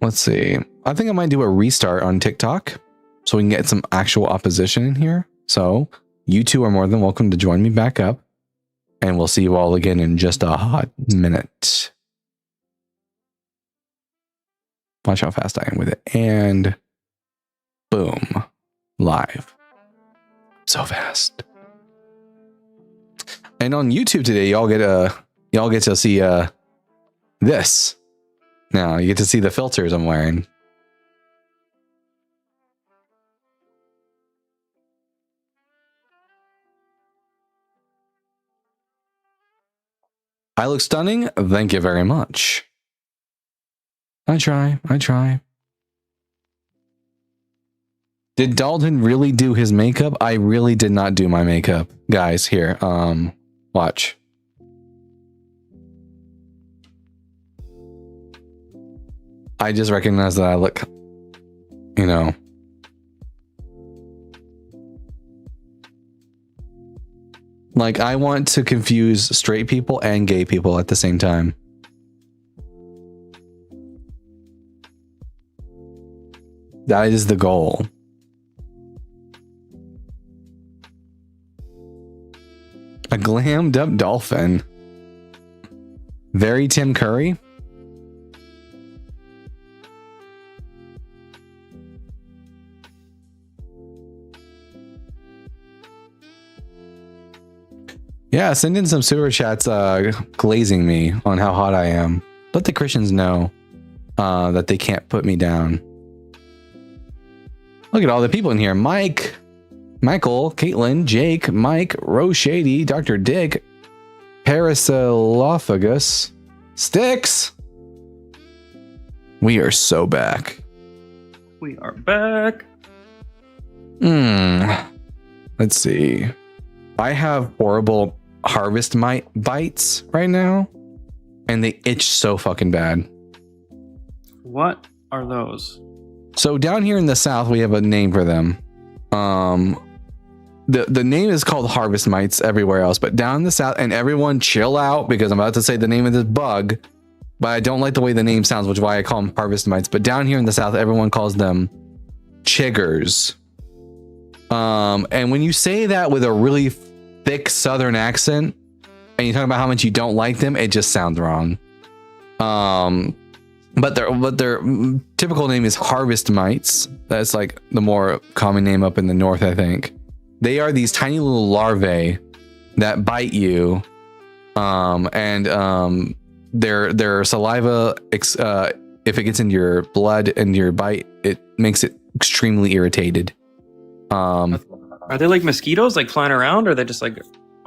Let's see. I think I might do a restart on TikTok so we can get some actual opposition in here. So you two are more than welcome to join me back up, and we'll see you all again in just a hot minute. Watch how fast I am with it. And boom, live. So fast. And on YouTube today, y'all get to see this. Now you get to see the filters I'm wearing. I look stunning. Thank you very much. I try. Did Dalton really do his makeup? I really did not do my makeup. Guys, here, watch. I just recognize that I look, you know. Like, I want to confuse straight people and gay people at the same time. That is the goal. A glammed up dolphin. Very Tim Curry. Yeah, send in some super chats glazing me on how hot I am. Let the Christians know that they can't put me down. Look at all the people in here. Mike, Michael, Caitlin, Jake, Mike, Rose Shady, Dr. Dick, Parasilophagus, Sticks. We are so back. We are back. Let's see. I have horrible harvest mite bites right now, and they itch so fucking bad. What are those? So down here in the south, we have a name for them. The name is called harvest mites everywhere else, but down in the south, and everyone chill out because I'm about to say the name of this bug, but I don't like the way the name sounds, which is why I call them harvest mites. But down here in the south, everyone calls them chiggers. And when you say that with a really thick southern accent, and you talk about how much you don't like them, it just sounds wrong. But their typical name is harvest mites. That's like the more common name up in the north, I think. They are these tiny little larvae that bite you, and their saliva, if it gets into your blood and your bite, it makes it extremely irritated. Are they like mosquitoes, like flying around, or are they just like?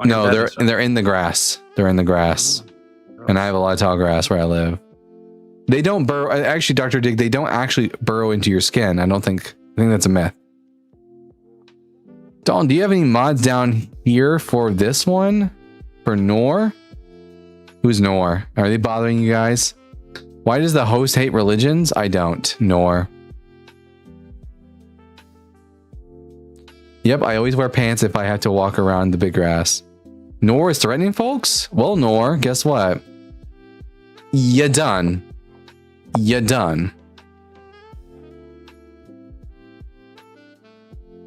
No, they're in the grass. They're in the grass, and I have a lot of tall grass where I live. They don't burrow. Actually, Dr. Dig, they don't actually burrow into your skin. I think that's a myth. Dalton, do you have any mods down here for this one? For Nor? Who's Nor? Are they bothering you guys? Why does the host hate religions? I don't. Nor. Yep, I always wear pants if I have to walk around the big grass. Nor is threatening folks? Well, Nor, guess what? You done. You done.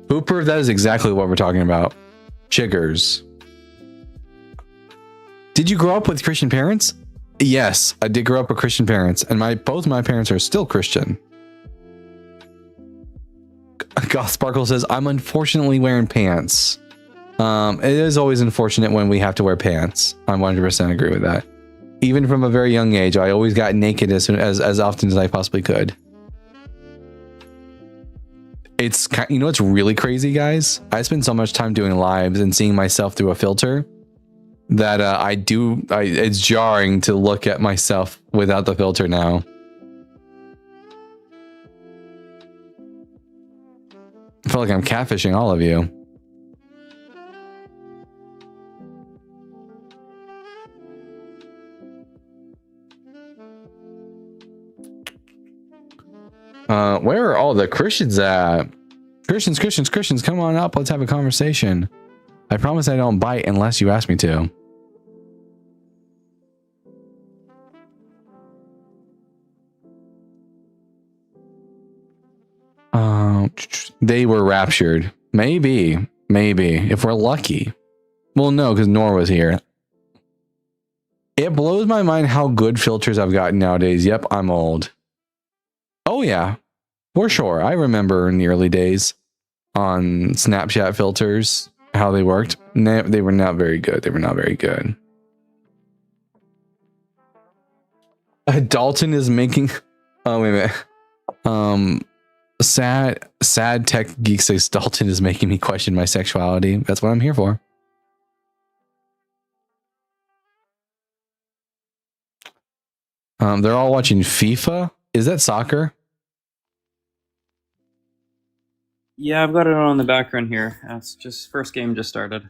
Who proved that is exactly what we're talking about? Chiggers. Did you grow up with Christian parents? Yes, I did grow up with Christian parents, and both my parents are still Christian. Goth Sparkle says, I'm unfortunately wearing pants. It is always unfortunate when we have to wear pants. I 100% agree with that. Even from a very young age, I always got naked as often as I possibly could. It's, you know what's really crazy, guys? I spend so much time doing lives and seeing myself through a filter that it's jarring to look at myself without the filter now. I feel like I'm catfishing all of you. Where are all the Christians at? Christians, come on up. Let's have a conversation. I promise I don't bite unless you ask me to. They were raptured. Maybe, if we're lucky. Well, no, because Nor was here. It blows my mind how good filters I've gotten nowadays. Yep, I'm old. Oh yeah, for sure. I remember in the early days on Snapchat filters, how they worked. They were not very good. Dalton is making... Oh, wait a minute. Sad Tech Geek says Dalton is making me question my sexuality. That's what I'm here for. They're all watching FIFA. Is that soccer? Yeah, I've got it on in the background here. It's just first game just started.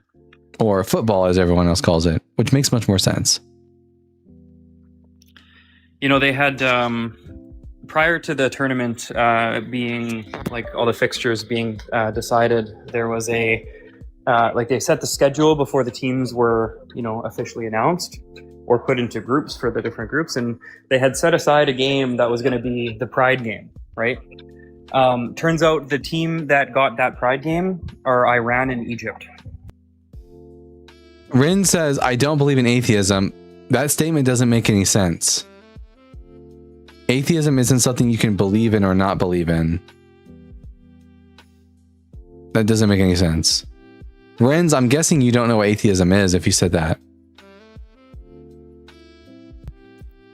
Or football, as everyone else calls it, which makes much more sense. You know, they had prior to the tournament being like all the fixtures being decided, there was a like they set the schedule before the teams were, you know, officially announced or put into groups for the different groups, and they had set aside a game that was going to be the Pride game, right? Turns out the team that got that Pride game are Iran and Egypt. Rin says, I don't believe in atheism. That statement doesn't make any sense. Atheism isn't something you can believe in or not believe in. That doesn't make any sense. Renz, I'm guessing you don't know what atheism is if you said that.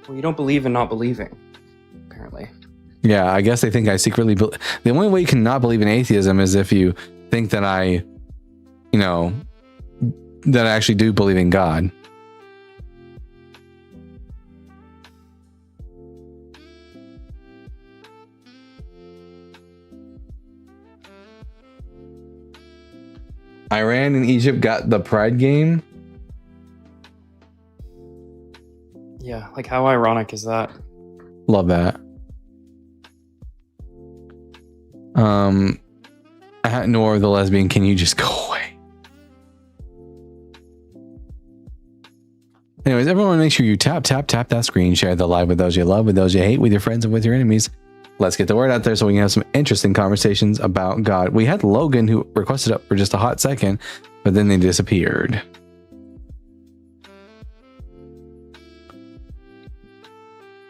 Well, you don't believe in not believing, apparently. Yeah, I guess they think I secretly believe. The only way you can not believe in atheism is if you think that I, you know, that I actually do believe in God. Iran and Egypt got the Pride game. Yeah, like how ironic is that? Love that. Nor the lesbian, can you just go away? Anyways, everyone make sure you tap that screen, share the live with those you love, with those you hate, with your friends and with your enemies. Let's get the word out there so we can have some interesting conversations about God. We had Logan who requested up for just a hot second, but then they disappeared.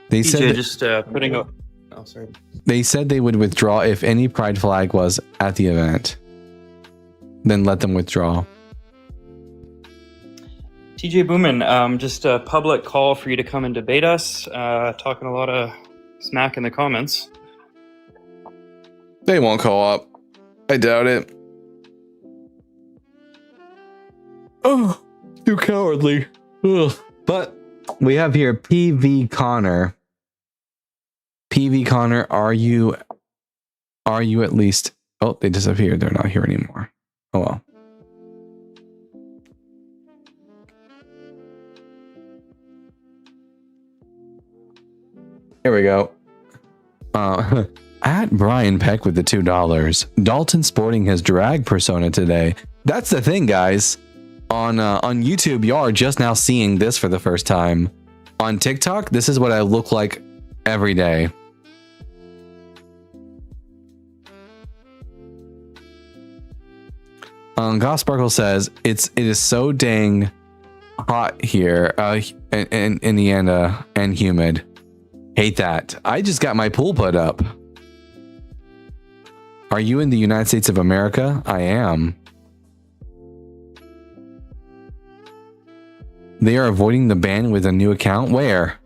They said just putting up. Oh, sorry. They said they would withdraw if any pride flag was at the event. Then let them withdraw. TJ Boomin, just a public call for you to come and debate us. Talking a lot of smack in the comments. They won't call up. I doubt it. Oh, too cowardly. Ugh. But we have here PV Connor. PV Connor, are you at least... Oh, they disappeared. They're not here anymore. Oh well. Here we go. At Brian Peck with the $2. Dalton sporting his drag persona today. That's the thing, guys. On YouTube, y'all are just now seeing this for the first time. On TikTok, this is what I look like every day. Gossparkle says it is so dang hot here in Indiana and humid. Hate that. I just got my pool put up. Are you in the United States of America? I am. They are avoiding the ban with a new account. Where?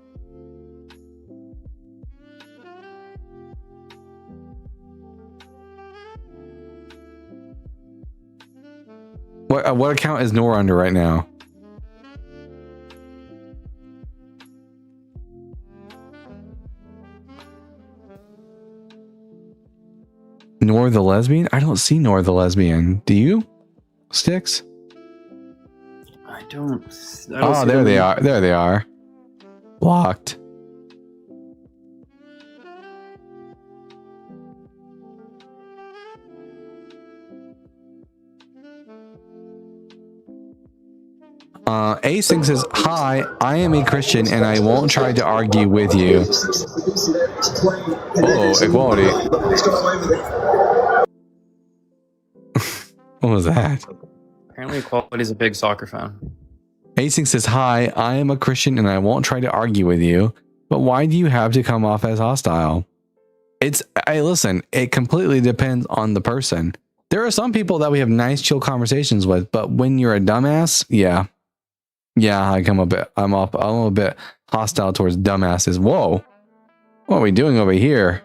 What account is Nora under right now? Nor the lesbian? I don't see Nor the lesbian. Do you? Sticks? I don't oh, there they are. There they are. Blocked. Async says, hi, I am a Christian and I won't try to argue with you. Oh, equality. What was that? Apparently Equality is a big soccer fan. Async says, hi, I am a Christian and I won't try to argue with you, but why do you have to come off as hostile? Listen, it completely depends on the person. There are some people that we have nice, chill conversations with, but when you're a dumbass, yeah, I'm a bit hostile towards dumbasses. Whoa, what are we doing over here?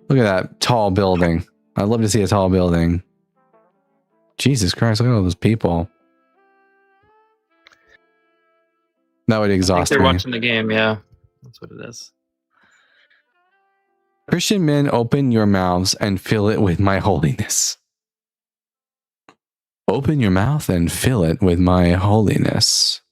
Look at that tall building. I'd love to see a tall building. Jesus Christ, look at all those people. That would exhaust me. They're watching the game, yeah. That's what it is. Christian men, open your mouths and fill it with my holiness. Open your mouth and fill it with my holiness.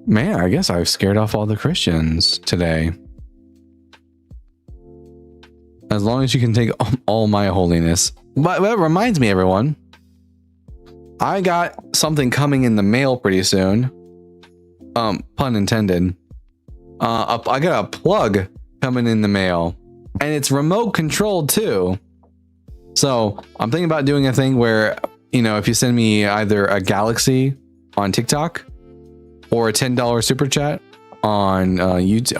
Man, I guess I've scared off all the Christians today. As long as you can take all my holiness. But that reminds me, everyone. I got something coming in the mail pretty soon. Pun intended. I got a plug coming in the mail. And it's remote controlled too. So I'm thinking about doing a thing where, you know, if you send me either a galaxy on TikTok or a $10 super chat on YouTube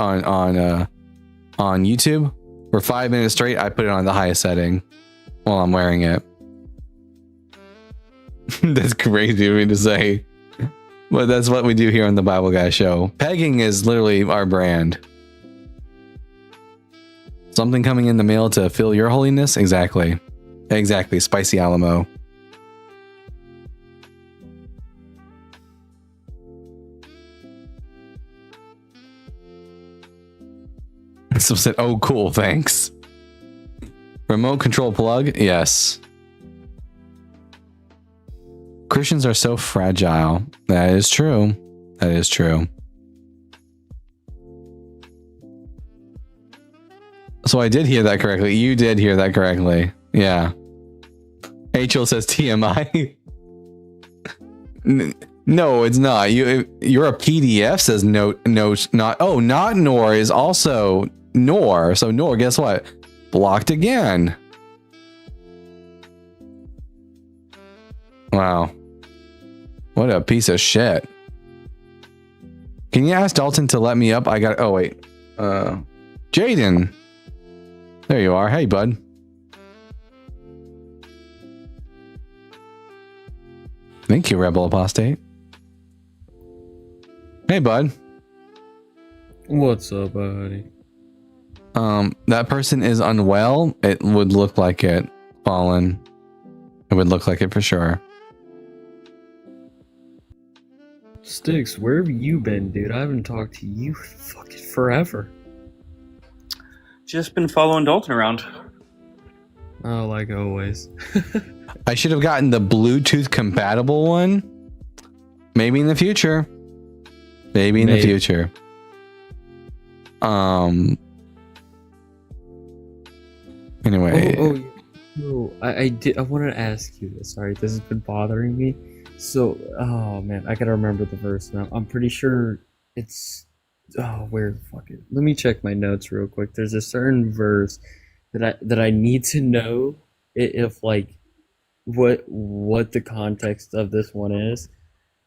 for 5 minutes straight, I put it on the highest setting while I'm wearing it. That's crazy of me to say, but that's what we do here on the Bible Guy Show. Pegging is literally our brand. Something coming in the mail to fill your holiness? Exactly. Exactly. Spicy Alamo. So said, oh, cool, thanks. Remote control plug? Yes. Christians are so fragile. That is true. That is true. So I did hear that correctly. You did hear that correctly. Yeah. HL says TMI. No, it's not. You're a PDF says no, not. Oh, not nor is also nor. So nor, guess what? Blocked again. Wow. What a piece of shit. Can you ask Dalton to let me up? I got. Oh wait. Jaden. There you are. Hey, bud. Thank you, Rebel Apostate. Hey, bud. What's up, buddy? That person is unwell. It would look like it. Fallen. It would look like it for sure. Sticks, where have you been, dude? I haven't talked to you fucking forever. Just been following Dalton around. Oh, like always. I should have gotten the Bluetooth compatible one. Maybe in the future. Maybe in the future. Anyway. I wanted to ask you this. Sorry, this has been bothering me. So, oh man, I gotta remember the verse now. I'm pretty sure it's. Oh, where the fuck is? Let me check my notes real quick. There's a certain verse that I need to know if like what the context of this one is.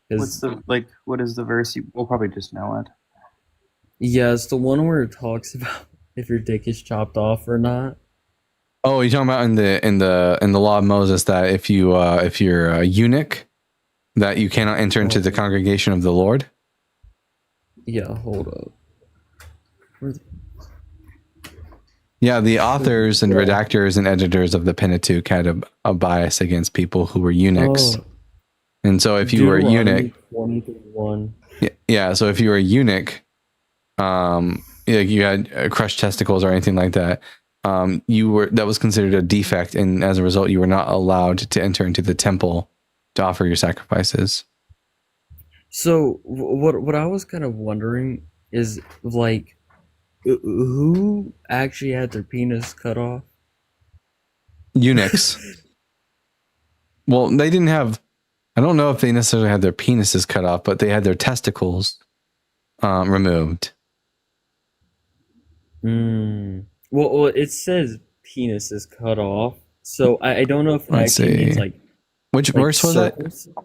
What is the verse? We'll probably just know it. Yeah, it's the one where it talks about if your dick is chopped off or not. Oh, you're talking about in the law of Moses that if you're a eunuch, that you cannot enter into the congregation of the Lord. Yeah, hold up. Yeah, the authors and redactors and editors of the Pentateuch had a bias against people who were eunuchs. Oh. And so if you were a eunuch, 20:1. yeah, so if you were a eunuch, you had crushed testicles or anything like that, that was considered a defect, and as a result, you were not allowed to enter into the temple to offer your sacrifices. So what I was kind of wondering is like, who actually had their penis cut off? Eunuchs. Well, they didn't have. I don't know if they necessarily had their penises cut off, but they had their testicles removed. Well, it says penis is cut off, so I don't know if it actually means like. Which verse was it?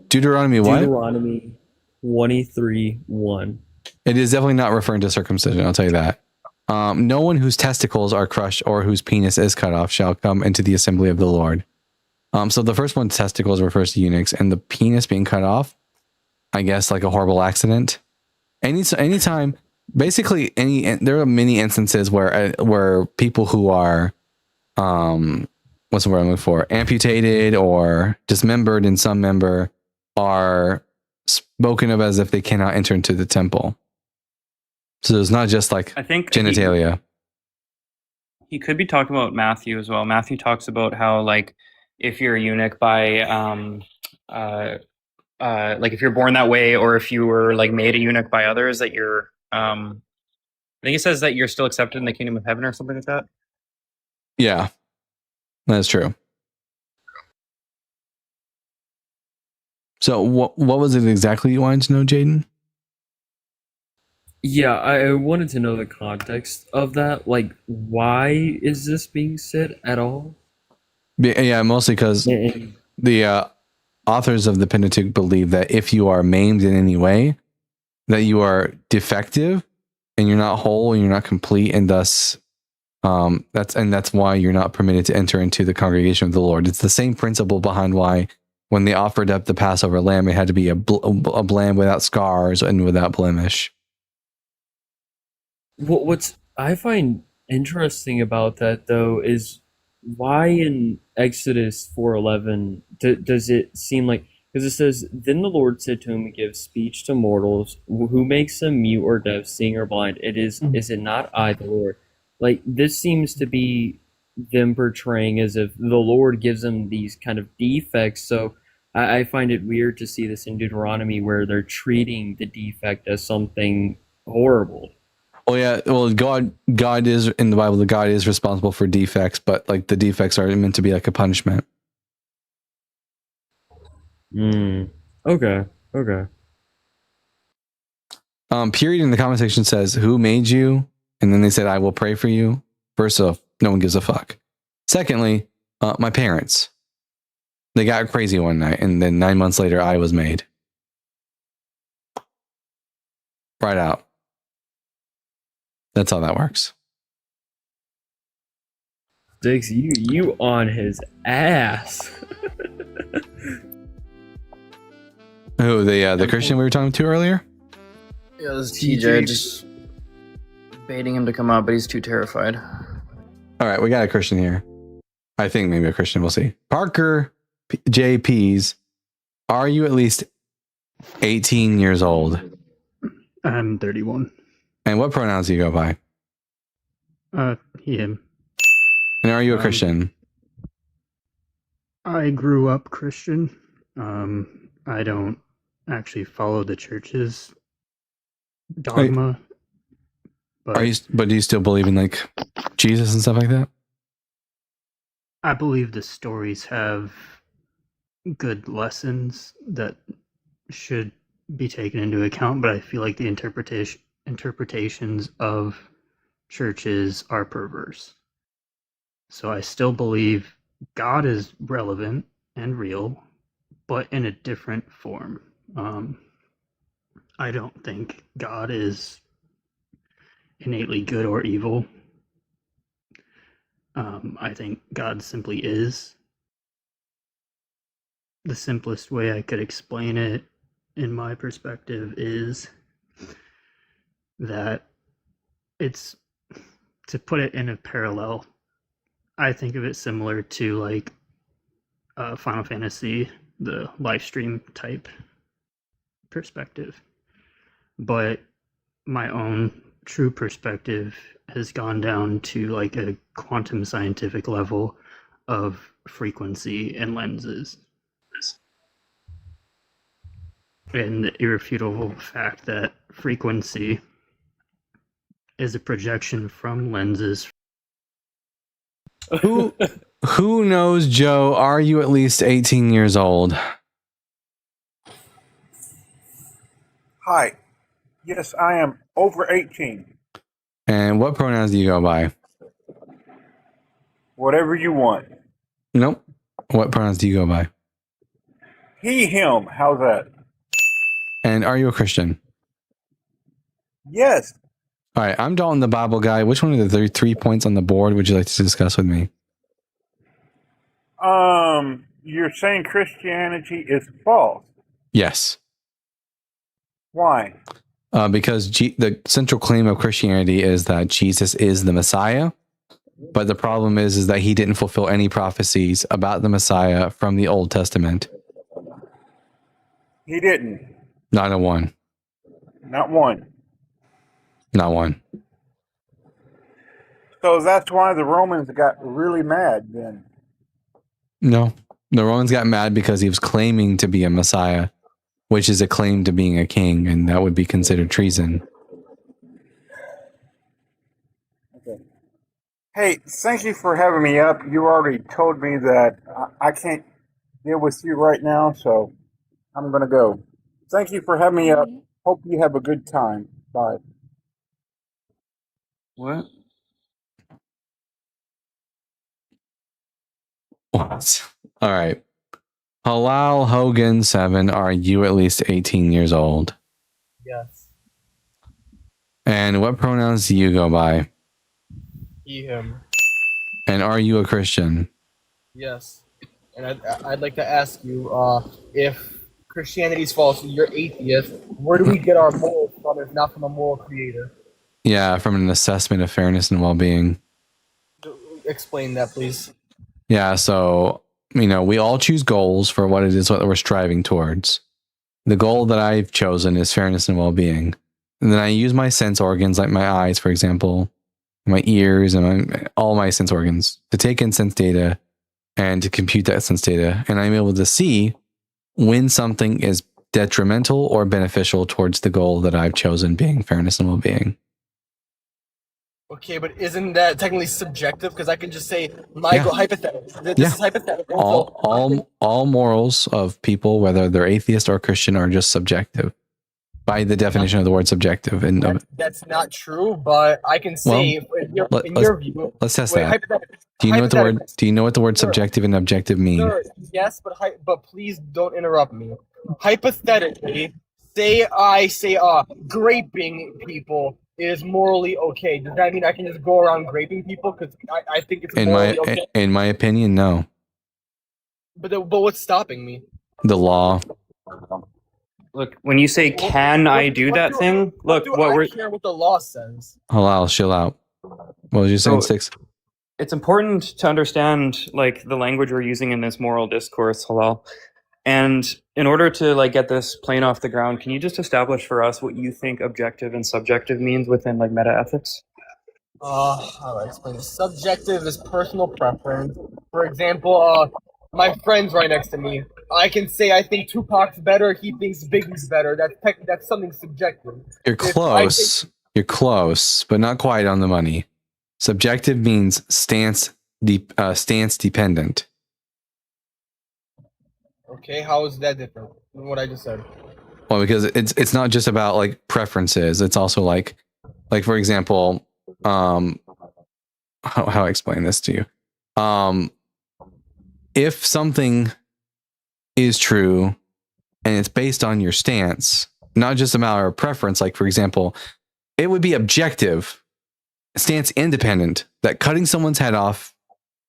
Deuteronomy what? Deuteronomy 23:1. It is definitely not referring to circumcision, I'll tell you that. No one whose testicles are crushed or whose penis is cut off shall come into the assembly of the Lord. So the first one, testicles, refers to eunuchs, and the penis being cut off, I guess like a horrible accident. Anytime basically there are many instances where people who are what's the word I'm looking for, amputated or dismembered in some member are spoken of as if they cannot enter into the temple. So it's not just like I think genitalia. He could be talking about Matthew as well. Matthew talks about how, like, if you're a eunuch by like if you're born that way, or if you were like made a eunuch by others, that you're I think he says that you're still accepted in the kingdom of heaven or something like that. Yeah, that's true. So what was it exactly you wanted to know, Jaden? Yeah, I wanted to know the context of that. Like, why is this being said at all? Yeah, mostly because the authors of the Pentateuch believe that if you are maimed in any way, that you are defective and you're not whole and you're not complete, and thus that's why you're not permitted to enter into the congregation of the Lord. It's the same principle behind why when they offered up the Passover lamb, it had to be a lamb without scars and without blemish. What's I find interesting about that, though, is why in Exodus 4:11 does it seem like, because it says, "Then the Lord said to him, give speech to mortals. Who makes them mute or deaf, seeing or blind? Is it not I, the Lord?" Like, this seems to be them portraying as if the Lord gives them these kind of defects. So I find it weird to see this in Deuteronomy where they're treating the defect as something horrible. Oh yeah, well, God is in the Bible. The God is responsible for defects, but like the defects are meant to be like a punishment. Okay. Period in the comment section says, "Who made you?" And then they said, "I will pray for you." First off, no one gives a fuck. Secondly, my parents. They got crazy one night, and then 9 months later, I was made. Right out. That's how that works. Diggs, you on his ass. Who, the Christian we were talking to earlier? Yeah, this is TJ, just baiting him to come out, but he's too terrified. All right, we got a Christian here. I think maybe a Christian. We'll see. Parker JPs, are you at least 18 years old? I'm 31. And what pronouns do you go by? He, him. And are you a Christian? I grew up Christian. I don't actually follow the church's dogma. But do you still believe in like Jesus and stuff like that? I believe the stories have good lessons that should be taken into account, but I feel like the interpretations of churches are perverse. So I still believe God is relevant and real, but in a different form. I don't think God is innately good or evil. I think God simply is. The simplest way I could explain it, in my perspective, is that it's, to put it in a parallel, I think of it similar to like Final Fantasy, the live stream type perspective. But my own true perspective has gone down to like a quantum scientific level of frequency and lenses. And the irrefutable fact that frequency is a projection from lenses. Who knows, Joe? Are you at least 18 years old? Hi. Yes, I am over 18. And what pronouns do you go by? Whatever you want. Nope. What pronouns do you go by? He, him. How's that? And are you a Christian? Yes. All right, I'm Dalton, the Bible guy. Which one of the 3 points on the board would you like to discuss with me? You're saying Christianity is false. Yes. Why? Because the central claim of Christianity is that Jesus is the Messiah. But the problem is that he didn't fulfill any prophecies about the Messiah from the Old Testament. He didn't. Not a one. Not one. Not one. So that's why the Romans got really mad then. No. The Romans got mad because he was claiming to be a Messiah, which is a claim to being a king, and that would be considered treason. Okay. Hey, thank you for having me up. You already told me that I can't deal with you right now, so I'm going to go. Thank you for having me up. Hope you have a good time. Bye. What? What? All right. Halal Hogan 7, are you at least 18 years old? Yes. And what pronouns do you go by? He, him. And are you a Christian? Yes. And I'd like to ask you, if Christianity is false and you're atheist, where do we get our morals from if not from a moral creator? Yeah, from an assessment of fairness and well-being. Explain that, please. Yeah, so, we all choose goals for what it is what we're striving towards. The goal that I've chosen is fairness and well-being. And then I use my sense organs, like my eyes, for example, my ears, and all my sense organs to take in sense data and to compute that sense data. And I'm able to see when something is detrimental or beneficial towards the goal that I've chosen, being fairness and well-being. Okay, but isn't that technically subjective? Because I can just say my goal, hypothetical. This is hypothetical. All morals of people, whether they're atheist or Christian, are just subjective by the definition of the word subjective. And that's not true, but I can say in your view. Let's test that. Do you know what the word subjective and objective mean? Sure, yes, but please don't interrupt me. Hypothetically, say graping people is morally okay. Does that mean I can just go around graping people? Because I think it's morally okay. In my opinion, no. But what's stopping me? The law. Look, when you say "can I do that thing?" Look, I care what the law says. Halal, chill out. What was you saying, Six? It's important to understand the language we're using in this moral discourse, Halal. And in order to get this plane off the ground, can you just establish for us what you think objective and subjective means within meta ethics? How do I explain this? Subjective is personal preference. For example, my friend's right next to me. I can say I think Tupac's better. He thinks Biggie's better. That's something subjective. You're close. You're close, but not quite on the money. Subjective means stance dependent. Okay, how is that different than what I just said? Well, because it's not just about preferences. It's also like for example, how I explain this to you. If something is true and it's based on your stance, not just a matter of preference, like for example, it would be objective, stance independent, that cutting someone's head off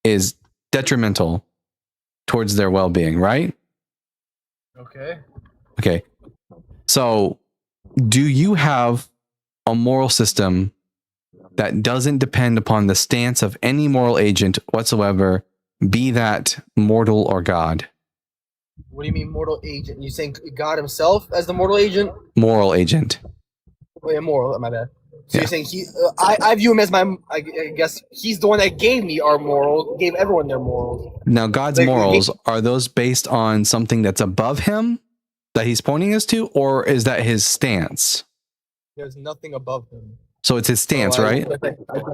is detrimental towards their well-being, right? Okay. So, do you have a moral system that doesn't depend upon the stance of any moral agent whatsoever, be that mortal or God? What do you mean mortal agent? You saying God himself as the mortal agent? Moral agent. Oh yeah, moral, my bad. So you're saying I view him as I guess he's the one that gave me our moral, gave everyone their morals. Now, God's morals, are those based on something that's above him that he's pointing us to, or is that his stance? There's nothing above him. So it's his stance, right?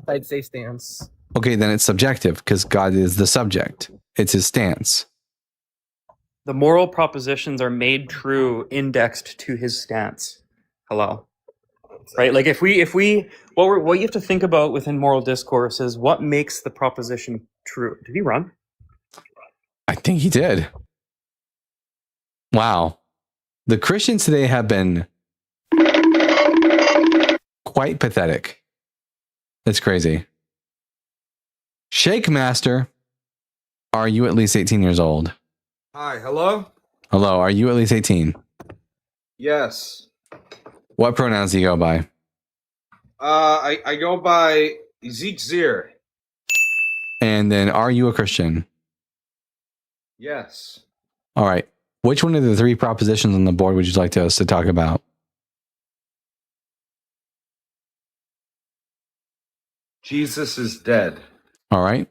I'd say stance. Okay, then it's subjective because God is the subject. It's his stance. The moral propositions are made true indexed to his stance. Halal. Right? If we what you have to think about within moral discourse is what makes the proposition true. Did he run? I think he did. Wow. The Christians today have been quite pathetic. It's crazy. Shake Master, are you at least 18 years old? Hi, hello? Hello, are you at least 18? Yes. What pronouns do you go by? I go by Zeke Zir. And then, are you a Christian? Yes. All right. Which one of the three propositions on the board would you like us to talk about? Jesus is dead. All right.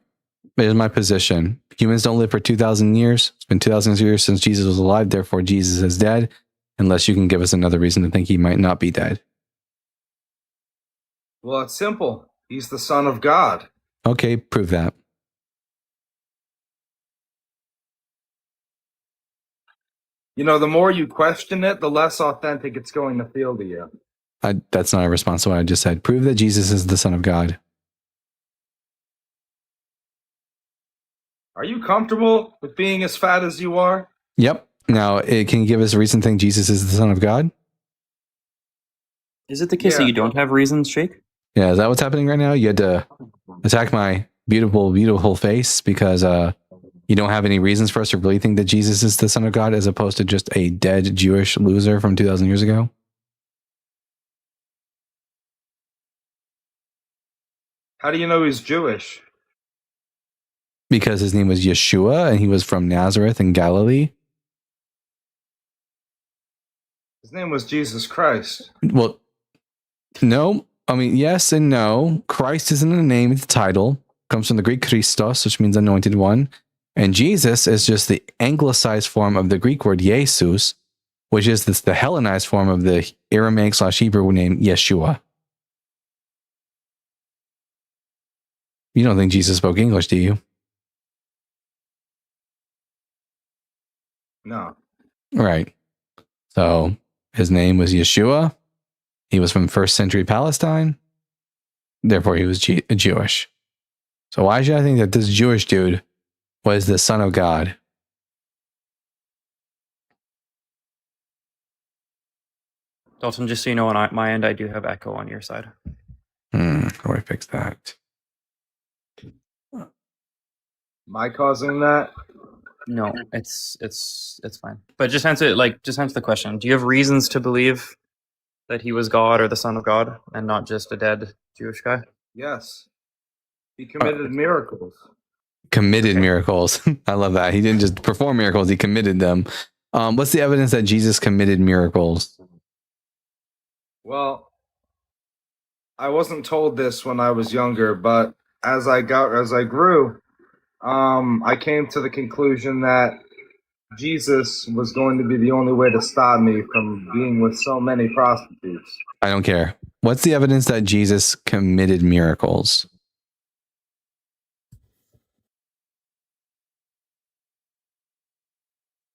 Here's my position. Humans don't live for 2,000 years. It's been 2,000 years since Jesus was alive. Therefore, Jesus is dead, unless you can give us another reason to think he might not be dead. Well, it's simple. He's the Son of God. Okay, prove that. You know, the more you question it, the less authentic it's going to feel to you. That's not a response to what I just said. Prove that Jesus is the Son of God. Are you comfortable with being as fat as you are? Yep. Now, can you give us a reason to think Jesus is the Son of God? Is it the case that you don't have reasons, Shake? Yeah, is that what's happening right now? You had to attack my beautiful, beautiful face because you don't have any reasons for us to really think that Jesus is the Son of God as opposed to just a dead Jewish loser from 2,000 years ago? How do you know he's Jewish? Because his name was Yeshua and he was from Nazareth in Galilee. His name was Jesus Christ. Well, no. I mean, yes and no. Christ isn't a name, it's a title. Comes from the Greek Christos, which means anointed one. And Jesus is just the anglicized form of the Greek word Jesus, which is the Hellenized form of the Aramaic/Hebrew name Yeshua. You don't think Jesus spoke English, do you? No. Right. So his name was Yeshua. He was from 1st century Palestine. Therefore, he was Jewish. So why should I think that this Jewish dude was the Son of God? Dalton, just so you know, on my end, I do have echo on your side. How do I fix that? Am I causing that? No, it's fine. But just answer the question. Do you have reasons to believe that he was God or the Son of God and not just a dead Jewish guy? Yes. He committed miracles. Committed miracles. I love that. He didn't just perform miracles, he committed them. What's the evidence that Jesus committed miracles? Well, I wasn't told this when I was younger, but as I grew, I came to the conclusion that Jesus was going to be the only way to stop me from being with so many prostitutes. I don't care. What's the evidence that Jesus committed miracles?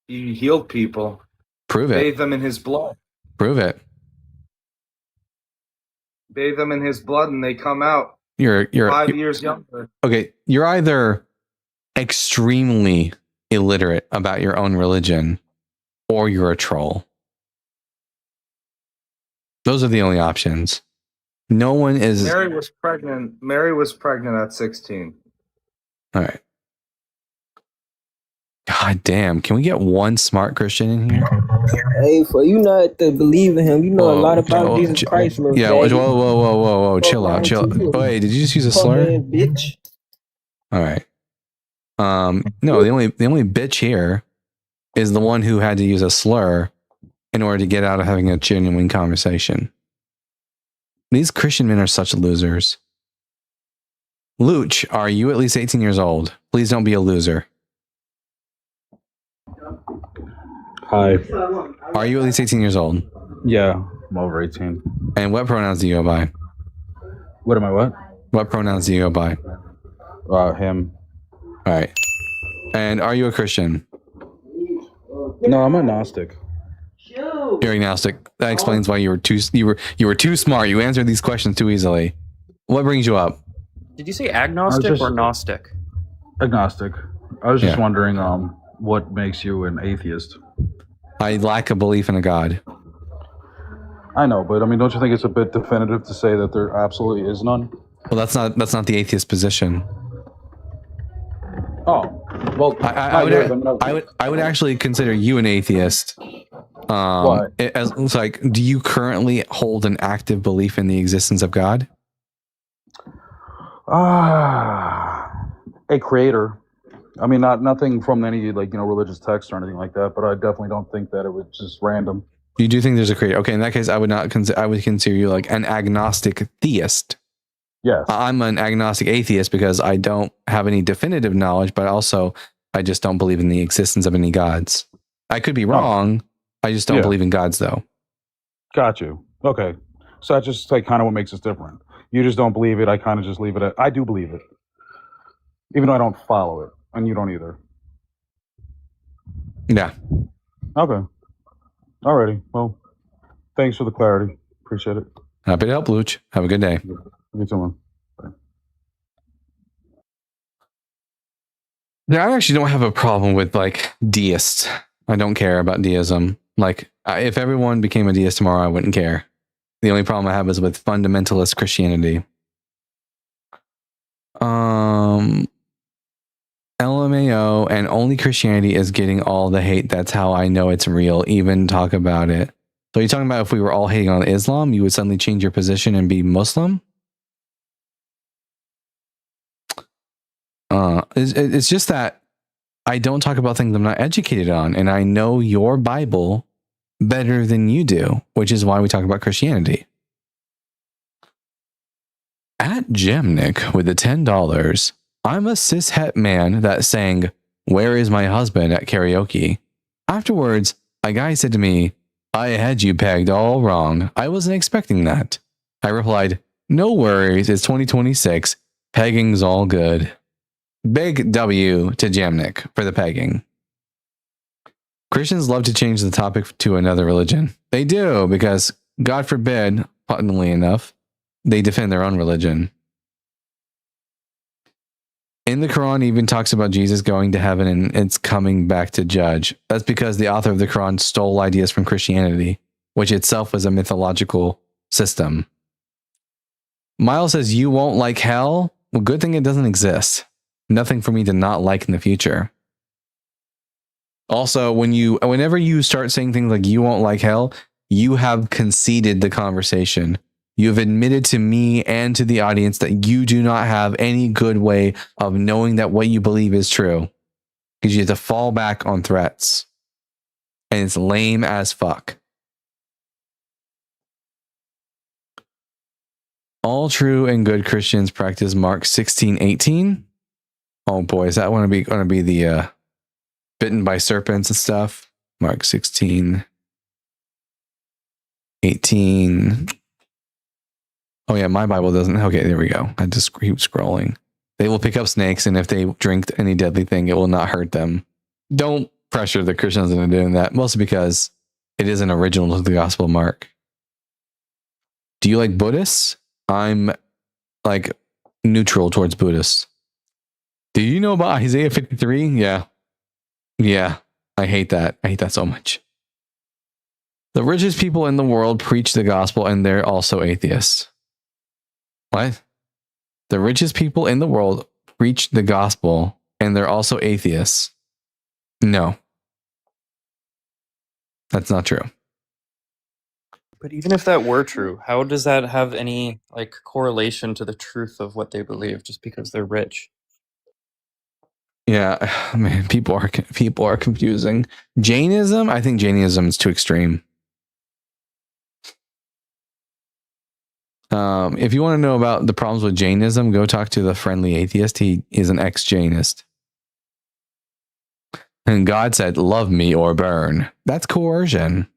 He healed people. Prove it. Bathed them in his blood. Prove it. Bathe them in his blood and they come out You're 5 years younger. Okay, you're either extremely illiterate about your own religion or you're a troll. Those are the only options. No one is. Mary was pregnant at 16. All right. God damn. Can we get one smart Christian in here? Hey, for you not to believe in him, you know a lot about Jesus Christ, little yeah, daddy. whoa. Chill out. Wait, did you just use a slur? Bitch. All right. No, the only bitch here is the one who had to use a slur in order to get out of having a genuine conversation. These Christian men are such losers. Luch, are you at least 18 years old? Please don't be a loser. Hi. Are you at least 18 years old? Yeah, I'm over 18. And what pronouns do you go by? What am I what? What pronouns do you go by? Him. All right. And are you a Christian? No, I'm agnostic. You're agnostic. That explains why you were too smart. You answered these questions too easily. What brings you up? Did you say agnostic or gnostic? Agnostic. I was just wondering, what makes you an atheist? I lack a belief in a God. I know, but I mean, don't you think it's a bit definitive to say that there absolutely is none? Well, that's not the atheist position. Oh, well, I would actually consider you an atheist It's like, do you currently hold an active belief in the existence of God? A creator. I mean, nothing from any religious text or anything like that, but I definitely don't think that it was just random. You do think there's a creator? Okay, in that case, I would not consider. I would consider you like an agnostic theist. Yes. I'm an agnostic atheist because I don't have any definitive knowledge, but also I just don't believe in the existence of any gods. I could be wrong. I just don't believe in gods, though. Got you. Okay, so that's just like kind of what makes us different. You just don't believe it. I kind of just leave it at. I do believe it, even though I don't follow it, and you don't either. Yeah. Okay. Alrighty. Well, thanks for the clarity. Appreciate it. Happy to help, Luch. Have a good day. You too, man. Bye. Yeah, I actually don't have a problem with like deists. I don't care about deism. Like, if everyone became a deist tomorrow, I wouldn't care. The only problem I have is with fundamentalist Christianity. LMAO and only Christianity is getting all the hate. That's how I know it's real. Even talk about it. So you're talking about if we were all hating on Islam, you would suddenly change your position and be Muslim? It's just that I don't talk about things I'm not educated on, and I know your Bible better than you do, which is why we talk about Christianity. At Gemnick with the $10, I'm a cishet man that sang "Where Is My Husband" at karaoke. Afterwards, a guy said to me, "I had you pegged all wrong. I wasn't expecting that." I replied, "No worries, it's 2026. Pegging's all good." Big W to Jamnik for the pegging. Christians love to change the topic to another religion. They do, because, God forbid, funnily enough, they defend their own religion. In the Quran, even talks about Jesus going to heaven and it's coming back to judge. That's because the author of the Quran stole ideas from Christianity, which itself was a mythological system. Miles says, "You won't like hell?" Well, good thing it doesn't exist. Nothing for me to not like in the future. Also, whenever you start saying things like "you won't like hell," you have conceded the conversation. You have admitted to me and to the audience that you do not have any good way of knowing that what you believe is true, because you have to fall back on threats. And it's lame as fuck. All true and good Christians practice Mark 16:18. Oh boy, is that going to be the bitten by serpents and stuff? Mark 16:18. Oh yeah, my Bible doesn't. Okay, there we go. I just keep scrolling. They will pick up snakes, and if they drink any deadly thing, it will not hurt them. Don't pressure the Christians into doing that, mostly because it isn't original to the Gospel of Mark. Do you like Buddhists? I'm like neutral towards Buddhists. Do you know about Isaiah 53? Yeah. I hate that. I hate that so much. The richest people in the world preach the gospel, and they're also atheists. What? The richest people in the world preach the gospel, and they're also atheists. No. That's not true. But even if that were true, how does that have any like correlation to the truth of what they believe just because they're rich? Yeah, man, people are confusing. Jainism, I think Jainism is too extreme. If you want to know about the problems with Jainism, go talk to the Friendly Atheist. He is an ex-Jainist. And God said, "Love me or burn." That's coercion.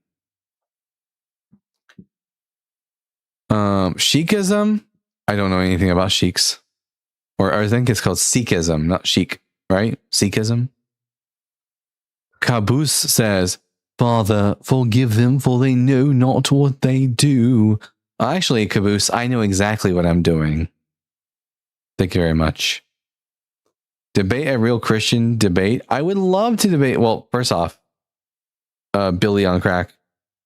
Sikhism, I don't know anything about Sikhs. Or I think it's called Sikhism, not Sheikh, right? Sikhism. Caboose says, "Father, forgive them, for they know not what they do." Actually, Caboose, I know exactly what I'm doing. Thank you very much. Debate a real Christian debate. I would love to debate. Well, first off, Billy on crack.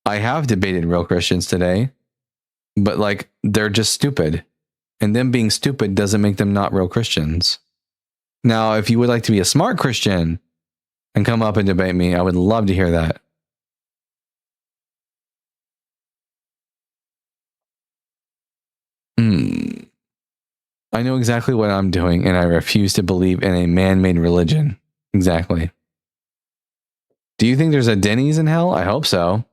I have debated real Christians today, but like they're just stupid. And them being stupid doesn't make them not real Christians. Now, if you would like to be a smart Christian and come up and debate me, I would love to hear that. I know exactly what I'm doing, and I refuse to believe in a man-made religion. Exactly. Do you think there's a Denny's in hell? I hope so.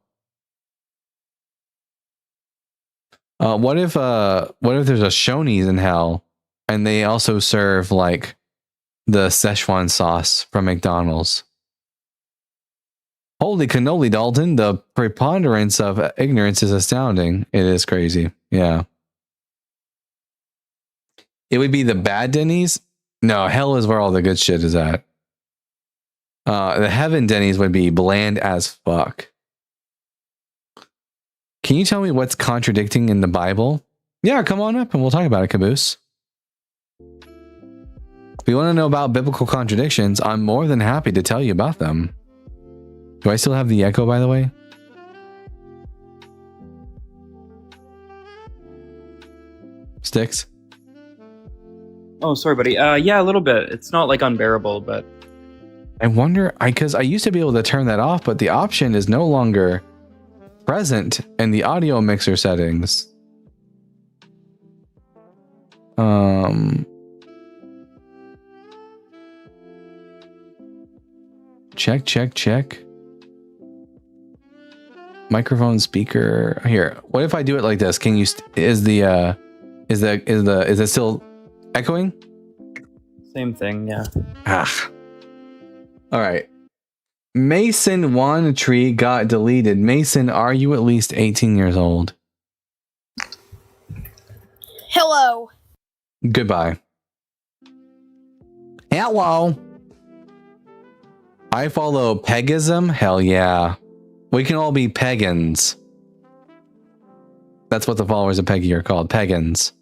What if there's a Shoney's in hell, and they also serve like the Szechuan sauce from McDonald's? Holy cannoli, Dalton! The preponderance of ignorance is astounding. It is crazy. Yeah. It would be the bad Denny's. No, hell is where all the good shit is at. The heaven Denny's would be bland as fuck. Can you tell me what's contradicting in the Bible? Yeah, come on up and we'll talk about it, Caboose. If you want to know about biblical contradictions, I'm more than happy to tell you about them. Do I still have the echo, by the way? Sticks? Oh, sorry, buddy. Yeah, a little bit. It's not like unbearable, but I wonder, because I used to be able to turn that off, but the option is no longer present in the audio mixer settings. Check. Microphone, speaker. Here. What if I do it like this? Can you? Is it still echoing? same thing. Yeah. All right. Mason One Tree got deleted. Mason, are you at least 18 years old? Hello. Goodbye. Hello. I follow Pegism? Hell yeah. We can all be pagans. That's what the followers of Peggy are called. Pagans.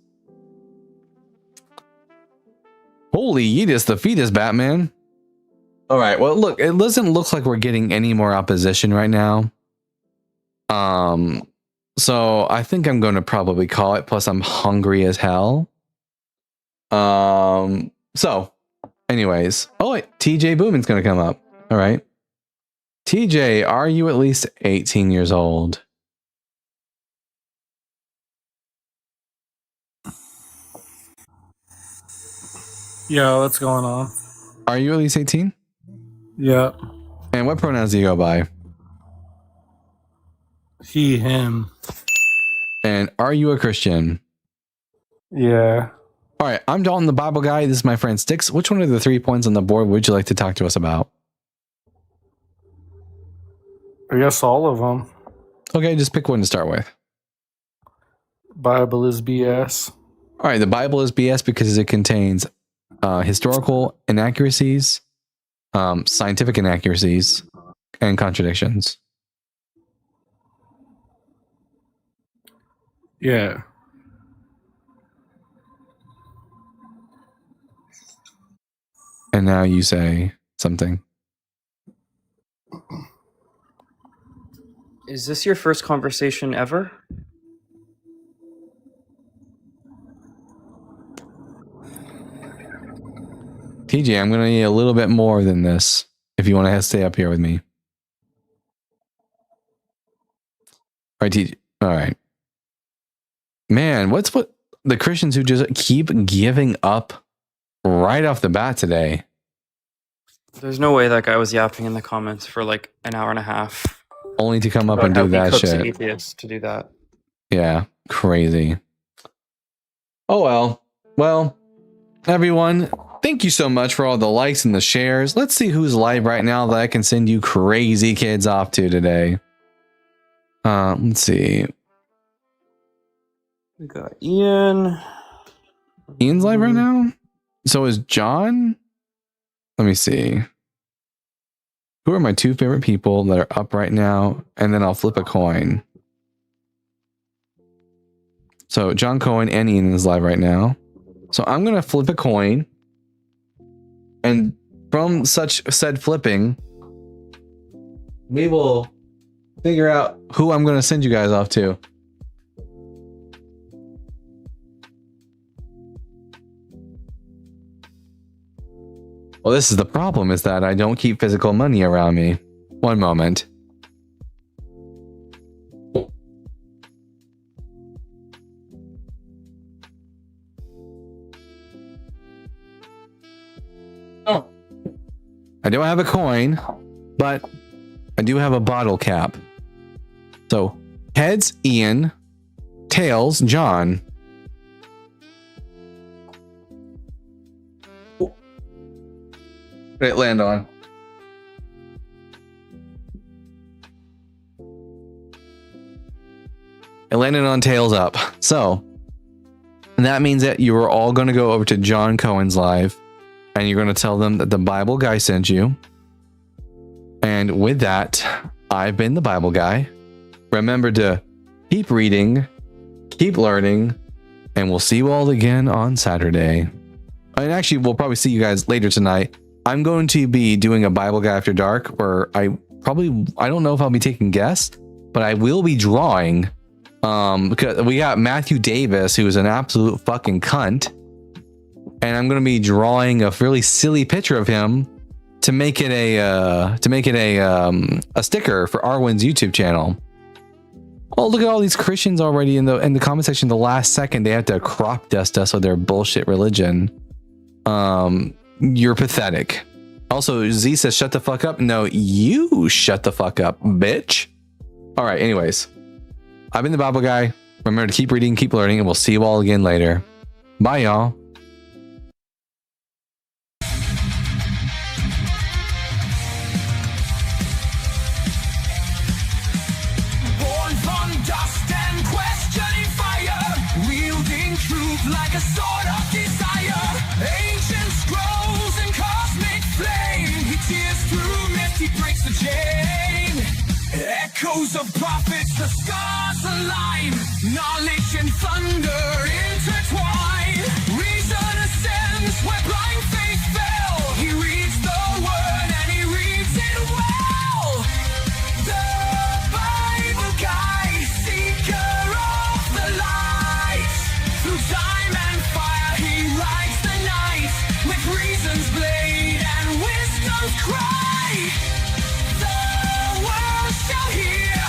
Holy Yeetus, the fetus, Batman. Alright, well look, it doesn't look like we're getting any more opposition right now. So I think I'm going to probably call it, plus I'm hungry as hell. So, anyways. Oh wait, TJ Boomin's going to come up. Alright. TJ, are you at least 18 years old? Yeah, what's going on? Are you at least 18? Yeah. And what pronouns do you go by? He, him. And are you a Christian? Yeah. All right, I'm Dalton, the Bible guy. This is my friend Sticks. Which one of the 3 points on the board would you like to talk to us about? I guess all of them. Okay, just pick one to start with. Bible is BS. All right, the Bible is BS because it contains historical inaccuracies, scientific inaccuracies, and contradictions. Yeah. And now you say something. Is this your first conversation ever? TJ, I'm going to need a little bit more than this if you want to stay up here with me. All right, TJ. All right. Man, what's the Christians who just keep giving up right off the bat today? There's no way that guy was yapping in the comments for like an hour and a half. Only to come up and do that shit. Atheists to do that. Yeah, crazy. Oh well. Well, everyone, thank you so much for all the likes and the shares. Let's see who's live right now that I can send you crazy kids off to today. Let's see. We got Ian. Ian's live right now? So is John? Let me see. Who are my 2 favorite people that are up right now? And then I'll flip a coin. So John Cohen and Ian is live right now. So I'm going to flip a coin. And from such said flipping, we will figure out who I'm going to send you guys off to. Well, this is the problem, is that I don't keep physical money around me. One moment. don't have a coin, but I do have a bottle cap. So heads, Ian. Tails, John. What did it land on? It landed on tails up. So that means that you are all going to go over to John Cohen's live and you're going to tell them that the Bible guy sent you. And with that, I've been the Bible guy. Remember to keep reading, keep learning, and we'll see you all again on Saturday. And actually, we'll probably see you guys later tonight. I'm going to be doing a Bible guy after dark where I don't know if I'll be taking guests, but I will be drawing. Because we got Matthew Davis, who is an absolute fucking cunt, and I'm gonna be drawing a really silly picture of him to make it a sticker for Arwen's YouTube channel. Oh, look at all these Christians already in the comment section. The last second they have to crop dust us with their bullshit religion. You're pathetic. Also, Z says shut the fuck up. No, you shut the fuck up, bitch. All right. Anyways. I've been the Bible guy. Remember to keep reading, keep learning, and we'll see you all again later. Bye, y'all. Born from dust and questioning fire, wielding truth like a sword of desire. Ancient scrolls and cosmic flame. He tears through myth, he breaks the chain. Echoes of prophets, the stars align. Knowledge and thunder intertwine. Reason ascends where blind faith fell. He reads the word and he reads it well. The Bible guy, seeker of the light. Through time and fire he rides the night. With reason's blade and wisdom's cry. The world shall hear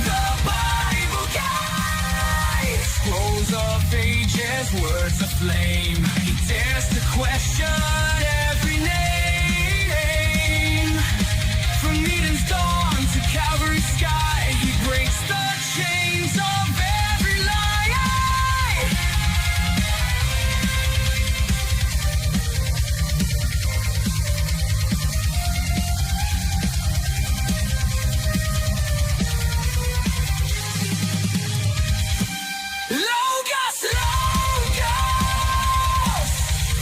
the Bible guy. Scrolls of ages, words aflame. He dares to question every name. From Eden's dawn to Calvary's sky, he breaks the chains of every lie. Logos, Logos,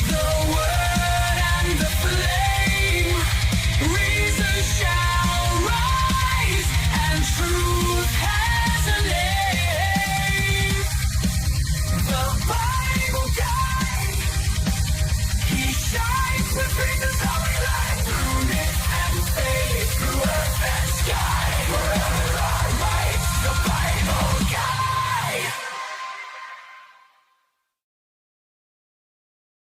the word and the flame. Reason shall rise, and truth has a